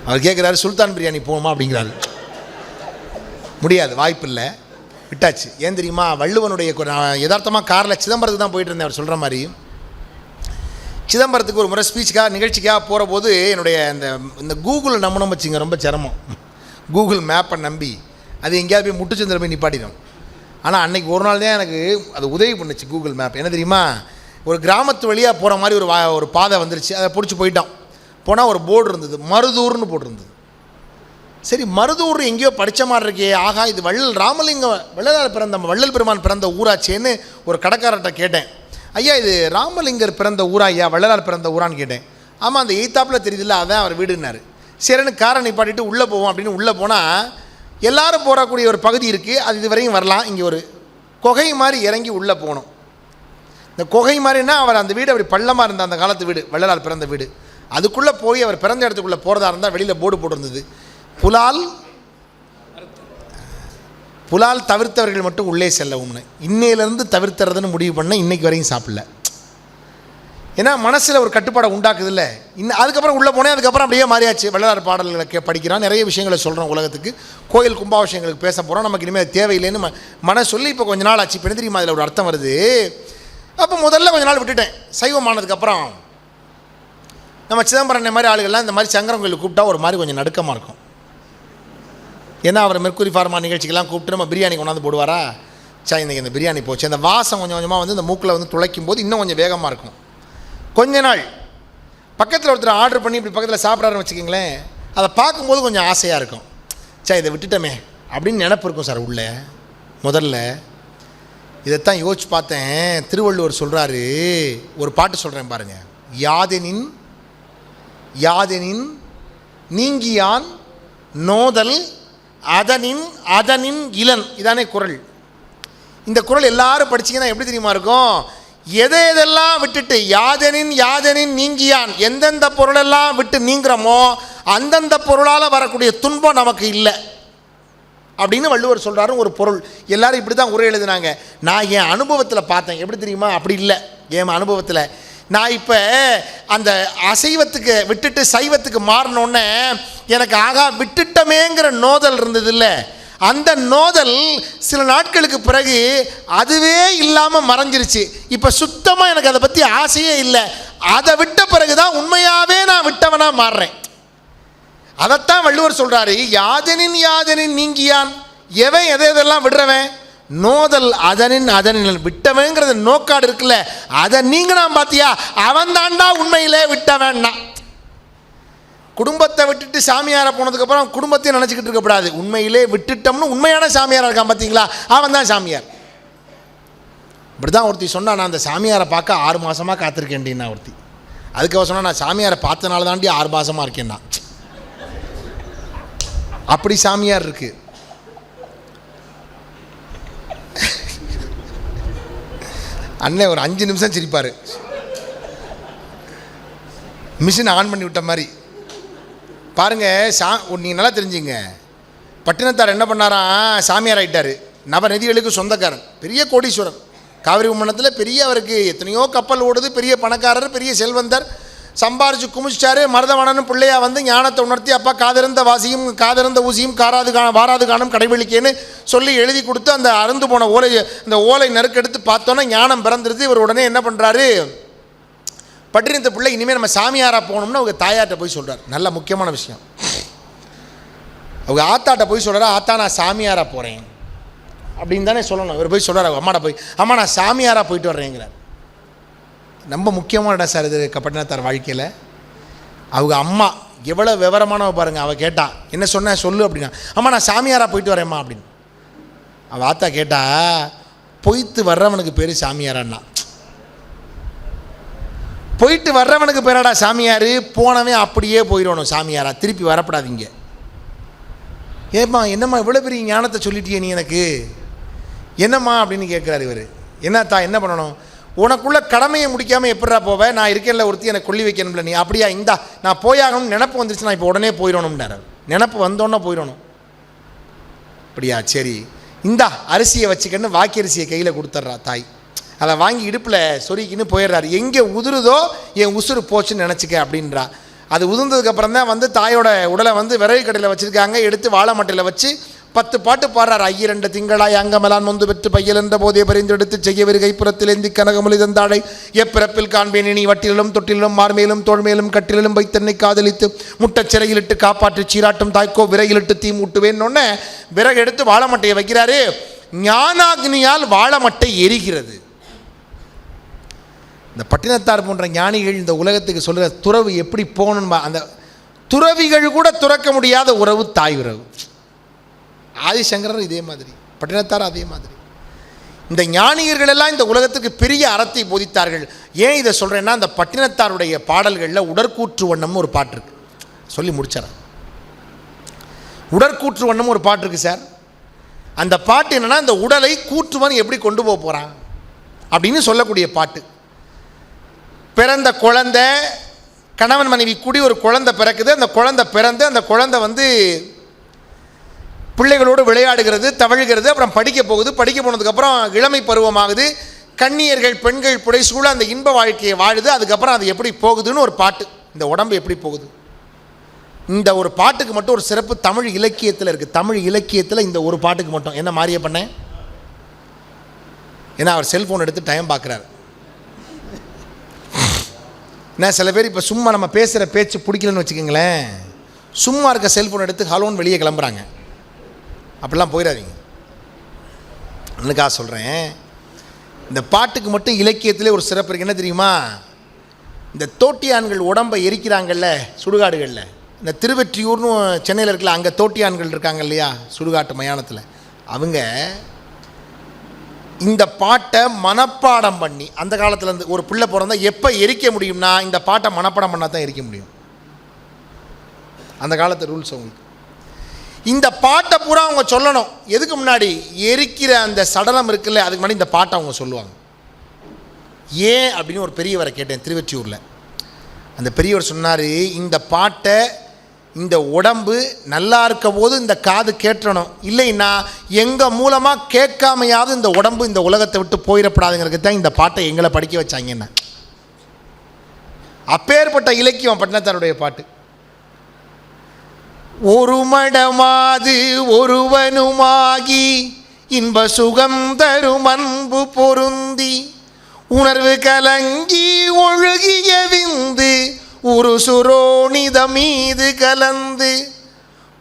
அவர் கேட்குறாரு சுல்தான் பிரியாணி போகுமா அப்படிங்கிறாரு. முடியாது, வாய்ப்பு இல்லை, விட்டாச்சு. ஏன் தெரியுமா, வள்ளுவனுடைய யதார்த்தமாக காரில் சிதம்பரத்துக்கு தான் போயிட்டு இருந்தேன். அவர் சொல்கிற மாதிரி சிதம்பரத்துக்கு ஒரு முறை ஸ்பீச்சுக்காக நிகழ்ச்சிக்காக போகிற போது என்னுடைய இந்த கூகுள் நம்பணும் வச்சுங்க, ரொம்ப சிரமம். கூகுள் மேப்பை நம்பி அது எங்கேயாவது போய் முட்டுச்சந்திர போய் நிப்பாட்டிடும். ஆனால் அன்றைக்கி ஒரு நாள் தான் எனக்கு அது உதவி பண்ணுச்சு கூகுள் மேப். என்ன தெரியுமா, ஒரு கிராமத்து வழியாக போகிற மாதிரி ஒரு பாதை வந்துருச்சு. அதை பிடிச்சி போயிட்டோம். போனால் ஒரு போர்டு இருந்தது, மருதூர்னு போட்டிருந்தது. சரி, மருதூர் எங்கேயோ படித்த மாதிரி இருக்கே, ஆகா இது வள்ளல் பெருமான் பிறந்த ஊராச்சேன்னு ஒரு கடைக்காரர்கிட்ட கேட்டேன். ஐயா இது ராமலிங்கர் பிறந்த ஊரா ஐயா, வள்ளலார் பிறந்த ஊரான்னு கேட்டேன். ஆமாம் அந்த எய்த்தாப்பில் தெரியுதுல்ல, அதான் அவர் வீடுன்னாரு. சரின்னு காரை நிப்பாட்டிட்டு உள்ளே போவோம் அப்படின்னு உள்ளே போனால் எல்லோரும் போகக்கூடிய ஒரு பகுதி இருக்குது. அது இது வரையும் வரலாம். இங்கே ஒரு குகை மாதிரி இறங்கி உள்ளே போகணும். இந்த குகை மாதிரின்னா அவர் அந்த வீடு அப்படி பள்ளமாக இருந்த அந்த காலத்து வீடு, வள்ளலார் பிறந்த வீடு. அதுக்குள்ளே போய் அவர் பிறந்த இடத்துக்குள்ளே போகிறதா இருந்தால் வெளியில் போர்டு போட்டிருந்தது, புலால் தவிர்த்தவர்கள் மட்டும் உள்ளே செல்லவும்னு. இன்னையிலேருந்து தவிர்த்துறதுன்னு முடிவு பண்ண இன்றைக்கு வரையும் சாப்பிடல. ஏன்னா மனசில் ஒரு கட்டுப்பாடை உண்டாக்குது இல்லை. அதுக்கப்புறம் உள்ளே போனேன். அதுக்கப்புறம் அப்படியே மாறியாச்சு. வள்ளலார் பாடல்களை படிக்கிறோம், நிறைய விஷயங்களை சொல்கிறோம் உலகத்துக்கு. கோயில் கும்பாபிஷேகங்களுக்கு பேச போகிறோம். நமக்கு இனிமேல் தேவையில்லைன்னு மன சொல்லி இப்போ கொஞ்ச நாள் ஆச்சு. இப்போ என்ன தெரியுமா, அதில் ஒரு அர்த்தம் வருது. அப்போ முதல்ல கொஞ்ச நாள் விட்டுட்டேன். சைவமானதுக்கப்புறம் நம்ம சிதம்பரம் மாதிரி ஆளுகள்லாம் இந்த மாதிரி சங்கரன் கோயிலுக்கு கூப்பிட்டா ஒரு மாதிரி கொஞ்சம் நடுக்கமாக இருக்கும். ஏன்னா அவர் மெர்க்குரி ஃபார்மா நிகழ்ச்சிக்கெல்லாம் கூப்பிட்டு நம்ம பிரியாணி கொண்டாந்து போடுவாரா, இன்றைக்கி இந்த பிரியாணி போச்சு. அந்த வாசம் கொஞ்சம் கொஞ்சமாக வந்து இந்த மூக்கில் வந்து துளைக்கும் போது இன்னும் கொஞ்சம் வேகமாக இருக்கும். கொஞ்ச நாள் பக்கத்தில் ஒருத்தர் ஆர்டர் பண்ணி இப்படி பக்கத்தில் சாப்பிட்றாருன்னு வச்சுக்கிங்களேன், அதை பார்க்கும்போது கொஞ்சம் ஆசையாக இருக்கும். இதை விட்டுட்டோமே அப்படின்னு நினப்பு இருக்கும் சார் உள்ளே. முதல்ல இதைத்தான் யோசிச்சு பார்த்தேன். திருவள்ளுவர் சொல்கிறாரு, ஒரு பாட்டு சொல்கிறேன் பாருங்கள். யாதெனின் நீங்கியான் நோதல் அதனின் இளன். இதானே குறள். இந்த குறள் எல்லாரும் படிச்சிங்கன்னா எப்படி தெரியுமா இருக்கும், எதெல்லாம் விட்டுட்டு யாதெனின் நீங்கியான், எந்தெந்த பொருளெல்லாம் விட்டு நீங்கிறோமோ அந்தந்த பொருளால் வரக்கூடிய துன்பம் நமக்கு இல்லை அப்படின்னு வள்ளுவர் சொல்கிறாரு. ஒரு பொருள் எல்லாரும் இப்படி தான் உரை எழுதுனாங்க. நான் என் அனுபவத்தில் பார்த்தேன். எப்படி தெரியுமா, அப்படி இல்லை. என் அனுபவத்தில் நான் இப்போ அந்த அசைவத்துக்கு விட்டுட்டு சைவத்துக்கு மாறினோன்னே எனக்கு விட்டுட்டமேங்கிற நோதல் இருந்தது இல்லை. அந்த நோதல் சில நாட்களுக்கு பிறகு அதுவே இல்லாமல் மறைஞ்சிருச்சு. இப்போ சுத்தமாக எனக்கு அதை பற்றி ஆசையே இல்லை. அதை விட்ட பிறகு தான் உண்மையாகவே நான் விட்டவனாக மாறுறேன். அதைத்தான் வள்ளுவர் சொல்கிறாரு, யாதெனின் நீங்கியான். எவன் எதெல்லாம் விடுறவன், நோதல் அதனின் விட்டவங்கிறது நோக்காடு இருக்குல்ல, அதை நீங்களாம் பார்த்தியா, அவன் தாண்டா உண்மையிலே விட்டவன்னா. குடும்பத்தை விட்டுட்டு சாமியாரை போனதுக்கப்புறம் குடும்பத்தையும் நினச்சிக்கிட்டு இருக்கக்கூடாது. உண்மையிலே விட்டுட்டோம்னு உண்மையான சாமியாராக இருக்கான் பார்த்தீங்களா, அவன் தான் சாமியார். இப்படி தான் ஒருத்தி சொன்னா, நான் அந்த சாமியாரை பார்க்க 6 மாதமாக காத்திருக்கேன்டின்னா ஒருத்தி. அதுக்கு அவன் சொன்னால், நான் சாமியாரை பார்த்தனால தாண்டி 6 மாதமாக இருக்கேன்னா. அப்படி சாமியார் இருக்கு. அண்ணன் ஒரு 5 நிமிஷம் சிரிப்பார், மிஷின் ஆன் பண்ணி விட்ட மாதிரி. பாருங்கள், நீங்கள் நல்லா தெரிஞ்சுங்க. பட்டினத்தார் என்ன பண்ணாராம், சாமியார் ஆகிட்டார். நவநிதிகளுக்கு சொந்தக்காரன், பெரிய கோடீஸ்வரர். காவிரி உம்மணத்தில் பெரிய, அவருக்கு எத்தனையோ கப்பல் ஓடுது, பெரிய பணக்காரர், பெரிய செல்வந்தர். சம்பாரிச்சு குமிச்சிட்டாரு. மருதவனனும் பிள்ளையா வந்து ஞானத்தை உணர்த்தி, அப்பா காதிருந்த வாசியும் காதிருந்த ஊசியும் வாராது காணும் கடைவெளிக்கேன்னு சொல்லி எழுதி கொடுத்து அந்த அருந்து போன அந்த ஓலை நறுக்கெடுத்து பார்த்தோன்னா ஞானம் பிறந்துருது. இவர் உடனே என்ன பண்ணுறாரு, பட்டினத்த பிள்ளை இனிமேல் நம்ம சாமியாராக போகணும்னு அவங்க தாயார்கிட்ட போய் சொல்கிறார். நல்ல முக்கியமான விஷயம். அவங்க ஆத்தாட்ட போய் சொல்கிறார், ஆத்தா நான் சாமியாராக போகிறேன் அப்படின்னு தானே சொல்லணும். இவர் போய் சொல்கிறார் அம்மாட்ட போய், அம்மா நான் சாமியாராக போயிட்டு வர்றேங்கிறார். ரொம்ப முக்கியமான இடம் சார் இது பட்டினத்தார் வாழ்க்கையில். அவங்க அம்மா எவ்வளோ விவரமானவ பாருங்கள். அவள் கேட்டா, என்ன சொன்ன சொல்லு அப்படின்னா, அம்மா நான் சாமியாராக போயிட்டு வரேம்மா அப்படின்னு. அவள் ஆத்தா கேட்டா, போயிட்டு வர்றவனுக்கு பேர் சாமியாரான்னா. போயிட்டு வர்றவனுக்கு பேராடா சாமியார், போனவன் அப்படியே போயிடணும் சாமியாரா, திருப்பி வரப்படாதீங்க. ஏம்மா என்னம்மா இவ்வளோ பெரிய ஞானத்தை சொல்லிட்டியே நீ எனக்கு, என்னம்மா அப்படின்னு கேட்குறாரு இவர். என்னத்தா என்ன பண்ணணும், உனக்குள்ள கடமையை முடிக்காமல் எப்படிடா போவேன், நான் இருக்கேன்ல ஒருத்தி எனக்கு கொல்லி வைக்கணும்ல, நீ அப்படியா, இந்தா நான் போயாகணும் நினப்பு வந்துருச்சு, நான் இப்போ உடனே போயிடணும்னார். நினப்பு வந்தோன்னே போயிடணும். அப்படியா, சரி இந்தா அரிசியை வச்சுக்கன்னு வாக்கி அரிசியை கையில் கொடுத்துட்றா தாய். அதை வாங்கி இடுப்பில் சொருக்கின்னு போயிடுறாரு. எங்கே உதிருதோ என் உசுறு போச்சுன்னு நினச்சிக்க அப்படின்றா. அது உதிர்ந்ததுக்கப்புறம் தான் வந்து தாயோட உடலை வந்து விறகு கடையில் வச்சுருக்காங்க. எடுத்து வாழை மட்டையில் வச்சு 10 பாட்டு பாடுறார். ஐயரண்ட திங்களாய் அங்கமலான் நொந்து பெற்று பையல் என்ற போதே பரிந்தெடுத்து செய்ய வருகை புறத்தில் எந்தி கனகமொழி தந்தாடை எப்பிறப்பில் காண்பேன் இனி வட்டிலும் தொட்டிலும் மார்மேலும் தோள்மேலும் கட்டிலும் வைத்தன்னை காதலித்து முட்டச் சிறையிலிட்டு காப்பாற்றி சீராட்டும் தாய்க்கோ விறகிலிட்டு தீ மூட்டுவேன்னு விறகு எடுத்து வாழை மட்டையை வைக்கிறாரு. ஞானாக்னியால் வாழை மட்டை எரிகிறது. இந்த பட்டினத்தார் போன்ற ஞானிகள் இந்த உலகத்துக்கு சொல்கிற துறவு எப்படி போகணும்பா. அந்த துறவிகள் கூட துறக்க முடியாத உறவு தாய் உறவு. ஆதிசங்கரர் இதே மாதிரி, பட்டினத்தார் அதே மாதிரி. இந்த ஞானியர்கள் எல்லாம் இந்த உலகத்துக்கு பெரிய அறத்தை போதித்தார்கள். ஏன் இதை சொல்கிறேன்னா, இந்த பட்டினத்தாருடைய பாடல்களில் உடற்கூற்று வண்ணம்னு ஒரு பாட்டு இருக்குது. சொல்லி முடிச்சார். உடற்கூற்று வண்ணம் ஒரு பாட்டு இருக்குது சார். அந்த பாட்டு என்னென்னா, இந்த உடலை கூற்றுவன் எப்படி கொண்டு போக போகிறான் அப்படின்னு சொல்லக்கூடிய பாட்டு. பிறந்த குழந்தை, கணவன் மனைவி கூடி ஒரு குழந்தை பிறக்குது. அந்த குழந்தை பிறந்து அந்த குழந்தை வந்து பிள்ளைகளோடு விளையாடுகிறது, தவழுகிறது, அப்புறம் படிக்க போகுது. படிக்க போனதுக்கப்புறம் இளமை பருவமாகுது. கன்னியர்கள் பெண்கள் புடைசூழ அந்த இன்ப வாழ்க்கையை வாழுது. அதுக்கப்புறம் அது எப்படி போகுதுன்னு ஒரு பாட்டு. இந்த உடம்பு எப்படி போகுது. இந்த ஒரு பாட்டுக்கு மட்டும் ஒரு சிறப்பு தமிழ் இலக்கியத்தில் இருக்குது. தமிழ் இலக்கியத்தில் இந்த ஒரு பாட்டுக்கு மட்டும் என்ன மாறிய பண்ணேன், ஏன்னா அவர் செல்ஃபோன் எடுத்து டைம் பார்க்குறாரு. என்ன சில பேர் இப்போ சும்மா நம்ம பேசுகிற பேச்சு பிடிக்கலன்னு வச்சுக்கோங்களேன், சும்மா இருக்க செல்ஃபோன் எடுத்து ஹலோன்னு வெளியே கிளம்புறாங்க. அப்படிலாம் போயிடாதீங்க. என்னக்கா சொல்கிறேன், இந்த பாட்டுக்கு மட்டும் இலக்கியத்திலே ஒரு சிறப்பு இருக்குது. என்ன தெரியுமா, இந்த தோட்டியான்கள் உடம்பை எரிக்கிறாங்கல்ல சுடுகாடுகளில், இந்த திருவெற்றியூர்னு சென்னையில் இருக்கல, அங்கே தோட்டியான்கள் இருக்காங்க இல்லையா சுடுகாட்டு மயானத்தில், அவங்க இந்த பாட்டை மனப்பாடம் பண்ணி அந்த காலத்துலேருந்து ஒரு பிள்ளை பிறந்தால் எப்போ எரிக்க முடியும்னா இந்த பாட்டை மனப்பாடம் பண்ணால் தான் எரிக்க முடியும். அந்த காலத்து ரூல்ஸ் அவங்களுக்கு. இந்த பாட்டை பூரா அவங்க சொல்லணும். எதுக்கு முன்னாடி எரிக்கிற அந்த சடலம் இருக்குல்ல, அதுக்கு முன்னாடி இந்த பாட்டை அவங்க சொல்லுவாங்க. ஏன் அப்படின்னு ஒரு பெரியவரை கேட்டேன் திருவெற்றியூரில். அந்த பெரியவர் சொன்னார், இந்த பாட்டை இந்த உடம்பு நல்லா இருக்க போது இந்த காது கேட்டணும், இல்லைன்னா எங்கள் மூலமாக கேட்காமையாவது இந்த உடம்பு இந்த உலகத்தை விட்டு போயிடப்படாதுங்கிறது தான் இந்த பாட்டை எங்களை படிக்க வச்சாங்கன்னு. அப்பேற்பட்ட இலக்கியம் பட்டினத்தாருடைய பாட்டு. ஒரு மடமாது ஒருவனுமாகி இன்ப சுகம் தரும் அன்பு பொருந்தி உணர்வு கலங்கி ஒழுகிய விந்து ஒரு சுரோணித மீது கலந்து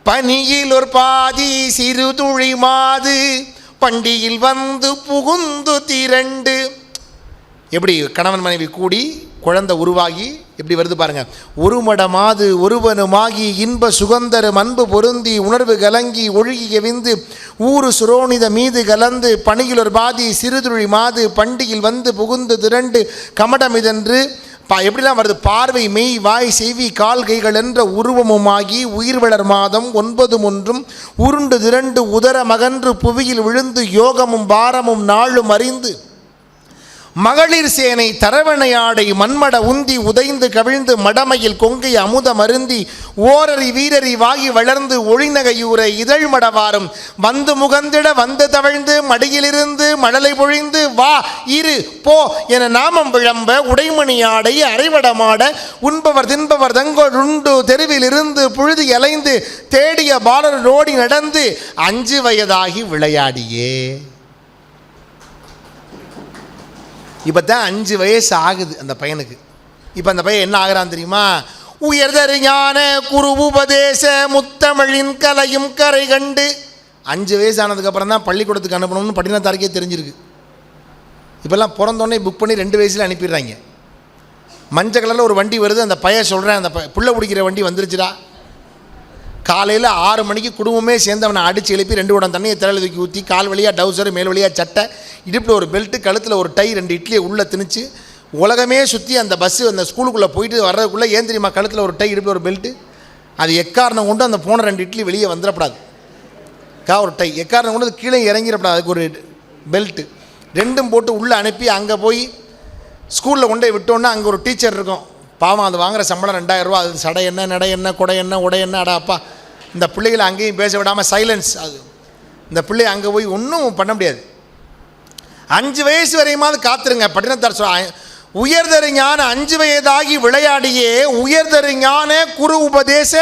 பனியில் ஒரு பாதி சிறு துளி மாது பண்டியில் வந்து புகுந்து திரண்டு. எப்படி கணவன் மனைவி கூடி குழந்தை உருவாகி எப்படி வருது பாருங்க. ஒரு மடமாது ஒருவனுமாகி இன்ப சுகந்தரும் அன்பு பொருந்தி உணர்வு கலங்கி ஒழுகிய விந்து ஊரு சுரோணித மீது கலந்து பணியில் ஒரு பாதி சிறுதுளி மாது பண்டியில் வந்து புகுந்து திரண்டு கமடமிதென்று எப்படிலாம் வருது. பார்வை மெய் வாய் செவி கால் கைகள் என்ற உருவமுமாகி உயிர் வளர் மாதம் 9 ஒன்றும் உருண்டு திரண்டு உதர மகன்று புவியில் விழுந்து யோகமும் பாரமும் நாளும் அறிந்து மகளிர் சேனை தரவணையாடை மண்மட உந்தி உதைந்து கவிழ்ந்து மடமையில் கொங்கை அமுத மருந்தி ஓரறி வீரறி வாகி வளர்ந்து ஒளிநகையூரை இதழ் மடவாரும் வந்து முகந்திட வந்து தவழ்ந்து மடியிலிருந்து மழலை பொழிந்து வா இரு போ என நாமம் விளம்ப உடைமணியாடை அரைவடமாட உண்பவர் தின்பவர் தங்கொண்டு தெருவில் இருந்து புழுதி அலைந்து தேடிய பாலரோடி நடந்து 5 வயதாகி விளையாடியே. இப்போ தான் 5 வயசு ஆகுது அந்த பையனுக்கு. இப்போ அந்த பையன் என்ன ஆகிறான் தெரியுமா, உயர்தரு ஞான குரு உபதேச முத்தமிழின் கலையும் கரை கண்டு. 5 வயசு ஆனதுக்கப்புறம் தான் பள்ளிக்கூடத்துக்கு அனுப்பணும்னு பட்டினத்தாருக்கே தெரிஞ்சிருக்கு. இப்போல்லாம் பிறந்தோடனே புக் பண்ணி 2 வயசில் அனுப்பிடுறாங்க. மஞ்சள் கலரில் ஒரு வண்டி வருது, அந்த பையன் சொல்கிறேன், அந்த புள்ள பிடிக்கிற வண்டி வந்துருச்சுடா. காலையில் 6 மணிக்கு குடும்பமே சேர்ந்து அவனை அடித்து எழுப்பி 2 குடம் தண்ணியை திரையில் தூக்கி ஊற்றி கால் வழியாக டவுசரு மேல் வழியாக சட்டை இடுப்பில் ஒரு பெல்ட்டு கழுத்தில் ஒரு டை 2 இட்லியை உள்ளே திணிச்சு உலகமே சுற்றி அந்த பஸ்ஸு அந்த ஸ்கூலுக்குள்ளே போயிட்டு வர்றதுக்குள்ளே ஏன் தெரியுமா கழுத்தில் ஒரு டை இடுப்பில் ஒரு பெல்ட்டு, அது எக்காரணம் கொண்டு அந்த போன 2 இட்லி வெளியே வந்துடப்படாது. ஒரு டை எக்காரணம் கொண்டு அது கீழே இறங்கிடப்படாது. அதுக்கு ஒரு பெல்ட்டு 2ம் போட்டு உள்ளே அனுப்பி அங்கே போய் ஸ்கூலில் கொண்டு போய் விட்டோன்னா அங்கே ஒரு டீச்சர் இருக்கும். பாவம், அது வாங்குகிற சம்பளம் 2000 ரூபா. அது சடை என்ன நடை என்ன கொடை என்ன உடை என்ன. அடா அப்பா, இந்த பிள்ளைகளை அங்கேயும் பேச விடாமல் சைலன்ஸ். அது இந்த பிள்ளை அங்கே போய் ஒன்றும் பண்ண முடியாது. 5 வயசு வரையுமாவது காத்துருங்க. பட்டினத்தார் சொல்ல உயர்தரு ஞான 5 வயதாகி விளையாடியே உயர்தரு ஞான குரு உபதேச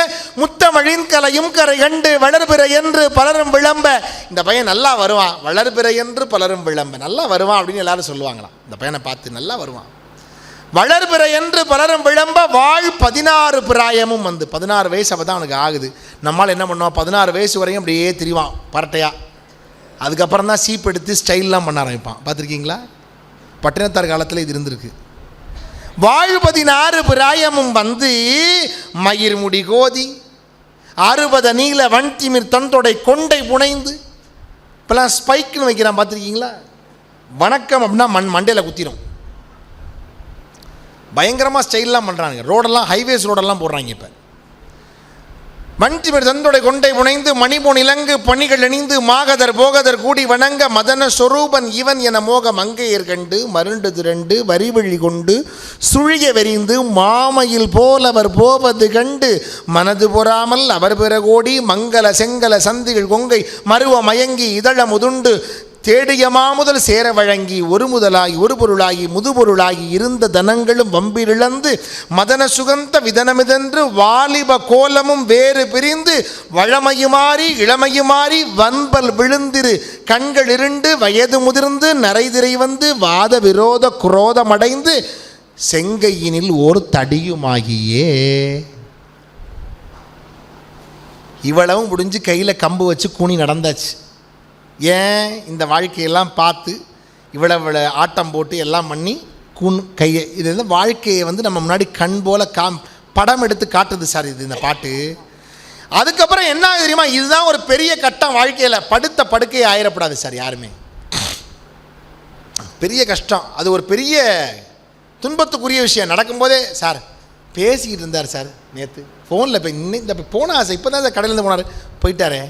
முத்தமிழின் கலையும் கரை கண்டு வளர்பிற என்று பலரும் விளம்ப. இந்த பையன் நல்லா வருவான், வளர்பிற என்று பலரும் விளம்ப, நல்லா வருவான் அப்படின்னு எல்லாரும் சொல்லுவாங்களாம். இந்த பையனை பார்த்து நல்லா வருவான், வளர்பிற என்று பலரும் விளம்ப. வாழ் 16 பிராயமும் வந்து 16 வயசு அப்போ தான் அவனுக்கு ஆகுது. நம்மளால் என்ன பண்ணுவான், 16 வயசு வரையும் அப்படியே திரிவான் பரட்டையாக. அதுக்கப்புறம் தான் சீப் எடுத்து ஸ்டைல்லாம் பண்ண ஆரம்பிப்பான். பார்த்துருக்கீங்களா? பட்டினத்தார் காலத்தில் இது இருந்திருக்கு. வாழ் 16 பிராயமும் வந்து மயிர் முடி கோதி 60 நீல வன்திமிர் தந்தொடை கொண்டை புனைந்து. இப்போலாம் ஸ்பைக்குன்னு வைக்கிறான், பார்த்துருக்கீங்களா? வணக்கம் அப்படின்னா மண்டையில் குத்திரும். பயங்கரமாக ஸ்டைல்லாம் பண்ணுறாங்க. ரோடெல்லாம் ஹைவேஸ் ரோடெல்லாம் போடுறாங்க. இப்போ வன்திமிர் தந்தொடை கொண்டை புனைந்து மணிபொன் இலங்கு பணிகள் அணிந்து மாகதர் போகதர் கூடி வணங்க மதன சொரூபன் இவன் என மோக மங்கையர் கண்டு மருண்டு திரண்டு வரிவழி கொண்டு சுழிய வெறிந்து மாமையில் போல் அவர் போவது கண்டு மனது பொறாமல் அவர் பிறகோடி மங்கள செங்கல சந்திகள் கொங்கை மருவ மயங்கி இதழ முதுண்டு தேடிய மாமுதல் சேர வழங்கி ஒரு முதலாகி ஒரு பொருளாகி முதுபொருளாகி இருந்த தனங்களும் வம்பிலிழந்து மதன சுகந்த விதனமிதென்று வாலிப கோலமும் வேறு பிரிந்து வழமையுமாறி இளமையுமாறி வன்பல் விழுந்திரு கண்கள் இருண்டு வயது முதிர்ந்து நரைதிரை வந்து வாத விரோத குரோதமடைந்து செங்கையினில் ஓர் தடியுமாகியே. இவ்வளவும் முடிஞ்சு கையில் கம்பு வச்சு கூனி நடந்தாச்சு. ஏன் இந்த வாழ்க்கையெல்லாம் பார்த்து இவ்வளவு ஆட்டம் போட்டு எல்லாம் பண்ணி கையை இது வந்து வாழ்க்கையை வந்து நம்ம முன்னாடி கண் போல் படம் எடுத்து காட்டுது சார் இது இந்த பாட்டு. அதுக்கப்புறம் என்ன தெரியுமா, இதுதான் ஒரு பெரிய கட்டம் வாழ்க்கையில். படுத்த படுக்கையை ஆயிடப்படாது சார் யாருமே. பெரிய கஷ்டம், அது ஒரு பெரிய துன்பத்துக்குரிய விஷயம். நடக்கும்போதே சார் பேசிக்கிட்டு இருந்தார் சார் நேற்று ஃபோனில். இப்போ இந்த போன ஆசை இப்போ தான் சார் கடையிலேருந்து போனார், போயிட்டாரே.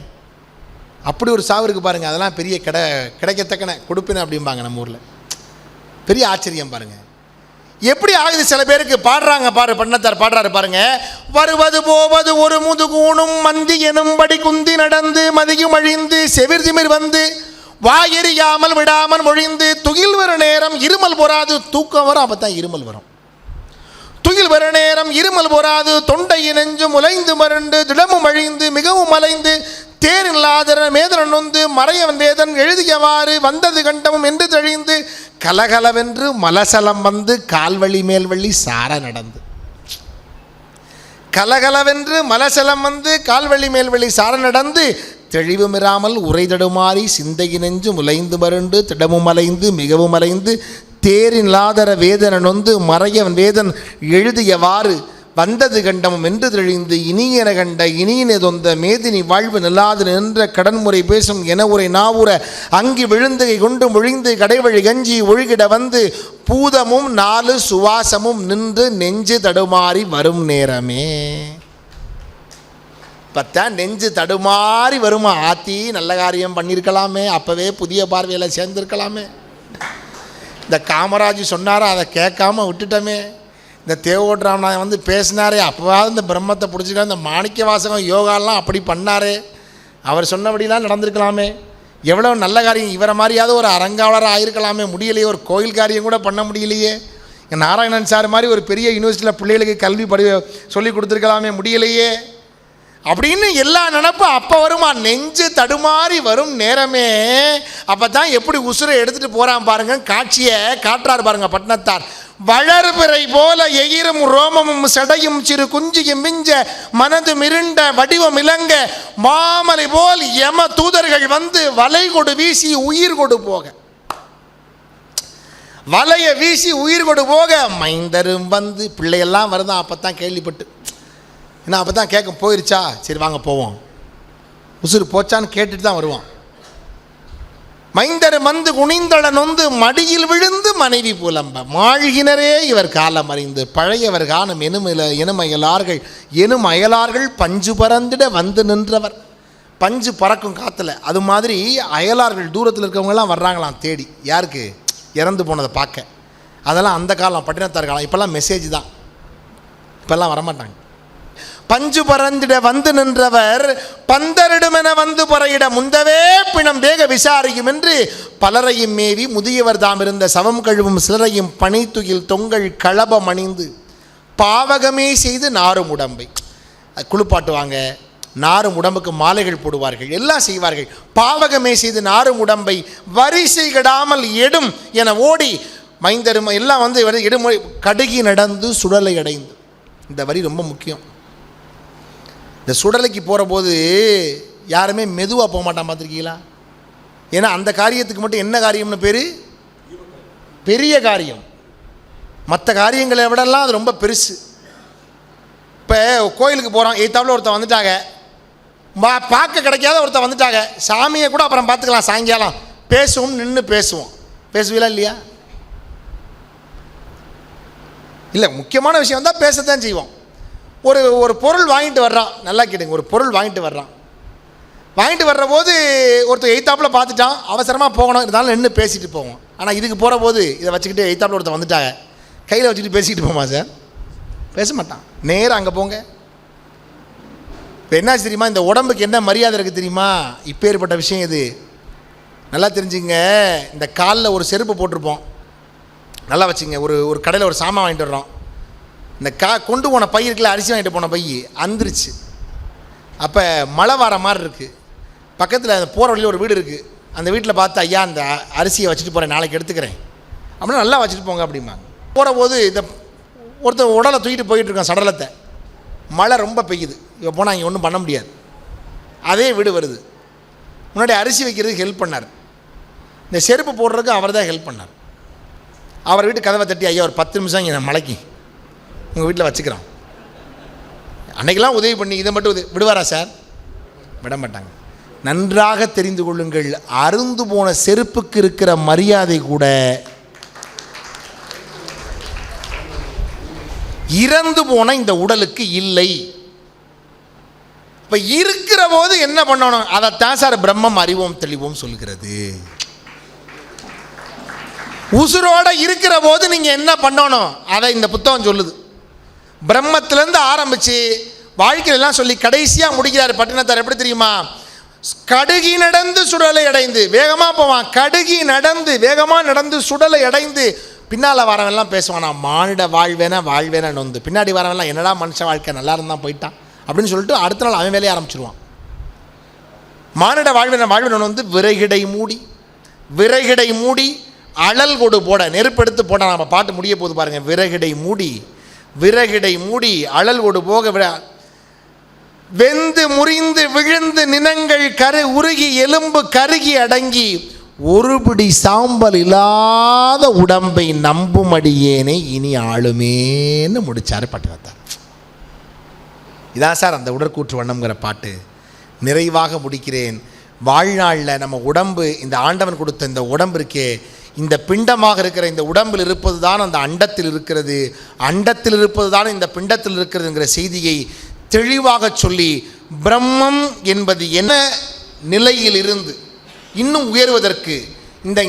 அப்படி ஒரு சாவு இருக்குது பாருங்கள். அதெல்லாம் பெரிய கிடைக்கத்தக்கன கொடுப்பின அப்படிம்பாங்க நம்ம ஊரில். பெரிய ஆச்சரியம் பாருங்கள் எப்படி ஆகுது சில பேருக்கு. பாடுறாங்க பாரு, பண்ணத்தார் பாடுறாரு பாருங்க. வருவது போவது ஒரு முதுகூணும் மந்தி எனும்படி குந்தி நடந்து மதியும் அழிந்து செவிர் திமிர் வந்து வாயெறியாமல் விடாமல் மொழிந்து துகில் வர நேரம் இருமல் பொறாது. தூக்கம் வரும், அப்போ தான் இருமல் வரும். துகில் வர நேரம் இருமல் பொறாது தொண்டை நெஞ்சும் உலைந்து மருண்டு திடமும் அழிந்து மிகவும் அலைந்து தேரில்லாதர மேதரன் நொந்து மறையவன் வேதன் எழுதியவாறு வந்தது கண்டமும் என்று தெளிந்து கலகலவென்று மலசலம் வந்து கால்வழி மேல்வழி சார நடந்து. கலகலவென்று மலசலம் வந்து கால்வழி மேல்வழி சார நடந்து தெளிவுமிராமல் உரை தடுமாறி சிந்தையை நெஞ்சு முலைந்து மருண்டு திடமும் அலைந்து மிகவும் அலைந்து தேரில்லாதர வேதன நொந்து மறையவன் வேதன் எழுதியவாறு வந்தது கண்டமும் என்று தெளிந்து இனியன கண்ட இனியன தொந்த மேதினி வாழ்வு நில்லாது நின்ற கடன்முறை பேசும் என உரை நாவுற அங்கி விழுந்துகை கொண்டு மொழிந்து கடைவழி கஞ்சி ஒழுகிட வந்து பூதமும் 4 சுவாசமும் நின்று நெஞ்சு தடுமாறி வரும் நேரமே. இப்பத்தான் நெஞ்சு தடுமாறி வருமா. ஆத்தி நல்ல காரியம் பண்ணியிருக்கலாமே, அப்போவே புதிய பார்வையில் சேர்ந்துருக்கலாமே. இந்த காமராஜ் சொன்னாரோ அதை கேட்காம விட்டுட்டோமே. இந்த தேவோட்ராமநாதன் வந்து பேசினாரே, அப்போவாது இந்த பிரம்மத்தை பிடிச்சிட்டா. இந்த மாணிக்க வாசகம் யோகாலாம் அப்படி பண்ணாரே, அவர் சொன்னபடிலாம் நடந்திருக்கலாமே. எவ்வளோ நல்ல காரியம். இவரை மாதிரியாவது ஒரு அரங்காவலராக ஆயிருக்கலாமே, முடியலையே. ஒரு கோயில் காரியம் கூட பண்ண முடியலையே. நாராயணன் சார் மாதிரி ஒரு பெரிய யூனிவர்சிட்டியில் பிள்ளைகளுக்கு கல்வி சொல்லி கொடுத்துருக்கலாமே, முடியலையே. அப்படின்னு எல்லா நினப்பும் அப்போ வருமா. நெஞ்சு தடுமாறி வரும் நேரமே. அப்போ தான் எப்படி உசுரை எடுத்துகிட்டு போகிறான் பாருங்க. காட்சியை காட்டுறாரு பாருங்க பட்டினத்தார். வளர்பிறை போல எகிரும் ரோமமும் சடையும் சிறு குஞ்சியும் மிஞ்ச மனது மிருண்ட வடிவம் இலங்க மாமலை போல் யம தூதர்கள் வந்து வலை கொடு வீசி உயிர் கொடு போக. வலைய வீசி உயிர் கொடு போக மைந்தரும் வந்து பிள்ளையெல்லாம் வருதான். அப்போ தான் கேள்விப்பட்டு ஏன்னா அப்போ தான் கேட்க போயிருச்சா, சரி வாங்க போவோம், உசுறு போச்சான்னு கேட்டுட்டு தான் வருவான். மைந்தர் வந்து குனிந்தள நொந்து மடியில் விழுந்து மனைவி புலம்ப மாழ்கினரே இவர் காலம் அறிந்து பழையவர் காணும் எனும் அயலார்கள் பஞ்சு பறந்திட வந்து நின்றவர். பஞ்சு பறக்கும் காற்றுல. அது மாதிரி அயலார்கள் தூரத்தில் இருக்கவங்கெல்லாம் வர்றாங்களாம் தேடி. யாருக்கு? இறந்து போனதை பார்க்க. அதெல்லாம் அந்த காலம் பட்டினத்தார் காலம். இப்போல்லாம் மெசேஜ் தான், இப்போல்லாம் வரமாட்டாங்க. பஞ்சு பறந்திட வந்து நின்றவர் பந்தரிடுமென வந்து பறையிட முந்தவே பிணம் வேக விசாரியும் என்று பலரையும் மேவி முதியவர் தாம் இருந்த சவம் கழுவும் சிலரையும் பனைத்துயில் தொங்கல் களபம் அணிந்து பாவகமே செய்து நாரும் உடம்பை குளிப்பாட்டுவாங்க, நாரும் உடம்புக்கு மாலைகள் போடுவார்கள், எல்லாம் செய்வார்கள். பாவகமே செய்து நாரும் உடம்பை வரிசை கெடாமல் எடும் என ஓடி மைந்தரும் எல்லாம் வந்து எடுமொழி கடுகி நடந்து சுடலை அடைந்து. இந்த வரி ரொம்ப முக்கியம். இந்த சுடலைக்கு போகிற போது யாருமே மெதுவாக போக மாட்டான், பார்த்துருக்கீங்களா? ஏன்னா அந்த காரியத்துக்கு மட்டும் என்ன காரியம்னு பேர்? பெரிய காரியம். மற்ற காரியங்களை விடலாம் அது ரொம்ப பெருசு. இப்போ கோயிலுக்கு போகிறோம், எய்த்தாப்பில் ஒருத்தர் வந்துட்டாங்க, பார்க்க கிடைக்காத ஒருத்தர் வந்துட்டாங்க, சாமியை கூட அப்புறம் பார்த்துக்கலாம், சாயங்காலம் பேசுவோம், நின்று பேசுவோம். பேசுவீங்களா இல்லையா? இல்லை, முக்கியமான விஷயம் வந்தால் பேசத்தான் செய்வோம். ஒரு பொருள் வாங்கிட்டு வர்றான், நல்லா கேட்டுங்க, ஒரு பொருள் வாங்கிட்டு வர்றான். வாங்கிட்டு வர்ற போது ஒருத்தர் எய்த்தாப்பில் பார்த்துட்டான், அவசரமாக போகணும், இருந்தாலும் நின்று பேசிட்டு போவோம். ஆனால் இதுக்கு போகிற போது இதை வச்சுக்கிட்டு எய்த்தாப்பில் ஒருத்தர் வந்துட்டாங்க, கையில் வச்சுக்கிட்டு பேசிக்கிட்டு போமா சார்? பேச மாட்டான், நேராக அங்கே போங்க. இப்போ என்ன தெரியுமா, இந்த உடம்புக்கு என்ன மரியாதை இருக்குது தெரியுமா? இப்போ ஏற்பட்ட விஷயம் இது நல்லா தெரிஞ்சுங்க. இந்த காலில் ஒரு செருப்பு போட்டிருப்போம், நல்லா வச்சுங்க. ஒரு கடையில் ஒரு சாமான் வாங்கிட்டு வர்றோம், இந்த கொண்டு போன பை இருக்குல்ல, அரிசி வாங்கிட்டு போன பை அந்துருச்சு. அப்போ மழை வர மாதிரி இருக்குது, பக்கத்தில் அந்த போகிற வழியில் ஒரு வீடு இருக்குது. அந்த வீட்டில் பார்த்து, ஐயா அந்த அரிசியை வச்சுட்டு போகிறேன், நாளைக்கு எடுத்துக்கிறேன் அப்படின்னா நல்லா வச்சுட்டு போங்க அப்படிம்பாங்க. போகிற போது இந்த ஒருத்தர் உடலை தூக்கிட்டு போயிட்டுருக்கான் சடலத்தை, மழை ரொம்ப பெய்யுது, இப்போ போனால் இங்கே ஒன்றும் பண்ண முடியாது. அதே வீடு வருது, முன்னாடி அரிசி வைக்கிறதுக்கு ஹெல்ப் பண்ணார், இந்த செருப்பு போடுறதுக்கு அவர் தான் ஹெல்ப் பண்ணார். அவர் வீட்டு கதவை தட்டி, ஐயா ஒரு 10 நிமிஷம் இங்கே நான் மலைக்கு உங்கள் வீட்டில் வச்சுக்கிறோம். அன்றைக்கெல்லாம் உதவி பண்ணி இதை மட்டும் விடுவாரா சார்? விட மாட்டாங்க. நன்றாக தெரிந்து கொள்ளுங்கள், அருந்து போன செருப்புக்கு இருக்கிற மரியாதை கூட இறந்து போன இந்த உடலுக்கு இல்லை. இப்போ இருக்கிற போது என்ன பண்ணணும்? அதைத்தான் சார் பிரம்மம் அறிவோம் தெளிவோம் சொல்கிறது. உசுரோட இருக்கிற போது நீங்கள் என்ன பண்ணணும் அதை இந்த புத்தகம் சொல்லுது. பிரம்மத்திலேருந்து ஆரம்பித்து வாழ்க்கையெல்லாம் சொல்லி கடைசியாக முடிக்கிறார் பட்டினத்தார். எப்படி தெரியுமா? கடுகி நடந்து சுடலை அடைந்து, வேகமாக போவான், கடுகி நடந்து வேகமாக நடந்து சுடலை அடைந்து, பின்னால் வரவெல்லாம் பேசுவான், நான் மானிட வாழ்வேன நொந்து. பின்னாடி வரவெல்லாம் என்னடா மனுஷ வாழ்க்கை நல்லா இருந்தால் போயிட்டான் அப்படின்னு சொல்லிட்டு அடுத்த நாள் அவன் வேலையை ஆரம்பிச்சிருவான். மானிட வாழ்வேன நொந்து விறகிடை மூடி அழல் கொடு போட, நெருப்பெடுத்து போட. நம்ம பாட்டு முடிய போது பாருங்க. விறகிடை மூடி அழல் கொடு போக வெந்து முறிந்து விழுந்து நினங்கள் உருகி எலும்பு கருகி அடங்கி ஒரு பிடி சாம்பல் இல்லாத உடம்பை நம்புமடியேனே இனி ஆளுமேன்னு முடிச்சாரு பட்டினத்தார். இதான் சார் அந்த உடற்கூற்று வண்ணம்ங்கிற பாட்டு. நிறைவாக முடிக்கிறேன். வாழ்நாளில் நம்ம உடம்பு, இந்த ஆண்டவன் கொடுத்த இந்த உடம்பு இருக்கே, இந்த பிண்டமாக இருக்கிற இந்த உடம்பில் இருப்பது தான் அந்த அண்டத்தில் இருக்கிறது, அண்டத்தில் இருப்பது தான் இந்த பிண்டத்தில் இருக்கிறதுங்கிற செய்தியை தெளிவாக சொல்லி, பிரம்மம் என்பது என்ன நிலையில் இருந்து இன்னும் உயர்வதற்கு இந்த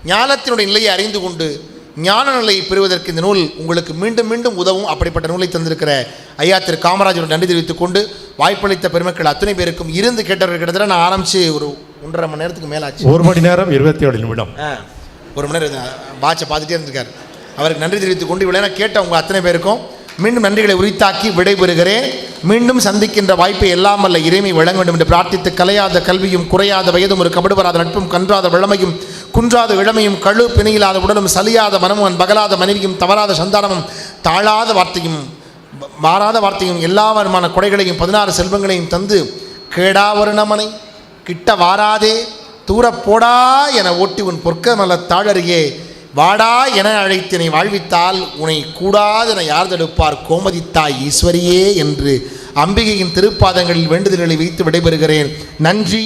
ஞானத்தினுடைய நிலையை அறிந்து கொண்டு ஞான நிலையை பெறுவதற்கு இந்த நூல் உங்களுக்கு மீண்டும் மீண்டும் உதவும். அப்படிப்பட்ட நூலை தந்திருக்கிற ஐயா திரு காமராஜர் நன்றி தெரிவித்துக் கொண்டு, வாய்ப்பளித்த பெருமக்கள் அத்தனை பேருக்கும் இருந்து கேட்டவர்கள் கிட்டத்தட்ட நான் ஆரம்பித்து ஒரு 1.5 மணி நேரத்துக்கு மேலே ஆச்சு. 1 மணி நேரம் 27 நிமிடம். 1 மணி நேரம் வாட்சை பார்த்துட்டே இருந்திருக்கார். அவருக்கு நன்றி தெரிவித்துக் கொண்டு இவ்வளோ கேட்ட உங்கள் அத்தனை பேருக்கும் மீண்டும் நன்றிகளை உரித்தாக்கி விடைபெறுகிறேன். மீண்டும் சந்திக்கின்ற வாய்ப்பை எல்லாம் அல்ல இறைமை வழங்க வேண்டும் என்று பிரார்த்தித்து, கலையாத கல்வியும் குறையாத வயதும் ஒரு கபடுவராத நட்பும் கன்றாத விளமையும் குன்றாத இளமையும் கழு பிணையில்லாத உடலும் சலியாத மனமும் பகலாத மனைவியும் தவறாத சந்தானமும் தாழாத வார்த்தையும் மாறாத வார்த்தையும் எல்லா வருமான கொடைகளையும் 16 செல்வங்களையும் தந்து, கேடா ஒரு நமனை கிட்ட வாராதே தூரப்போடா என ஓட்டி உன் பொற்க நல்ல தாழருகே வாடா என அழைத்தினை வாழ்வித்தால் உன்னை கூடாதென யார் தடுப்பார் கோமதித்தாய் ஈஸ்வரியே என்று அம்பிகையின் திருப்பாதங்களில் வேண்டுதல்களை வைத்து விடைபெறுகிறேன். நன்றி.